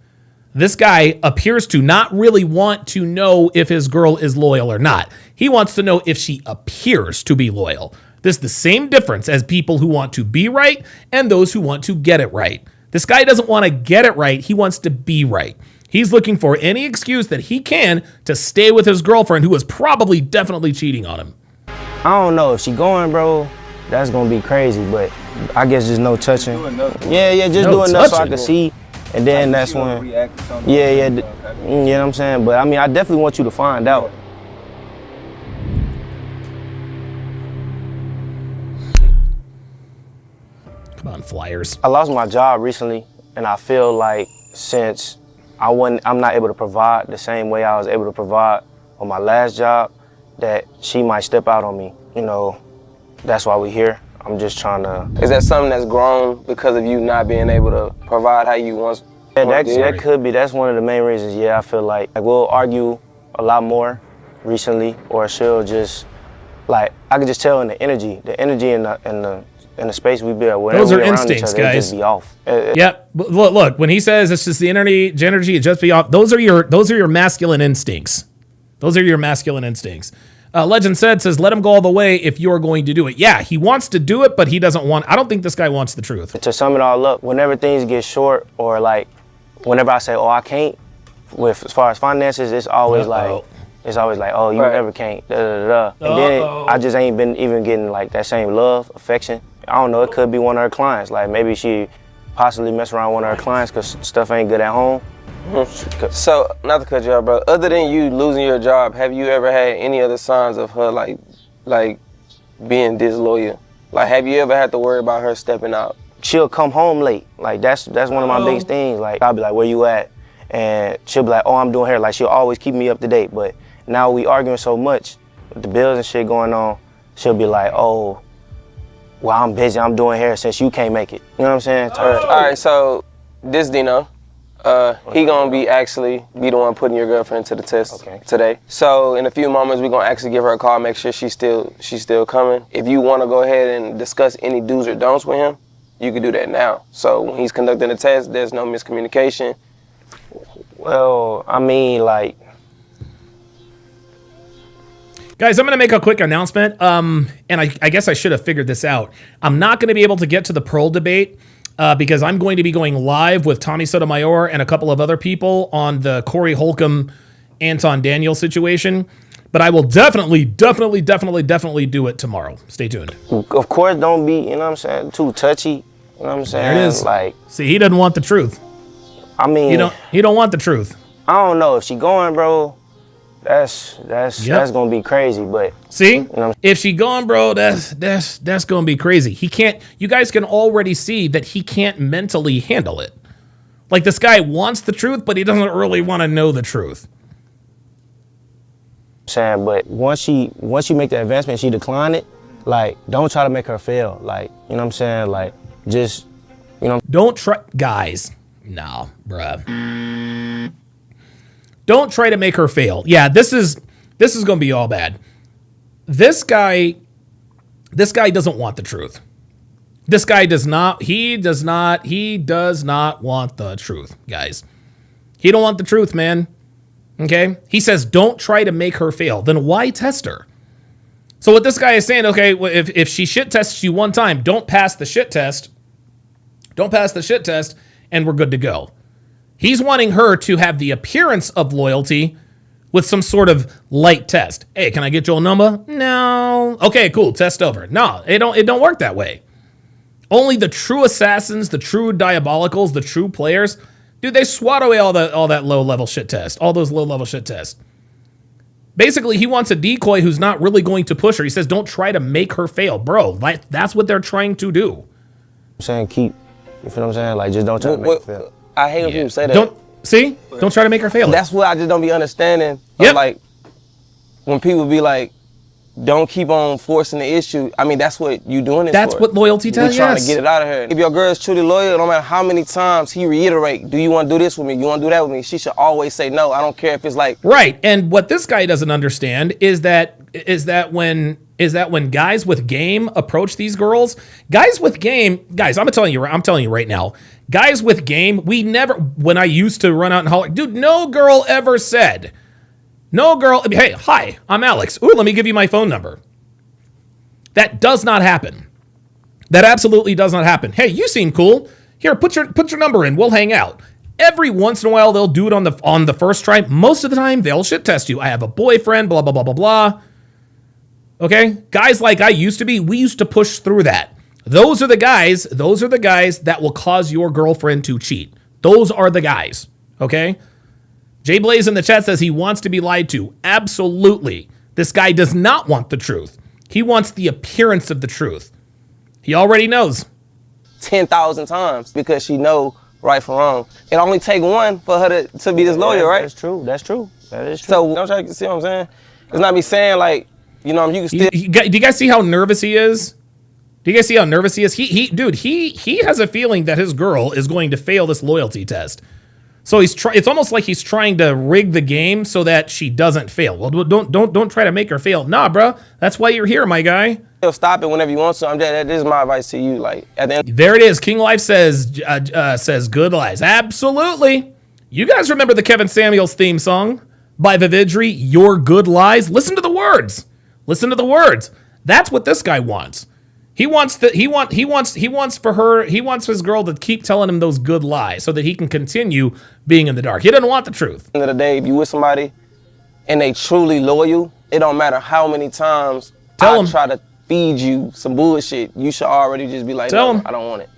This guy appears to not really want to know if his girl is loyal or not. He wants to know if she appears to be loyal. This is the same difference as people who want to be right and those who want to get it right. This guy doesn't want to get it right. He wants to be right. He's looking for any excuse that he can to stay with his girlfriend who is probably definitely cheating on him. I don't know if she going, bro. That's gonna be crazy, but I guess just no touching. Yeah, just do enough so I can see, and then that's when. Yeah, you know what I'm saying. But I mean, I definitely want you to find out. Come on, Flyers. I lost my job recently, and I feel like since I'm not able to provide the same way I was able to provide on my last job, that she might step out on me. You know, that's why we're here. I'm just trying to. Is that something that's grown because of you not being able to provide how you once? Yeah, that could be. That's one of the main reasons. Yeah, I feel like we'll argue a lot more recently, or she'll just I could just tell in the energy in the space we build. Those are instincts, other, guys. Just be off. Yep. Look, when he says it's just the energy, it just be off. Those are your masculine instincts. Those are your masculine instincts. Legend says, let him go all the way if you're going to do it. Yeah, he wants to do it, but he doesn't want. I don't think this guy wants the truth. To sum it all up, whenever things get short, or whenever I say, oh, I can't, as far as finances, it's always oh, you never can't. Da, da, da, da. And then I just ain't been even getting that same love, affection. I don't know. It could be one of her clients. Maybe she possibly mess around with one of her clients because stuff ain't good at home. So, not to cut you off, bro, other than you losing your job, have you ever had any other signs of her being disloyal? Have you ever had to worry about her stepping out? She'll come home late. That's one of my biggest things. I'll be like, where you at? And she'll be like, oh, I'm doing hair. She'll always keep me up to date. But now we arguing so much with the bills and shit going on, she'll be like, oh, well, I'm busy. I'm doing hair since you can't make it. You know what I'm saying? All right, so this Dino. He gonna be the one putting your girlfriend to the test today. So in a few moments, we're gonna actually give her a call, make sure she's still coming. If you wanna go ahead and discuss any do's or don'ts with him, you can do that now. So when he's conducting the test, there's no miscommunication. Well, I mean, Guys, I'm going to make a quick announcement, and I guess I should have figured this out. I'm not going to be able to get to the Pearl debate because I'm going to be going live with Tommy Sotomayor and a couple of other people on the Corey Holcomb, Anton Daniel situation. But I will definitely do it tomorrow. Stay tuned. Of course, don't be, you know what I'm saying, too touchy. You know what I'm saying? There it is. See, he doesn't want the truth. I mean, he don't want the truth. I don't know if she going, bro. That's gonna be crazy, but see, if she gone, bro, that's gonna be crazy. He can't. You guys can already see that he can't mentally handle it. This guy wants the truth, but he doesn't really want to know the truth. Saying, but once you make the advancement, she decline it. Don't try to make her fail. You know what I'm saying? Just, don't try, guys. No, bruh. Don't try to make her fail. Yeah, this is going to be all bad. This guy doesn't want the truth. This guy does not want the truth, guys. He don't want the truth, man. Okay? He says don't try to make her fail. Then why test her? So what this guy is saying, okay, well, if she shit tests you one time, don't pass the shit test. Don't pass the shit test and we're good to go. He's wanting her to have the appearance of loyalty with some sort of light test. Hey, can I get your number? No. Okay, cool. Test over. No, it don't work that way. Only the true assassins, the true diabolicals, the true players, dude, they swat away all that low-level shit test, all those low-level shit tests. Basically, he wants a decoy who's not really going to push her. He says, don't try to make her fail. Bro, that's what they're trying to do. I'm saying you feel what I'm saying? Just don't try to make her fail. I hate when people say that. Don't try to make her fail. That's what I just don't be understanding. Yep. When people be like, don't keep on forcing the issue. I mean, that's what you doing it That's for. What loyalty tells you. You're trying to get it out of her. If your girl is truly loyal, no matter how many times he reiterate, do you want to do this with me? You want to do that with me? She should always say no. I don't care if it's Right. And what this guy doesn't understand is that when guys with game approach these girls, guys, I'm telling you right now, Guys with game, we never, when I used to run out and holler, dude, no girl ever said, hey, hi, I'm Alex. Ooh, let me give you my phone number. That does not happen. That absolutely does not happen. Hey, you seem cool. Here, put your number in. We'll hang out. Every once in a while, they'll do it on the first try. Most of the time, they'll shit test you. I have a boyfriend, blah, blah, blah, blah, blah. Okay? Guys like I used to be, we used to push through that. Those are the guys that will cause your girlfriend to cheat. Those are the guys. Okay? Jay Blaze in the chat says he wants to be lied to. Absolutely. This guy does not want the truth. He wants the appearance of the truth. He already knows. 10,000 times because she know right from wrong. It only take one for her to be this loyal, right? That's true. That is true. So don't try to see what I'm saying. It's not me saying like, you know, you can still. Do you guys see how nervous he is? Do you guys see how nervous he is? He has a feeling that his girl is going to fail this loyalty test. So it's almost like he's trying to rig the game so that she doesn't fail. Well, don't try to make her fail. Nah, bro. That's why you're here, my guy. Stop it whenever you want to. This is my advice to you. Like at the end. There it is. King Life says good lies. Absolutely. You guys remember the Kevin Samuels theme song by Vividry, Your Good Lies? Listen to the words. Listen to the words. That's what this guy wants. He wants his girl to keep telling him those good lies so that he can continue being in the dark. He doesn't want the truth. At the end of the day, if you with somebody and they truly loyal, it don't matter how many times I try to feed you some bullshit, you should already just be like, no, I don't want it.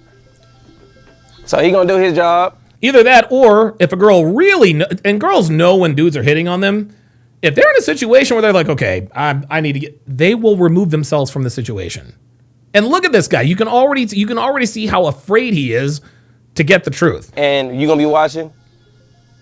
So he gonna do his job. Either that, or if a girl really, and girls know when dudes are hitting on them, if they're in a situation where they're like, okay, I need to get, they will remove themselves from the situation. And look at this guy. You can already see how afraid he is to get the truth. And you're gonna be watching,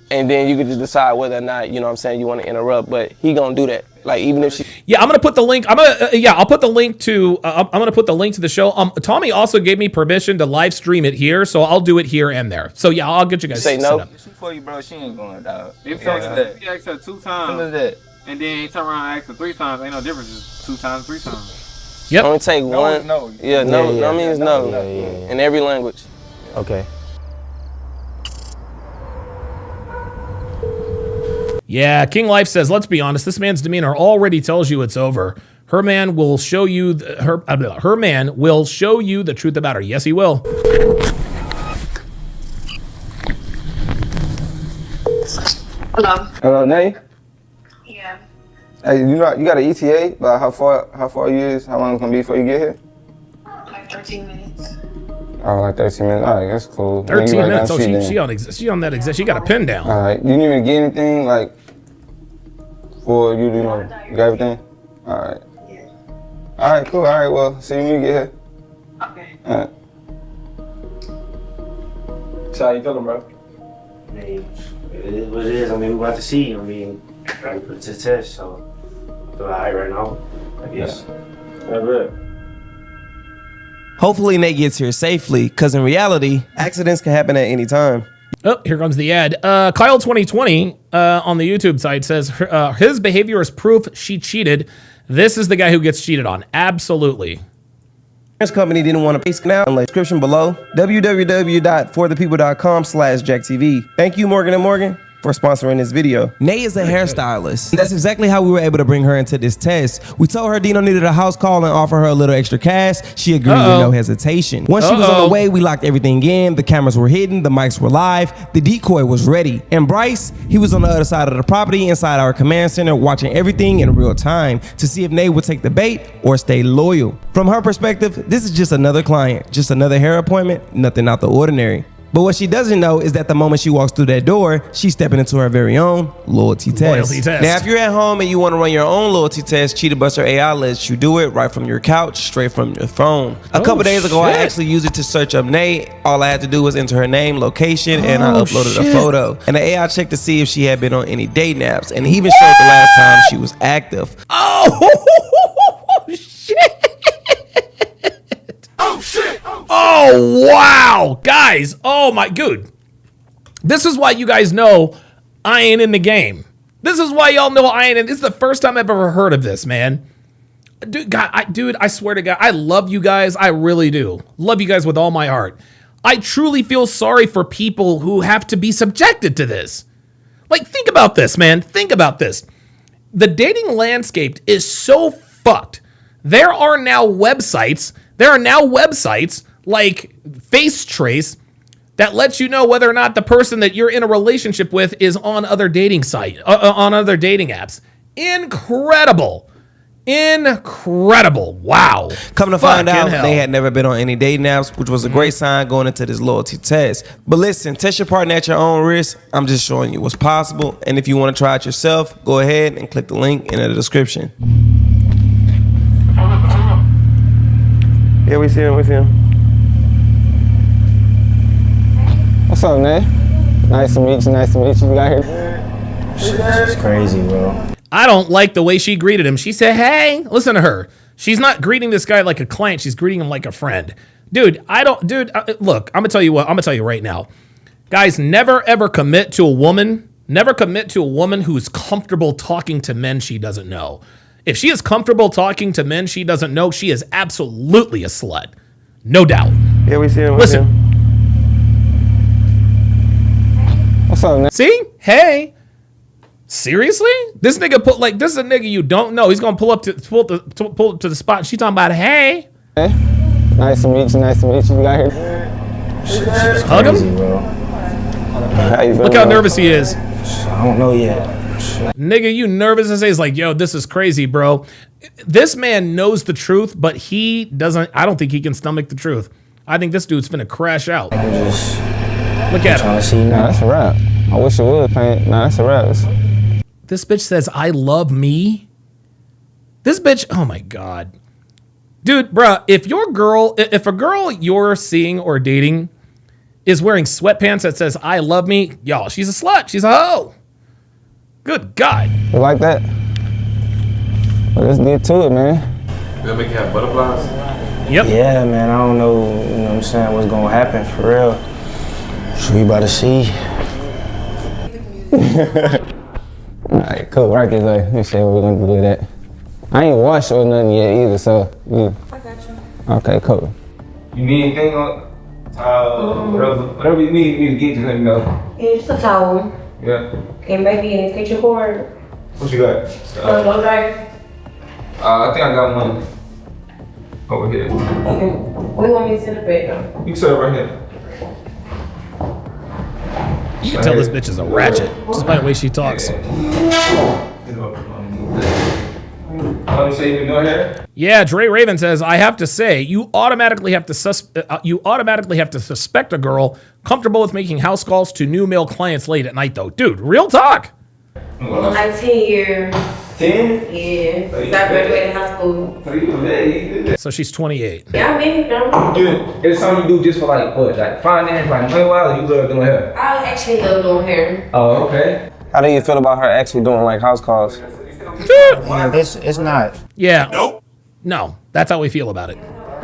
and then you can just decide whether or not, you know what I'm saying, you want to interrupt. But he gonna do that. Like even if she. Yeah, I'm gonna put the link. I'll put the link to. I'm gonna put the link to the show. Tommy also gave me permission to live stream it here, so I'll do it here and there. So yeah, I'll get you guys. Say no. She for you, bro. She ain't going, dog. If you ask her 2 times, and then he turn around and ask her 3 times, ain't no difference. It's 2 times, 3 times. Yep. Only take one. No. Yeah, no means no. In every language. Okay. Yeah, King Life says, let's be honest, this man's demeanor already tells you it's over. Her man will show you her man will show you the truth about her. Yes, he will. Hello. Hello, Nay? Yeah. Hey, you got an ETA about how far you is, how long it's gonna be before you get here? Like 13 minutes. Oh, like 13 minutes. All right, that's cool. 13 minutes. Oh, she on that exist. She got a pin down. All right. You didn't even get anything like for you to you got everything? All right. Yeah. All right, cool. All right, well, see you when you get here. Okay. All right. So how you feeling, bro? I mean, it is what it is. I mean, we about to see. I mean, I put it to the test, so I feel alright right now, I guess. Yeah, good. Hopefully Nate gets here safely, because in reality, accidents can happen at any time. Oh, here comes the ad. Kyle 2020 on the YouTube side says his behavior is proof she cheated. This is the guy who gets cheated on. Absolutely. Insurance company didn't want to pay now. In the description below, www.forthepeople.com/JackTV. Thank you, Morgan & Morgan, for sponsoring this video. Nay is a hairstylist. That's exactly how we were able to bring her into this test. We told her Dino needed a house call and offer her a little extra cash. She agreed with no hesitation. Once she was on the way, we locked everything in. The cameras were hidden, the mics were live, the decoy was ready. And Bryce, he was on the other side of the property inside our command center watching everything in real time to see if Nay would take the bait or stay loyal. From her perspective, this is just another client, just another hair appointment, nothing out the ordinary. But what she doesn't know is that the moment she walks through that door, she's stepping into her very own loyalty test. Now, if you're at home and you want to run your own loyalty test, Cheetah Buster AI lets you do it right from your couch, straight from your phone. A couple days ago, I actually used it to search up Nate. All I had to do was enter her name, location, and I uploaded a photo. And the AI checked to see if she had been on any dating apps, and even showed the last time she was active. Oh, shit. Oh, wow. Guys, oh my, dude. This is why you guys know I ain't in the game. This is why y'all know I ain't in. This is the first time I've ever heard of this, man. Dude, I swear to God, I love you guys. I really do. Love you guys with all my heart. I truly feel sorry for people who have to be subjected to this. Like, think about this, man. Think about this. The dating landscape is so fucked. There are now websites like FaceTrace that lets you know whether or not the person that you're in a relationship with is on other dating on other dating apps. Incredible. Wow. Come to find out, hell. they had never been on any dating apps, which was a great sign going into this loyalty test. But listen, test your partner at your own risk. I'm just showing you what's possible. And if you want to try it yourself, go ahead and click the link in the description. Yeah, we see him. What's up, man? Nice to meet you. You got here? It's crazy, bro. I don't like the way she greeted him. She said, hey, listen to her. She's not greeting this guy like a client. She's greeting him like a friend. Look, I'm going to tell you right now. Guys, never ever commit to a woman. Never commit to a woman who's comfortable talking to men she doesn't know. If she is comfortable talking to men she doesn't know, she is absolutely a slut. No doubt. Yeah, we see him. Listen. What's up, man? See? Hey. Seriously? This nigga this is a nigga you don't know. He's gonna pull up to the spot. She talking about, hey. Nice to meet you. You got here? Hug him? Crazy, bro. How you Look how nervous he is. I don't know yet. Nigga, you nervous as he's like, yo, this is crazy, bro. This man knows the truth, but he doesn't. I don't think he can stomach the truth. I think this dude's finna crash out. I'm just Look at trying him. to see now. Nah, that's a wrap. I wish it would, paint. Nah, that's a wrap. This bitch says, I love me. This bitch, oh my God. Dude, bruh, if a girl you're seeing or dating is wearing sweatpants that says, I love me, y'all, she's a slut. She's a hoe. Good God. You like that? Well, let's get to it, man. Gonna make you have butterflies? Yep. Yeah, man, I don't know, you know what I'm saying, what's gonna happen for real. So we about to see. Alright, cool. Right this way. Let me see what we're gonna do with that. I ain't washed or nothing yet either, so yeah. I got you. Okay, cool. You need anything on whatever you need me to get, just let me know. Yeah, just a towel. Yeah. And maybe an extension cord. What you got? Blow dryer. I think I got one over here. Okay. What do you want me to send it back though? You can set it right here. You can tell this bitch is a ratchet just by the way she talks. Yeah, Dre Raven says, I have to say, you automatically have to suspect a girl comfortable with making house calls to new male clients late at night, though. Dude, real talk. Like 10 years. 10? Yeah. Since I graduated high school. So she's 28. Yeah, I mean, Dude, it's something you do just for like what? Like finance, like money wise, or you love doing hair? I actually love doing hair. Oh, okay. How do you feel about her actually doing like house calls? Yeah, it's not. Yeah. Nope. No, that's how we feel about it.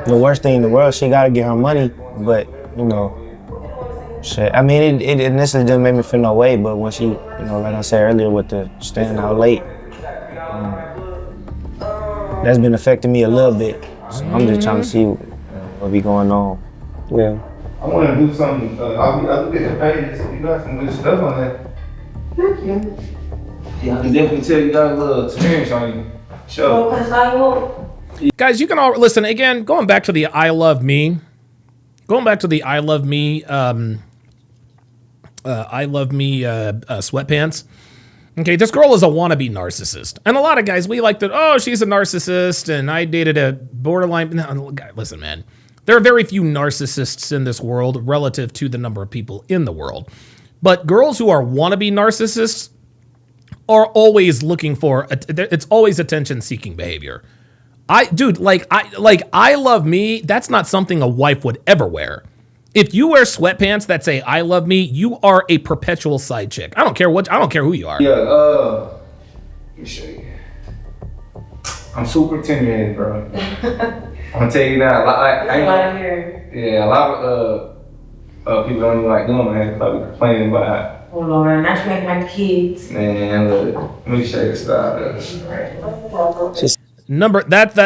The worst thing in the world, she gotta get her money, but, you know, shit. I mean, it initially didn't make me feel no way, but when she, you know, like I said earlier with the staying out late, that's been affecting me a little bit. So I'm just trying to see what be going on. Yeah. I want to do something. I'll get the pages. You got some good stuff on there. Thank you. Yeah, I can definitely tell you got a little experience on you. Sure. What kind of style you want? Guys, you can all listen again. Going back to the I love me sweatpants. Okay, this girl is a wannabe narcissist, and a lot of guys we like that. Oh, she's a narcissist, and I dated a borderline. No, listen, man, there are very few narcissists in this world relative to the number of people in the world. But girls who are wannabe narcissists are always looking for. It's always attention-seeking behavior. I love me. That's not something a wife would ever wear. If you wear sweatpants that say "I love me," you are a perpetual side chick. I don't care who you are. Yeah. Let me show you. I'm super intimidated, bro. I'm gonna tell you now. A lot of hair. Yeah, a lot of people don't even like doing my hair. Probably complaining about. Oh Lord, not to make my kids. Man, look. Let me show you the style.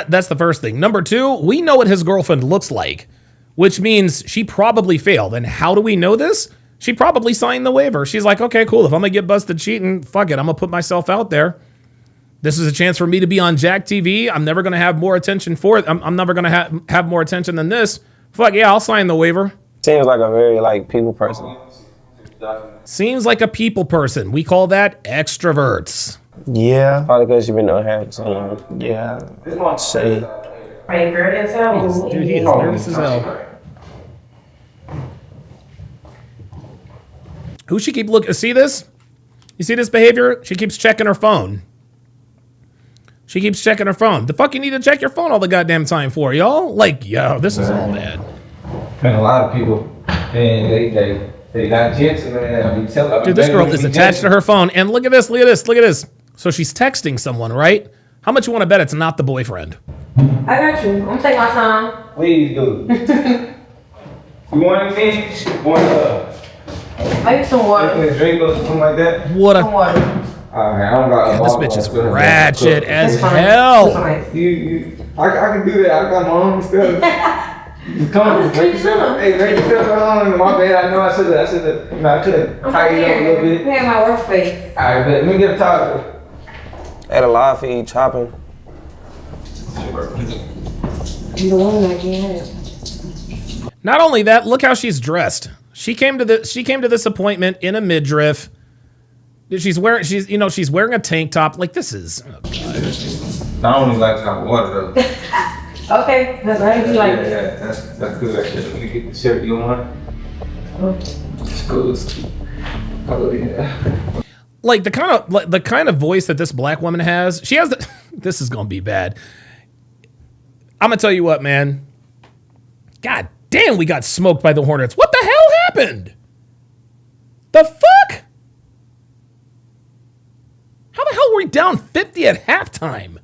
That's the first thing. Number two, we know what his girlfriend looks like. which means she probably failed. And how do we know this? She probably signed the waiver. She's like, okay, cool. If I'm going to get busted cheating, fuck it. I'm going to put myself out there. This is a chance for me to be on Jack TV. I'm never going to have more attention for it. I'm never going to have more attention than this. Fuck yeah, I'll sign the waiver. Seems like a very like people person. Seems like a people person. We call that extroverts. Yeah. Probably because you've been unhappy so long. Yeah. Say. Are you nervous as hell? Dude, he is nervous as hell. Who she keep looking? See this? You see this behavior? She keeps checking her phone. She keeps checking her phone. The fuck you need to check your phone all the goddamn time for, y'all? Like, yo, this is all bad. Man, a lot of people, man, they not gentle, man. Dude, this girl is attached to her phone. And look at this, look at this, look at this. So she's texting someone, right? How much you want to bet it's not the boyfriend? I got you. I'm taking my time. Please do. You want anything? Maybe some water. Drink or something like that? What a... Some water. Alright, I don't got this bitch is ratchet as hell. I can do that. I got my own stuff. Come on, break yourself. Hey, break yourself on. My bad. I know I should have. I could have tightened up a little bit. I had my workspace. Alright, but let me get a taco. At a live feed chopping. You the one that can't. Not only that, look how she's dressed. She came to this appointment in a midriff. She's wearing a tank top. Like, this is, oh God. I don't even like hot water though. Okay, that's right. You like Yeah, that's good. Actually, let me get the shirt you want. It's cool. Oh yeah. Like the kind of voice that this black woman has. She has the. This is gonna be bad. I'm gonna tell you what, man. God damn, we got smoked by the Hornets. What the hell happened? The fuck? How the hell were we down 50 at halftime?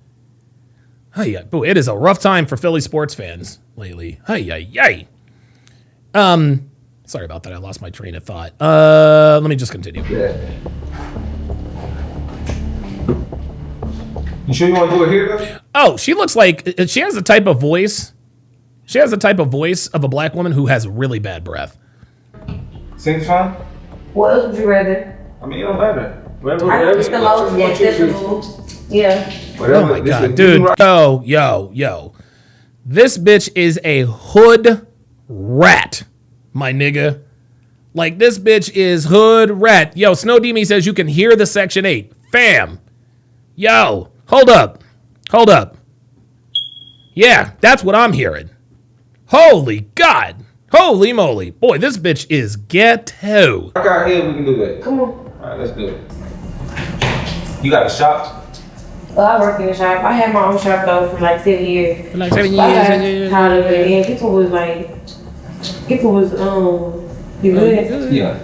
Hey, boo, it is a rough time for Philly sports fans lately. Hey. Sorry about that. I lost my train of thought. Let me just continue. Yeah. You sure you want to do it here though? Oh, she looks like she has the type of voice. She has the type of voice of a black woman who has really bad breath. Sing's fine? What else would you rather? I mean, it don't matter. I think the most accessible. Yeah. Oh my God, dude. Yo. This bitch is a hood rat, my nigga. Like, this bitch is hood rat. Yo, Snow Demi says you can hear the Section 8. Fam. Yo, hold up. Yeah, that's what I'm hearing. Holy God. Holy moly. Boy, this bitch is ghetto. I got here, we can do that. Come on. All right, let's do it. You got a shop? I work in the shop. I had my own shop though for like 7 years. For like 7 years. I got tired of it. And people was you good? Yeah.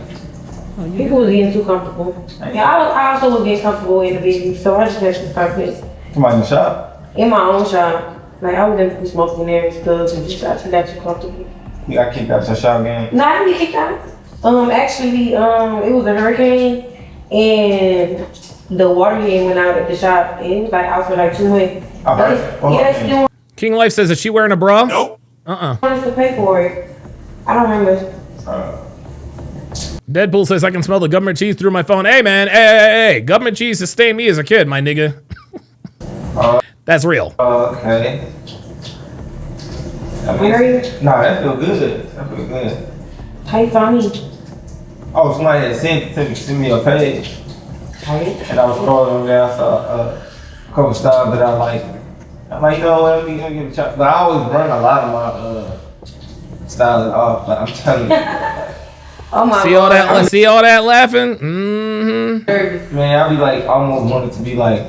People was getting too comfortable. Yeah, I also was getting comfortable in the business, so I just had to start this. Come on, in the shop? In my own shop. Like, I was gonna be smoking there and stuff, and just I just got too comfortable. You got kicked out of your shop game? No, I didn't get kicked out. Actually, it was a hurricane, and the water heater went out at the shop, and it was like out for like 2 months. Yes, King Life says, is she wearing a bra? Nope. Wanted to pay for it. I don't remember. Deadpool says, I can smell the government cheese through my phone. Hey, man. Hey. Government cheese sustained me as a kid, my nigga. That's real. Okay. Nah, that feel good. How you found me? Oh, somebody had sent me a page. And I was scrolling down, saw a couple styles that I like. I'm like, you know what, let me give it a shot. But I always burn a lot of my styles off, but I'm telling you. Oh my God. See all that laughing? Mm-hmm. Man, I be like, almost wanted to be like,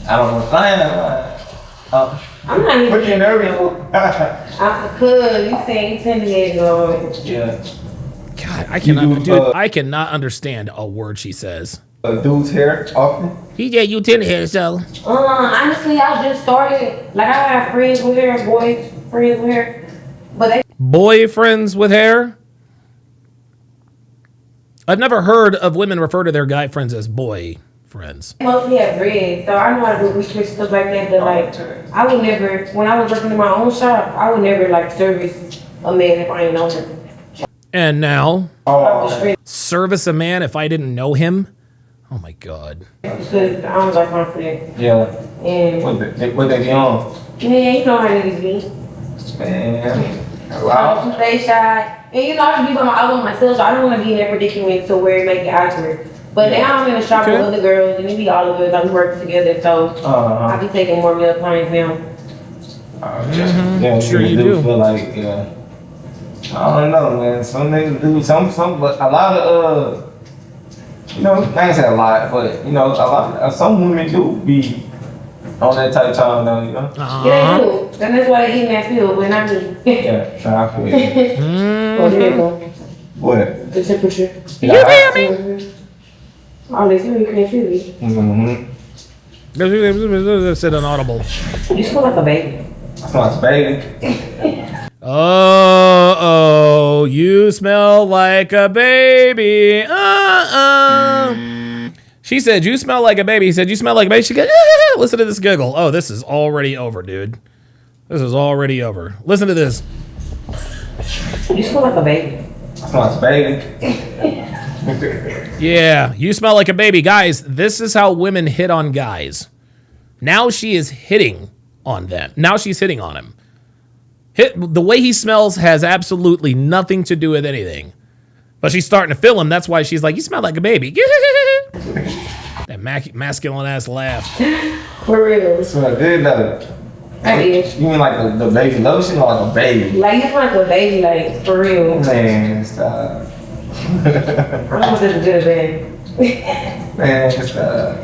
I don't know, I'm not even pretty nervous. Cause you say intimidated or Yeah. God, I cannot understand a word she says. A dude's hair often? He get you 10 hair, so. Honestly, I just started. Like, I have friends with hair, boys friends with hair, but they boyfriends with hair. I've never heard of women refer to their guy friends as boy friends. mostly have dreads, so I know how to do research stuff like that. But like, I would never, when I was working in my own shop, I would never like service a man if I ain't know him. And now, Oh. service a man if I didn't know him? Oh my God. Because I don't like confident. Yeah. And What they be on? yeah, you know how niggas be. Man. Wow. Stay shy. And you know, I should be by my own myself, so I don't want to be in that predicament to where it make it awkward. But now I'm in a shop with other girls, and it be all the girls that we work together, so I be taking more meal times now. Yeah, Sure you do. Feel like, yeah. I don't know, man. Some niggas do some, but a lot of you know, I ain't say a lot, but you know, a lot. Some women do be on that type of time now, you know. Yeah, they do, and that's why they eat that field, but not me. Yeah, try to feel it. Oh, there you go. What? The temperature. You hear me? Mm-hmm. Oh, they really can't feel me. Mm-hmm. Said inaudible. You smell like a baby. I smell like a baby. Oh, you smell like a baby. She said, you smell like a baby. He said, you smell like a baby. She goes, listen to this giggle. Oh, this is already over, dude. This is already over. Listen to this. You smell like a baby. I smell like a baby. Yeah, you smell like a baby. Guys, this is how women hit on guys. Now she is hitting on them. Now she's hitting on him. The way he smells has absolutely nothing to do with anything. But she's starting to feel him. That's why she's like, you smell like a baby. That masculine ass laugh. For real. It smells good though. I did. You mean like the baby lotion or like a baby? Like, you smell like a baby, like, for real. Man, stop. I don't think it's good, man. Man, stop.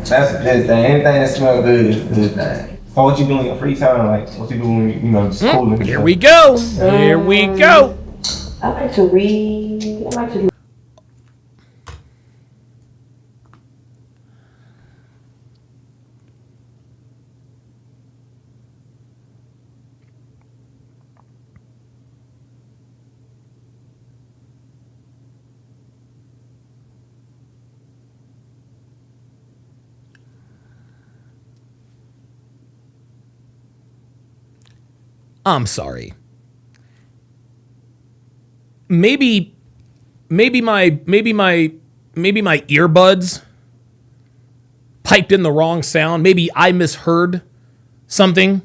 That's a good thing. Anything that smells good is a good thing. So what you do in your free time? Like, what you do when you know, just cooling? Here we go. Here we go. I like to read. I like to I'm sorry. Maybe my earbuds piped in the wrong sound. Maybe I misheard something.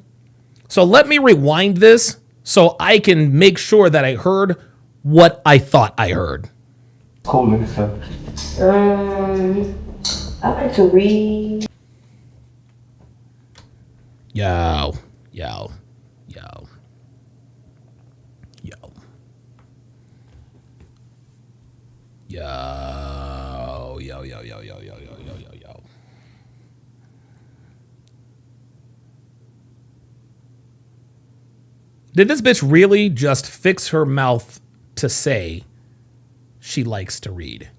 So let me rewind this so I can make sure that I heard what I thought I heard. Cool and stuff. I like to read. Yo. Did this bitch really just fix her mouth to say she likes to read?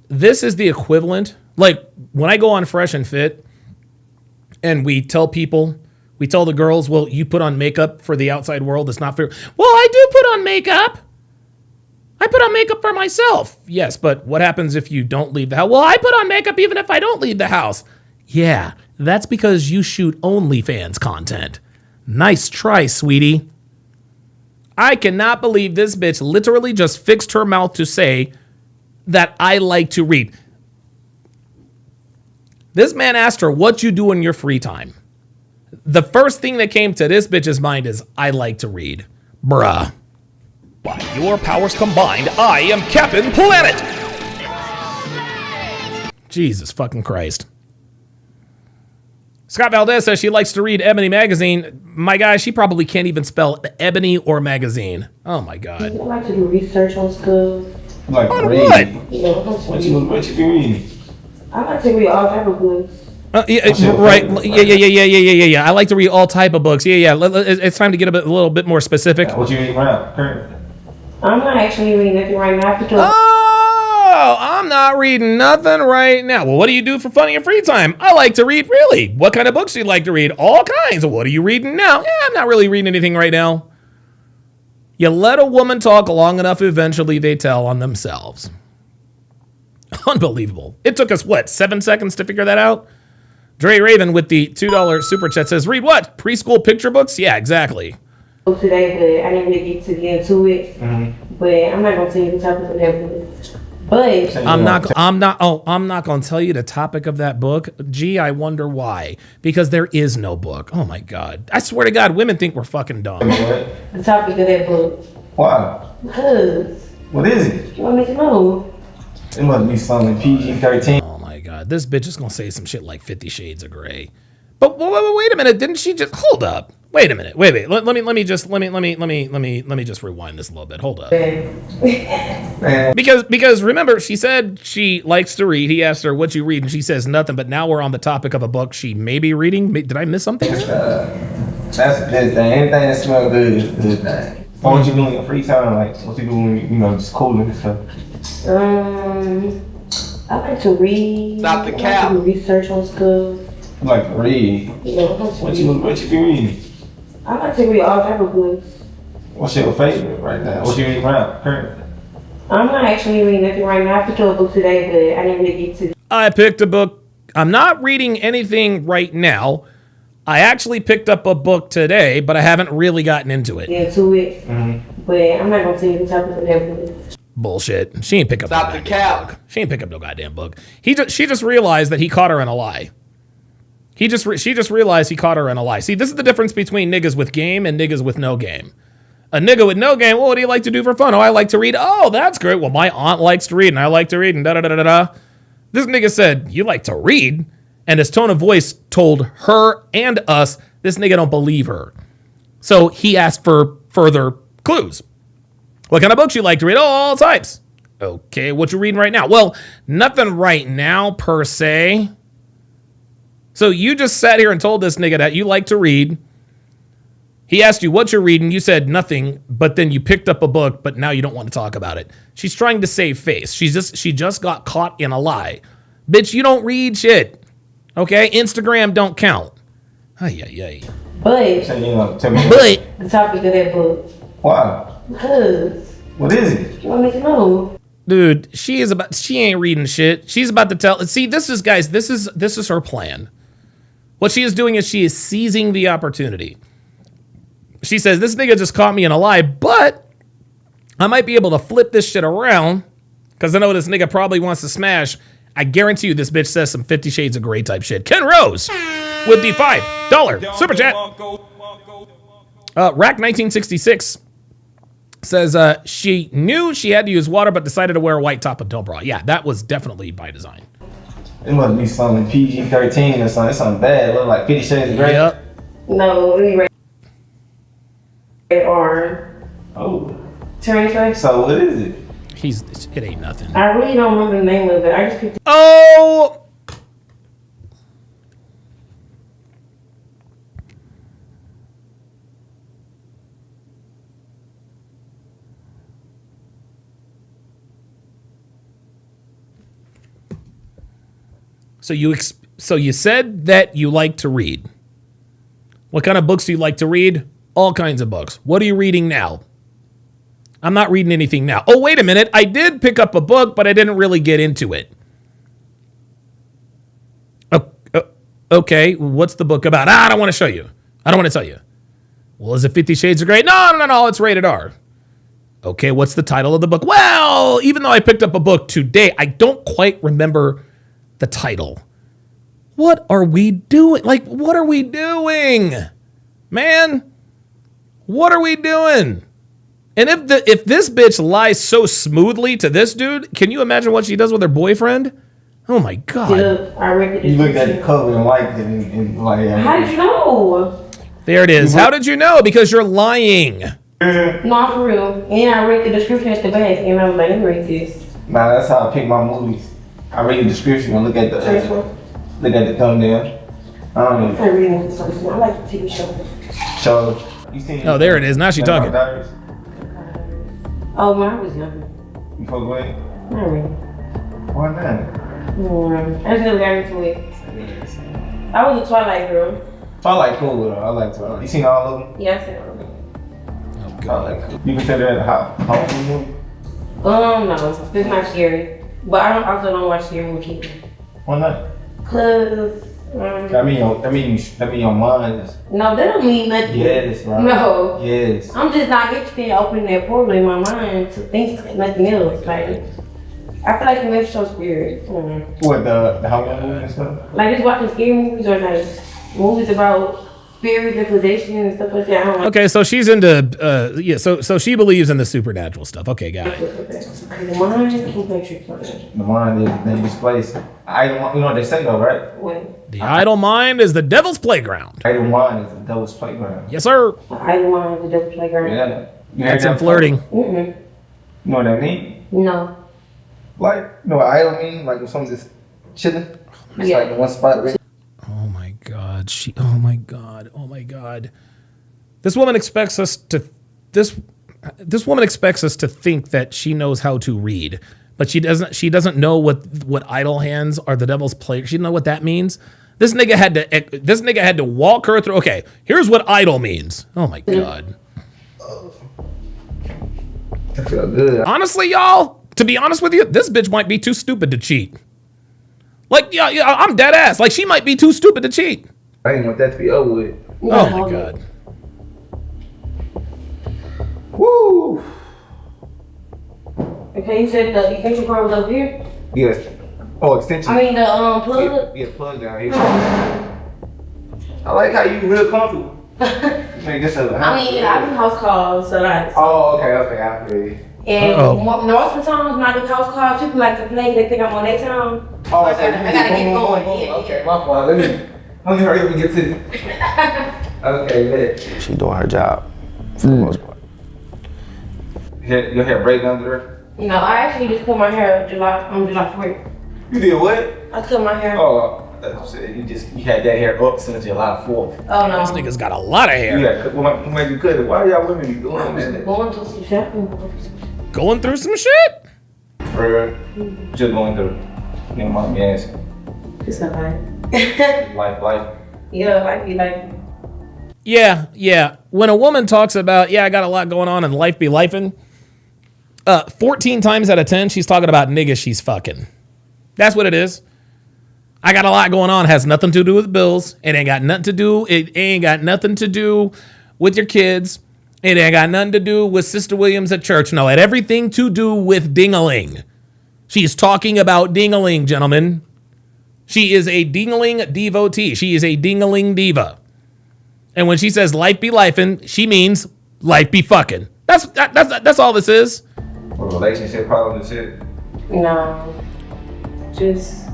This is the equivalent. Like when I go on Fresh and Fit and we tell the girls, well, you put on makeup for the outside world. It's not fair. Well, I do put on makeup. I put on makeup for myself. Yes, but what happens if you don't leave the house? Well, I put on makeup even if I don't leave the house. Yeah, that's because you shoot OnlyFans content. Nice try, sweetie. I cannot believe this bitch literally just fixed her mouth to say that I like to read. This man asked her, what you do in your free time? The first thing that came to this bitch's mind is, I like to read. Bruh. By your powers combined, I am Captain Planet! Jesus fucking Christ. Scott Valdez says she likes to read Ebony Magazine. My guy, she probably can't even spell Ebony or Magazine. Oh my God. I like to do research on stuff. Like on read. what? Yeah, What you be reading? I like to read all type of books. Right. Yeah. I like to read all type of books. Yeah. It's time to get a little bit more specific. What you reading right now? I'm not actually reading nothing right now. Oh, I'm not reading nothing right now. Well, what do you do for fun in your free time? I like to read, really. What kind of books do you like to read? All kinds. What are you reading now? Yeah, I'm not really reading anything right now. You let a woman talk long enough, eventually they tell on themselves. Unbelievable. It took us, what, 7 seconds to figure that out? Dre Raven with the $2 super chat says, read what? Preschool picture books? Yeah, exactly. Today, but I didn't really get to get into it. But I'm not gonna tell you the topic of that book. But I'm not gonna tell you the topic of that book. Gee, I wonder why. Because there is no book. Oh my God. I swear to God, women think we're fucking dumb. The topic of that book. Why? Because. What is it? You want me to know? It must be something PG-13. Oh my God, this bitch is gonna say some shit like 50 Shades of Grey. But wait a minute, didn't she just hold up? Wait a minute, wait. Let me just rewind this a little bit. Hold up. Because remember, she said she likes to read. He asked her what you read, and she says nothing. But now we're on the topic of a book she may be reading. Did I miss something? That's a good thing. Anything that smells good is a good thing. What you do in your free time? Like what you do when you just cooling and stuff? I like to read. Stop the cap. I like to do research on stuff. You like to read? Yeah, I like to What read. you be reading? I like to read all type of books. What's your favorite right now? What you reading right currently? I'm not actually reading nothing right now. I picked up a book today, but I didn't really get to. I picked a book. I'm not reading anything right now. I actually picked up a book today, but I haven't really gotten into it. Into it. But I'm not gonna tell you the topic of that book. Bullshit. She ain't pick up Stop no the goddamn cap. book. She ain't pick up no goddamn book. She just realized that he caught her in a lie. She just realized he caught her in a lie. See, this is the difference between niggas with game and niggas with no game. A nigga with no game, well, what do you like to do for fun? Oh, I like to read. Oh, that's great. Well, my aunt likes to read, and I like to read, and da-da-da-da-da. This nigga said, you like to read? And his tone of voice told her and us, this nigga don't believe her. So he asked for further clues. What kind of books you like to read? Oh, all types. Okay, what you reading right now? Well, nothing right now, per se. So you just sat here and told this nigga that you like to read. He asked you what you're reading. You said nothing, but then you picked up a book, but now you don't want to talk about it. She's trying to save face. She just got caught in a lie. Bitch, you don't read shit. Okay? Instagram don't count. Ay. But So you know, tell me. But the topic of that book. Why? Because. What is it? You want me to know? dude, she ain't reading shit. She's about to tell. See, this is her plan. What she is doing is she is seizing the opportunity. She says, this nigga just caught me in a lie, but I might be able to flip this shit around because I know this nigga probably wants to smash. I guarantee you this bitch says some 50 Shades of Grey type shit. Ken Rose with the $5 super chat. Rack 1966 says she knew she had to use water but decided to wear a white top and toe bra. Yeah, that was definitely by design. It must be something PG-13 or something. It's something bad. Look like 50 Shades of Grey. Yep. No, let me or Oh. turn face. So what is it? It ain't nothing. I really don't remember the name of it. I just picked it. Oh! So you said that you like to read. What kind of books do you like to read? All kinds of books. What are you reading now? I'm not reading anything now. Oh, wait a minute. I did pick up a book, but I didn't really get into it. Okay, what's the book about? I don't want to show you. I don't want to tell you. Well, is it 50 Shades of Grey? No, it's rated R. Okay, what's the title of the book? Well, even though I picked up a book today, I don't quite remember the title. What are we doing? What are we doing? Man, what are we doing? And if this bitch lies so smoothly to this dude, can you imagine what she does with her boyfriend? Oh my God. Yeah, I read it. You looked at the cover and liked it and like. How did you know? There it is. How did you know? Because you're lying. No, for real. And I read the description at the back and I was like, let me read this. Nah, that's how I pick my movies. I read the description and look at the thumbnail. I don't I'm know. not reading this person. I like the TV show. So you seen? Oh, there it is. Now she's talking. Oh, when I was younger. You fuck with it? Not really. Why not? I just never got into it. I was a Twilight girl. Twilight cool though. I like Twilight. You seen all of them? Yeah, I said all of them. Oh God. You consider that a horror movie? No, it's not scary. But I don't watch scary movies either. Why not? Cause That mean your mind is. no, that don't mean nothing. Yes, right. No. Yes. I'm just not interested in opening that portal in my mind to think nothing else. Like, I feel like it makes your spirit. What the Halloween movie and stuff? Like just watching scary movies or like movies about spirits and possession and stuff like that. I don't like. Okay, so she's into so she believes in the supernatural stuff. Okay, got it. The mind can make you something. The mind is the dangerous place. You know what they say though, right? What? The idle mind is the devil's playground. Idle mind is the devil's playground. Yes, sir. The idle mind is the devil's playground. Yeah. That's some flirting. You know what that mean? No. Like, you know what idle mean? Like when someone's just chilling. It's like in one spot. Right? Oh my God. Oh my God. Oh my God. This woman expects us to think that she knows how to read, but she doesn't know what idle hands are the devil's play. She doesn't know what that means. This nigga had to walk her through. Okay, here's what idle means. Oh my God. I feel good. Honestly, y'all, to be honest with you, this bitch might be too stupid to cheat. Like, yeah, I'm dead ass. Like, she might be too stupid to cheat. I didn't want that to be over with. Oh my God. Woo! Okay, you said the extension cord was over here? Yes. Oh, extension. I mean the plug? Yeah, plug down here. I like how you real comfortable. Make this a I mean, I do house calls, so like. Oh, okay, I feel you. And most of the times when I do house calls, people like to play, they think I'm on their time. Oh, I gotta get going. Yeah. Okay, my fault. Let me hurry up and get to it. Okay, good. She doing her job for the most part. Your hair braided under there? No, I actually just cut my hair July 4th. You did what? I cut my hair. Oh, you had that hair up since July 4th. Oh no. This nigga's got a lot of hair. Yeah, what made you cut it? Why y'all women be doing that? Going through some shopping. Going through some shit? Just going through. You know, my ass. It's alright. Life. Yeah, life be life. Yeah. When a woman talks about, I got a lot going on and life be lifing, 14 times out of 10, she's talking about niggas she's fucking. That's what it is. I got a lot going on. Has nothing to do with bills. It ain't got nothing to do with your kids. It ain't got nothing to do with Sister Williams at church. No, it had everything to do with ding-a-ling. She's talking about ding-a-ling, gentlemen. She is a ding-a-ling devotee. She is a ding-a-ling diva. And when she says life be lifing, she means life be fucking. That's all this is. What, relationship problems and shit? No. Just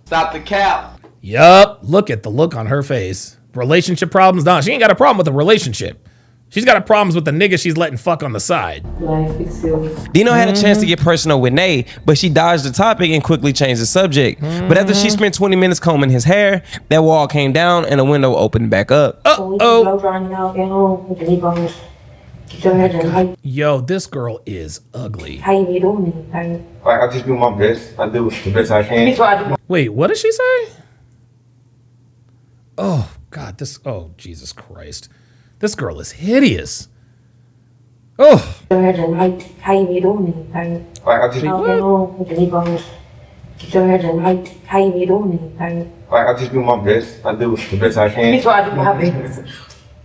stop the cap. Yup. Look at the look on her face. Relationship problems? No, she ain't got a problem with the relationship. She's got a problems with the nigga she's letting fuck on the side. life is serious. Dino had a chance to get personal with Nay, but she dodged the topic and quickly changed the subject. But after she spent 20 minutes combing his hair, that wall came down and the window opened back up. Yo, this girl is ugly. How you be doing it? Like, I just do my best. I do the best I can. Wait, what did she say? Oh, God, Jesus Christ. This girl is hideous. Oh. How you be doing it? Like, I just How you be do my best. I do the best I can.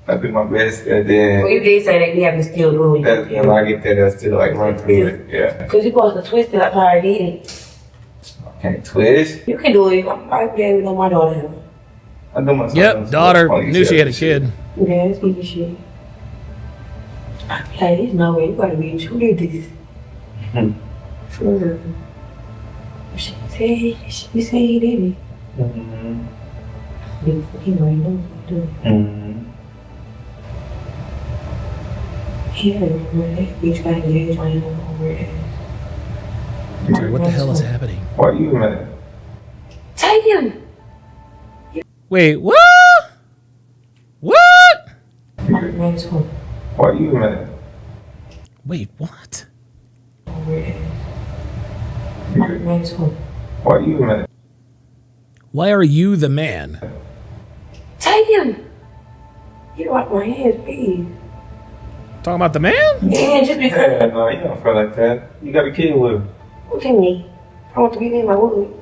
I do my best, and then Well, you did say that you have to still do it. when I get there, they'll still like run through it. Yeah. Because you're supposed to twist it like how I did it. Can't twist. You can do it. I be able to know my daughter. I do my Yep, daughter. Knew she had a kid. Yeah, that's good shit. I be like, there's no way you gotta be true to this. For real. She say he did it. You know, I know what to do. Yeah, that bitch got engaged on him over there. Sorry, what the hell is happening? Why you mad? Take him! Wait, what? What? Why you mad? Wait, what? Why you mad? Why are you the man? Take him! You like my hands big. Talking about the man? Yeah, just because. Yeah, no, you don't feel like that. You got a kid with him. Look at me. I want to be with him, I would.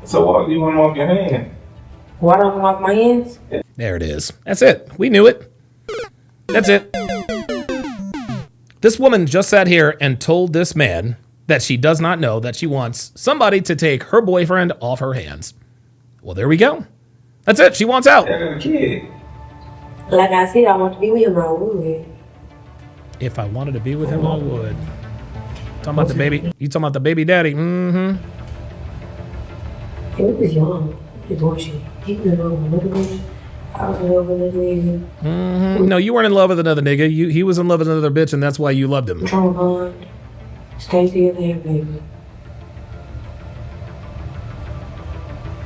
So why do you want him off your hand? Why don't I want off my hands? There it is. That's it. We knew it. That's it. This woman just sat here and told this man that she does not know that she wants somebody to take her boyfriend off her hands. Well, there we go. That's it. She wants out. I got a kid. Like I said, I want to be with him, I would. If I wanted to be with him, I would. Talking about the baby. You talking about the baby daddy? Mm-hmm. He was young. He was doing shit. He was in love with another nigga. I was in love with another nigga. Mm-hmm. No, you weren't in love with another nigga. He was in love with another bitch, and that's why you loved him. Trying to bond. Stay together, baby.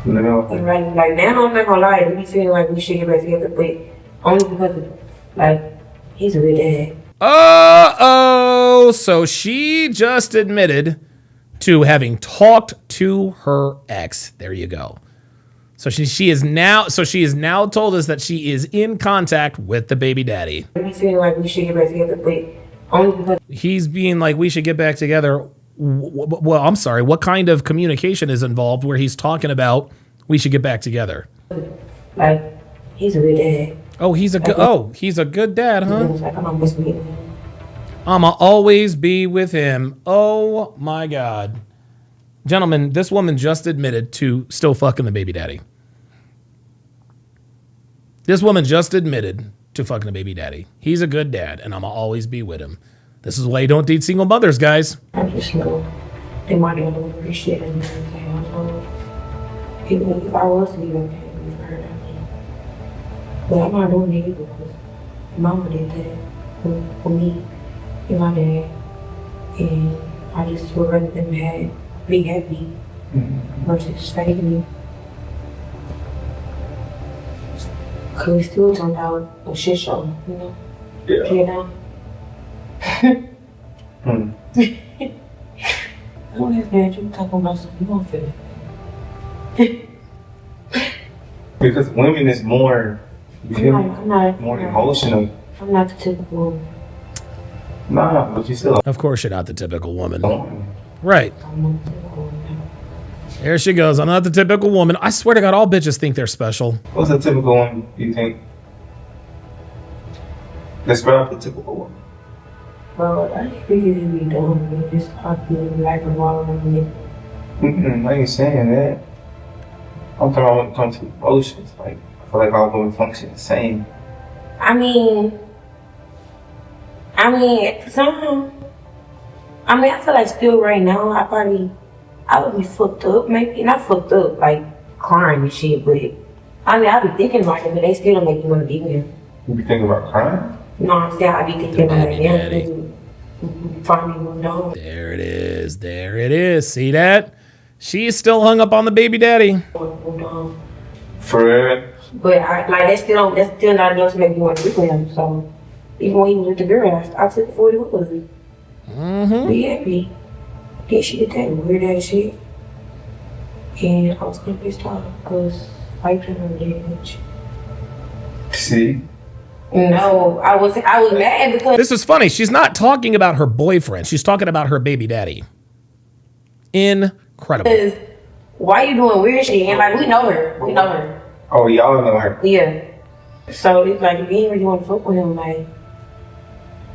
No. And right, like now, I'm not gonna lie. We be feeling like we should get back together, but only because of, like, he's a good dad. Uh-oh. So she just admitted to having talked to her ex. There you go. So she is now told us that she is in contact with the baby daddy. We be feeling like we should get back together, but only because he's being like, we should get back together. Well, I'm sorry. What kind of communication is involved where he's talking about we should get back together? like he's a good dad. Oh, he's a good dad, huh? Like, I'm always be with him. I'ma always be with him. Oh my God. Gentlemen, this woman just admitted to still fucking the baby daddy. This woman just admitted to fucking the baby daddy. He's a good dad, and I'ma always be with him. This is why you don't date single mothers, guys. I just know they might not appreciate it. And everything. I don't know. Even if I was to be with him, for her, but I'm not doing it because Mama did that for me and my dad, and I just would rather them be happy versus faking me. Cause it still turned out a shit show, you know? Yeah. You know? I don't have that. You talking about something, you don't feel it. Because women is more, you feel me? More emotional. I'm not the typical. Nah, but you still. Of course, you're not the typical woman. Oh. Right. I'm not the typical woman. There she goes. I'm not the typical woman. I swear to God, all bitches think they're special. What's a typical one you think? Describe the typical one. Well, I think it would be dumb. You just talk to me like a wall and it. I ain't saying that. I'm talking about when it comes to emotions. Like, I feel like all women function the same. I mean, some. I feel like still right now, I would be fucked up, maybe not fucked up, like crying and shit, but I be thinking about it, but they still don't make me want to be with him. You be thinking about crying? No, I'm saying I be thinking about it. Finally moved on. There it is. There it is. See that? She's still hung up on the baby daddy. Moved on. For real? But that's still not enough to make me want to be with him. So even when he was with the girl, I took it for what it was. Mm-hmm. Be happy. Yeah, she did that weird ass shit. And I was kind of pissed off because I couldn't have that much. See? No, I was mad because This is funny. She's not talking about her boyfriend. She's talking about her baby daddy. Incredible. why you doing weird shit? And like we know her. Oh, y'all know her? Yeah. So it's like if you ain't really want to fuck with him, like,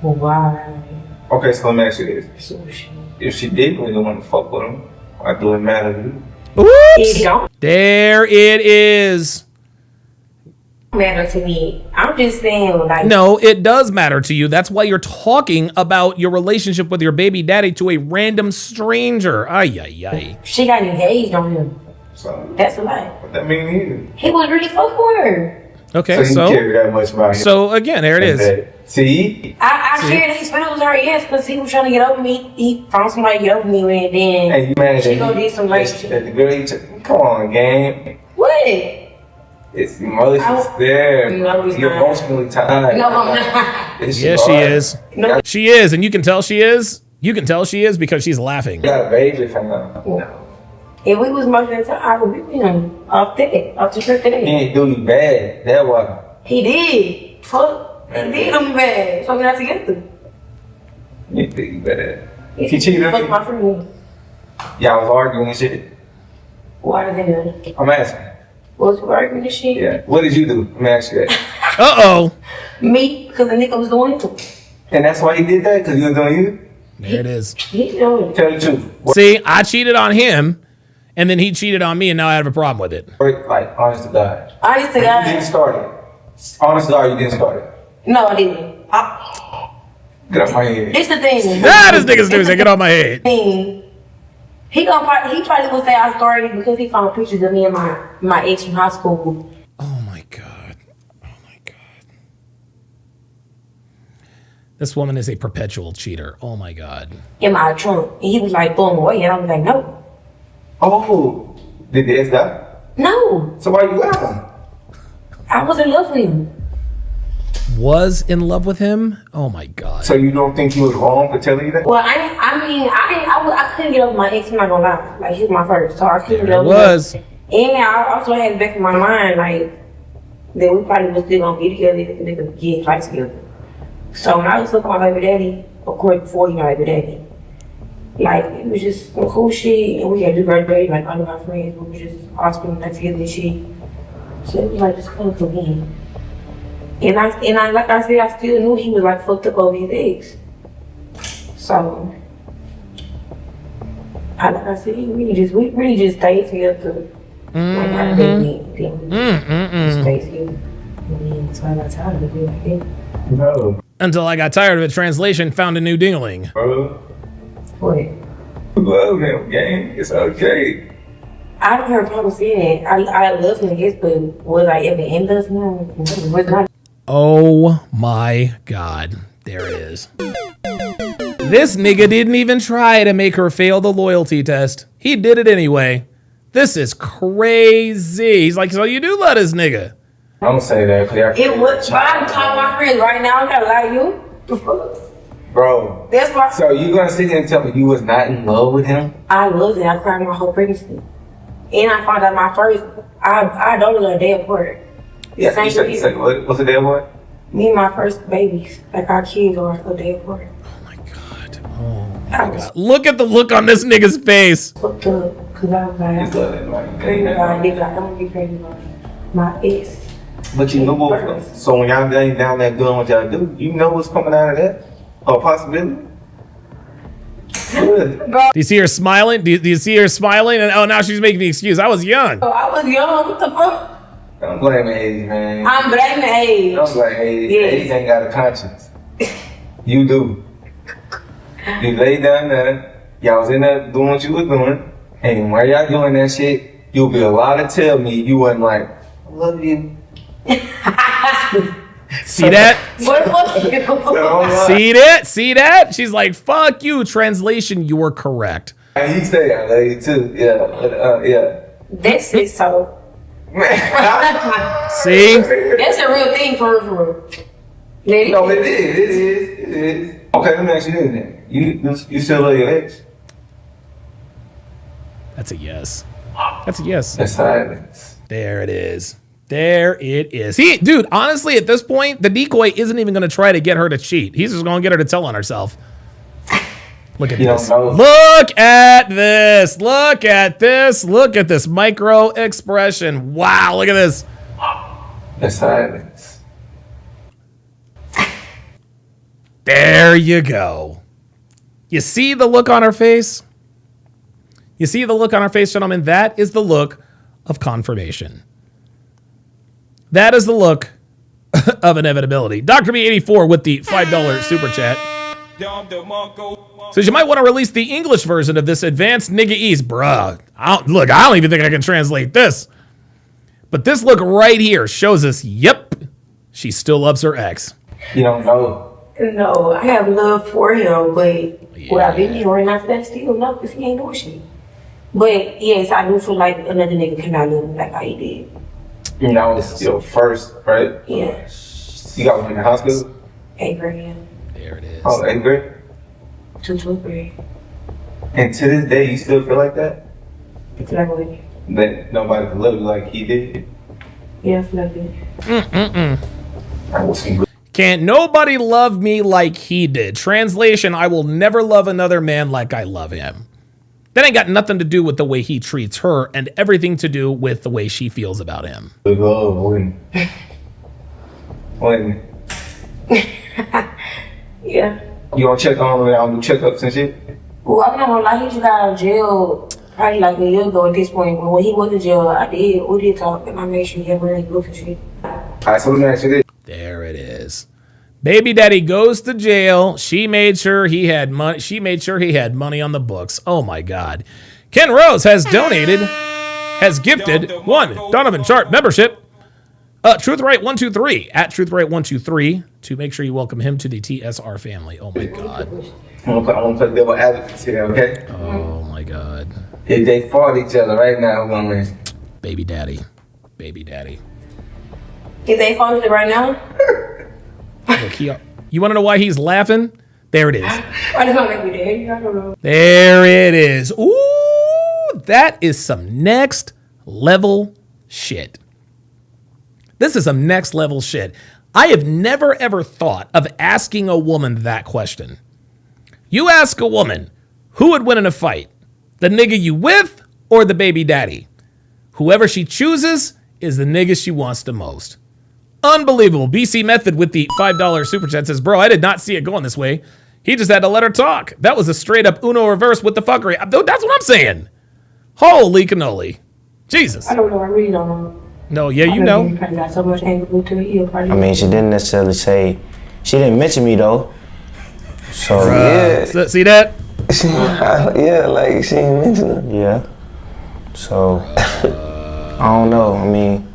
well, why? Okay, so let me ask you this. So she. If she did really want to fuck with him, why do it matter to you? Oops. There it is. Matter to me. I'm just saying, like. No, it does matter to you. That's why you're talking about your relationship with your baby daddy to a random stranger. Ay, ay, ay. She got engaged on him. So that's a lie. What that mean either? He was really fucking with her. Okay, so. He cared that much about him. So again, there it is. See? I shared his feelings with her, yes, because he was trying to get over me. He found somebody to get over me with, and then hey, you mad she go do some rape shit. The girl, come on, gang. What? It's emotions there. No, he's You're not. emotionally tied. No, I'm not. Yes, she is. No. She is, and you can tell she is. You can tell she is because she's laughing. You got a baby from her. No. If we was emotionally tied, I would be with him off the trip today. He ain't do you bad. That why. He did. Fuck. He did do me bad. So we're not together. He did you bad. He cheated on fucked you? my friend. Y'all was arguing and shit. Why did they do? I'm asking. Was we arguing and shit? Yeah. What did you do? Let me ask you that. Uh-oh. Me, because the nigga was doing it. And that's why he did that? Because he was doing you? There it is. He doing it. Tell the truth. See, I cheated on him, and then he cheated on me, and now I have a problem with it. Like, honest to God. Honest to You God. didn't start it. Honest to God, you didn't start it. No, I didn't. Get off my head. It's the thing. This nigga's doing get off my head. He probably gonna say I started because he found pictures of me and my ex from high school. Oh my god. Oh my god. This woman is a perpetual cheater. Oh my god. In my trunk. And he was like throwing away and I was like, no. Oh. Did the ex die? No. So why you laughing? I was in love with him. Was in love with him? Oh my god. So you don't think he was wrong for telling you that? Well, I couldn't get over my ex, I'm not gonna lie. Like, he was my first, so I couldn't get over was. him. And I also had it back in my mind, like, that we probably was still gonna be together if they could get fight together. So when I was looking at my baby daddy, of course, before he my baby daddy, like, it was just some cool shit, and we had to graduate, like, all of our friends, we were just all spending that together and shit. So it was like, just coming for me. And I, like I said, I still knew he was like fucked up over his ex. So, like I said, we really just stayed together. Like I didn't just stay together. And then so I got tired of it like that. No. Until I got tired of it. Translation, found a new dingling. What? You love him, gang. It's okay. I don't heard people say that. I love him, yes, but was I ever in love with him? Was not. Oh my god. There it is. This nigga didn't even try to make her fail the loyalty test. He did it anyway. This is crazy. He's like, so you do love this nigga. Don't say that. It was, but I'm talking to my friends right now. I gotta lie to you. The fuck? Bro. That's why. So you gonna sit here and tell me you was not in love with him? I wasn't. I cried my whole pregnancy. And I found out my first, I don't know a day apart. Yeah, you said what's the day apart? Me and my first babies, like our kids are a day apart. Oh my god. Oh my god. Look at the look on this nigga's face. Fucked up, cause I was like, crazy about nigga. I don't get crazy about my ex. But you know what? So when y'all down there doing what y'all do, you know what's coming out of that? A possibility? Good. Do you see her smiling? Do you see her smiling? And oh, now she's making the excuse. I was young. Oh, I was young. What the fuck? Don't blame age, man. I'm blaming age. Don't blame age. Yes. Age ain't got a conscience. You do. You laid down there. Y'all was in there doing what you was doing. And while y'all doing that shit, you'll be allowed to tell me you wasn't like, I love you. See that? What the fuck? See that? See that? She's like, fuck you. Translation, you were correct. And he say I love you too. Yeah. Yeah. That's it, so. See? That's a real thing for real. No, it is. Okay, let me ask you this then. You still love your ex? That's a yes. That's a yes. That's silence. There it is. There it is. Dude, honestly, at this point, the decoy isn't even going to try to get her to cheat. He's just going to get her to tell on herself. Look at this. Look at this. Look at this. Look at this micro expression. Wow, look at this. The silence. There you go. You see the look on her face? You see the look on her face, gentlemen? That is the look of confirmation. That is the look of inevitability. Dr. B84 with the $5 super chat. Says you might want to release the English version of this advanced nigga-ease. Bruh, I don't even think I can translate this. But this look right here shows us, yep, she still loves her ex. You don't know. No, I have love for him, but what I've been hearing after that still no, because he ain't doing shit. But yes, I do feel like another nigga cannot love me like how he did. You know, it's your first, right? Yeah. You got one in the hospital? 8th grade. There it is. Oh, 8th grade? To 12th grade. And to this day, you still feel like that? It's like what? That nobody could love you like he did? Yeah, I feel like it. Can't nobody love me like he did. Translation, I will never love another man like I love him. That ain't got nothing to do with the way he treats her and everything to do with the way she feels about him. Yeah. You don't check on him, I don't do checkups and shit? Well, I'm not gonna lie, he just got out of jail probably like a year ago at this point. But when he was in jail, we did talk, and I made sure he had money to look and shit. Alright, so let me ask you this. There it is. Baby daddy goes to jail. She made sure he had money. She made sure he had money on the books. Oh my God. Ken Rose has gifted one Donovan Sharp membership. Truthright123 at Truthright123 to make sure you welcome him to the TSR family. Oh my God. I'm gonna play devil advocate here, okay? Oh my God. If they fought each other right now, who's gonna win? Baby daddy. Baby daddy. If they fought each other right now? Look, you want to know why he's laughing? There it is. I don't know, maybe daddy. I don't know. There it is. Ooh, that is some next level shit. This is some next level shit. I have never ever thought of asking a woman that question. You ask a woman, who would win in a fight? The nigga you with or the baby daddy? Whoever she chooses is the nigga she wants the most. Unbelievable. BC Method with the $5 super chat says, bro, I did not see it going this way. He just had to let her talk. That was a straight up Uno reverse with the fuckery. That's what I'm saying. Holy cannoli. Jesus. I don't know. I really don't know. No, yeah, you know. I got so much anger to it. I mean, she didn't necessarily say, she didn't mention me though. So, yeah. See that? Yeah, like she didn't mention her. Yeah. So, I don't know. I mean,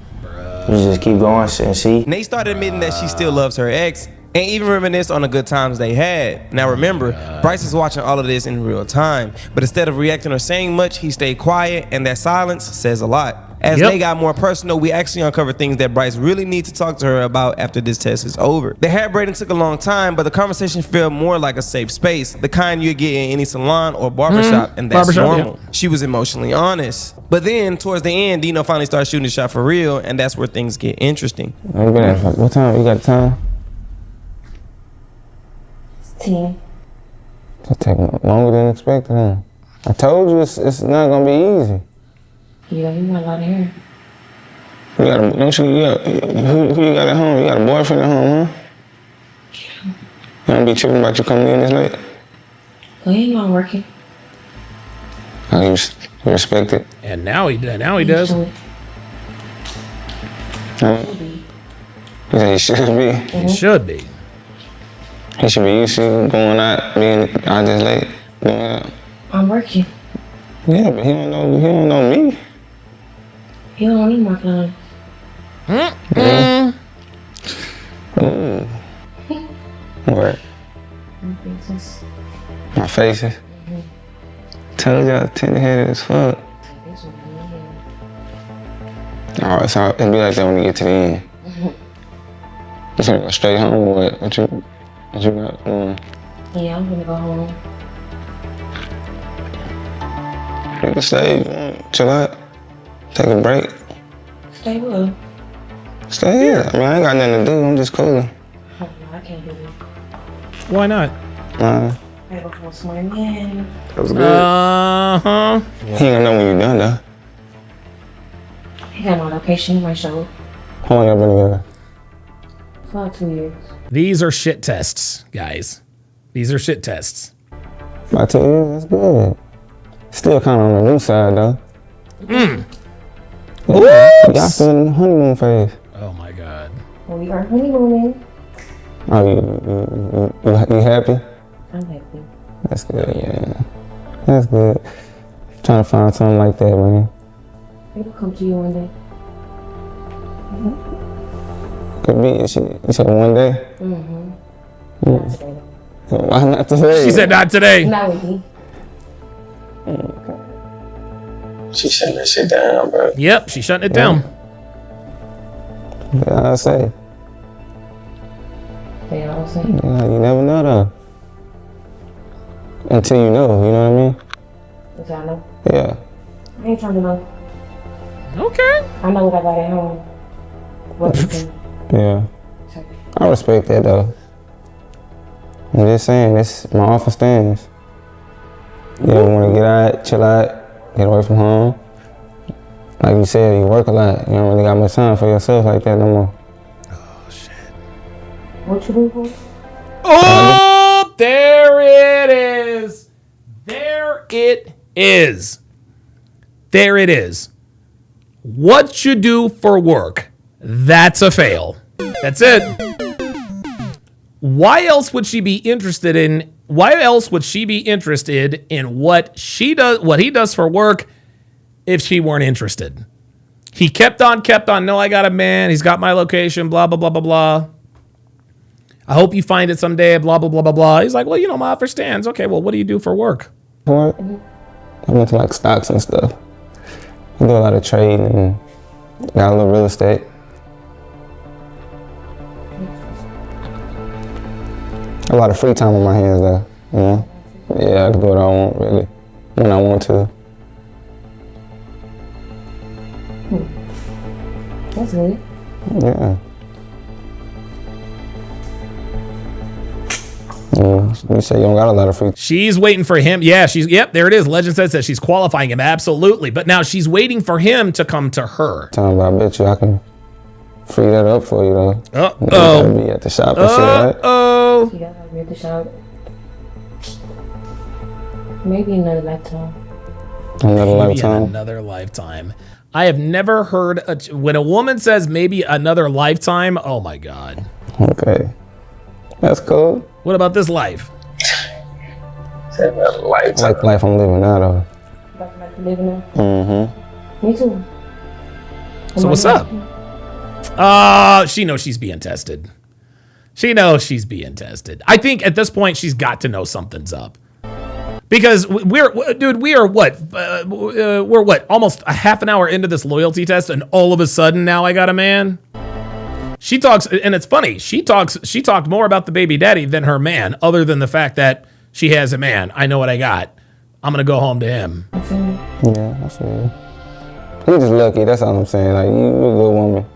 you just keep going and see. Nate started admitting that she still loves her ex and even reminisce on the good times they had. Now remember, Bryce is watching all of this in real time, but instead of reacting or saying much, he stayed quiet, and that silence says a lot. As they got more personal, we actually uncovered things that Bryce really needs to talk to her about after this test is over. The hair braiding took a long time, but the conversation felt more like a safe space, the kind you get in any salon or barbershop, and that's normal. Yeah. She was emotionally honest. But then, towards the end, Dino finally started shooting the shot for real, and that's where things get interesting. What time? You got time? 10. It take longer than expected, huh? I told you it's not gonna be easy. Yeah, you got a lot of hair. Who you got at home? You got a boyfriend at home, huh? Yeah. You don't be tripping about you coming in this late? Well, he ain't not working. Oh, you respect it? And now he does. You say he should be? He should be. He should be used to going out, being out this late. I'm working. Yeah, but he don't know me. He don't need my kind. Ooh. What? My faces? Told y'all tender-headed as fuck. Alright, so it'll be like that when we get to the end. You gonna go straight home or what? What you got? Yeah, I'm gonna go home. You can stay, chill out, take a break. Stay what? Stay here. I mean, I ain't got nothing to do. I'm just cooling. Oh, no, I can't do that. Why not? I gotta go for a swim in. That was good. Uh-huh. He ain't gonna know when you're done, though. He got my location in my show. How long y'all been together? For 2 years. These are shit tests, guys. These are shit tests. About 2 years? That's good. Still kind of on the new side, though. Y'all still in the honeymoon phase. Oh, my God. We are honeymooning. Oh, you happy? I'm happy. That's good, yeah. That's good. Trying to find something like that, man. It'll come to you one day. Could be. You said one day? Why not today? She said not today. Not with me. She shutting that shit down, bro. Yep, she's shutting it down. Yeah, I say. They all say. Yeah, you never know, though. Until you know, you know what I mean? Which I know. Yeah. I ain't trying to know. Okay. I know what I got at home. What you think? Yeah. I respect that, though. I'm just saying, this my offer stands. Yeah, we want to get out, chill out, get away from home. Like you said, you work a lot. You don't really got much time for yourself like that no more. Oh, shit. What you do? Oh, there it is. There it is. There it is. What you do for work, that's a fail. That's it. Why else would she be interested in what she does, what he does for work if she weren't interested? He kept on, no, I got a man, he's got my location, blah, blah, blah, blah, blah. I hope you find it someday, blah, blah, blah, blah, blah. He's like, well, you know, my offer stands. Okay, well, what do you do for work? I went to like stocks and stuff. I do a lot of trading and got a little real estate. A lot of free time on my hands though, you know? Yeah, I can do what I want really, when I want to. That's good. Yeah. You say you don't got a lot of free. She's waiting for him. Yeah, there it is. Legend says that she's qualifying him. Absolutely. But now she's waiting for him to come to her. Time, but I bet you I can free that up for you though. Uh-oh. You gotta be at the shop and shit, right? Uh-oh. You gotta be at the shop. Maybe another lifetime. Another lifetime. I have never heard, when a woman says maybe another lifetime, oh my God. Okay. That's cool. What about this life? Like life I'm living now though. Like living now? Mm-hmm. Me too. So what's up? She knows she's being tested. She knows she's being tested. I think at this point she's got to know something's up. Because we're almost a half an hour into this loyalty test, and all of a sudden now I got a man. She talks, and it's funny. She talked more about the baby daddy than her man, other than the fact that she has a man. I know what I got. I'm gonna go home to him. Yeah, I feel you. You just lucky. That's all I'm saying. Like you're a good woman.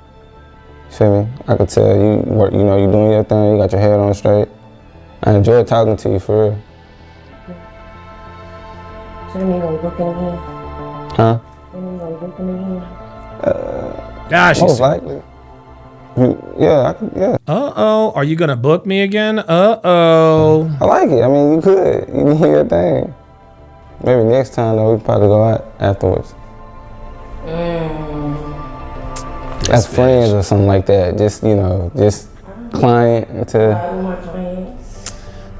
You feel me? I could tell you work. You know, you doing your thing. You got your head on straight. I enjoy talking to you for real. So you ain't gonna book it again? Huh? You ain't gonna book it again? Most likely. Yeah. Uh-oh. Are you gonna book me again? Uh-oh. I like it. I mean, you could. You can do your thing. Maybe next time though, we probably go out afterwards. As friends or something like that. Just, you know, just client until.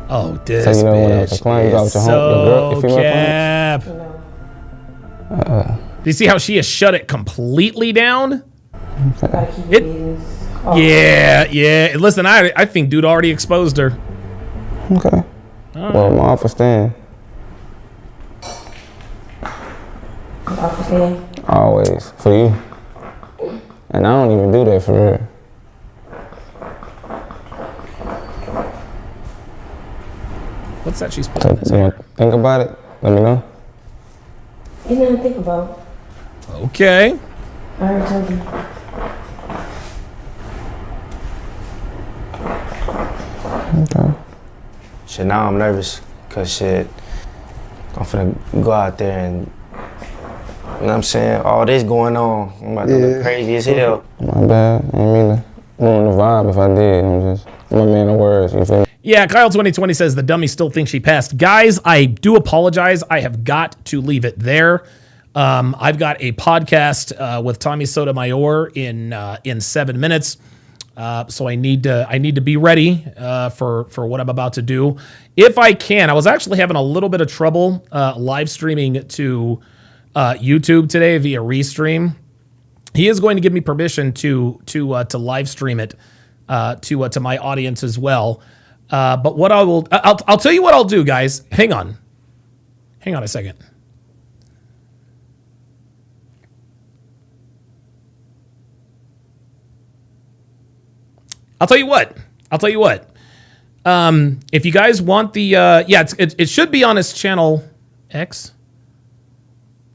Oh, this so, you know, when bitch it's a client, you go with your so your female cap. Do you see how she has shut it completely down? Yeah. Listen, I think dude already exposed her. Okay. Well, my offer stand. Always. For you. And I don't even do that for real. What's that she's putting in his hair? Think about it. Let me know. You nothing to think about. Okay. I already told you. Okay. Shit, now I'm nervous. Cause shit, I'm finna go out there and, you know what I'm saying, all this going on. I'm about to look crazy as hell. My bad. I didn't mean to ruin the vibe if I did. I'm just, my man of words, you feel me? Yeah, Kyle 2020 says the dummy still thinks she passed. Guys, I do apologize. I have got to leave it there. I've got a podcast with Tommy Sotomayor in 7 minutes. So I need to be ready for what I'm about to do. If I can, I was actually having a little bit of trouble live streaming to YouTube today via Restream. He is going to give me permission to live stream it to my audience as well. But what I'll tell you what I'll do, guys. Hang on a second. I'll tell you what. If you guys want the, it should be on his channel X.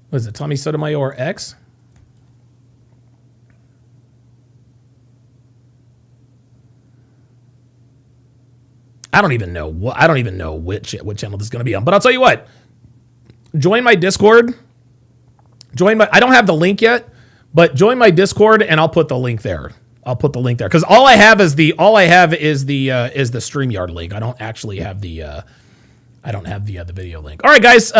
What is it? Tommy Sotomayor X. I don't even know what channel this is going to be on. But I'll tell you what. join my Discord. I don't have the link yet, but join my Discord and I'll put the link there. Because all I have is the StreamYard link. I don't actually have the video link. All right, guys.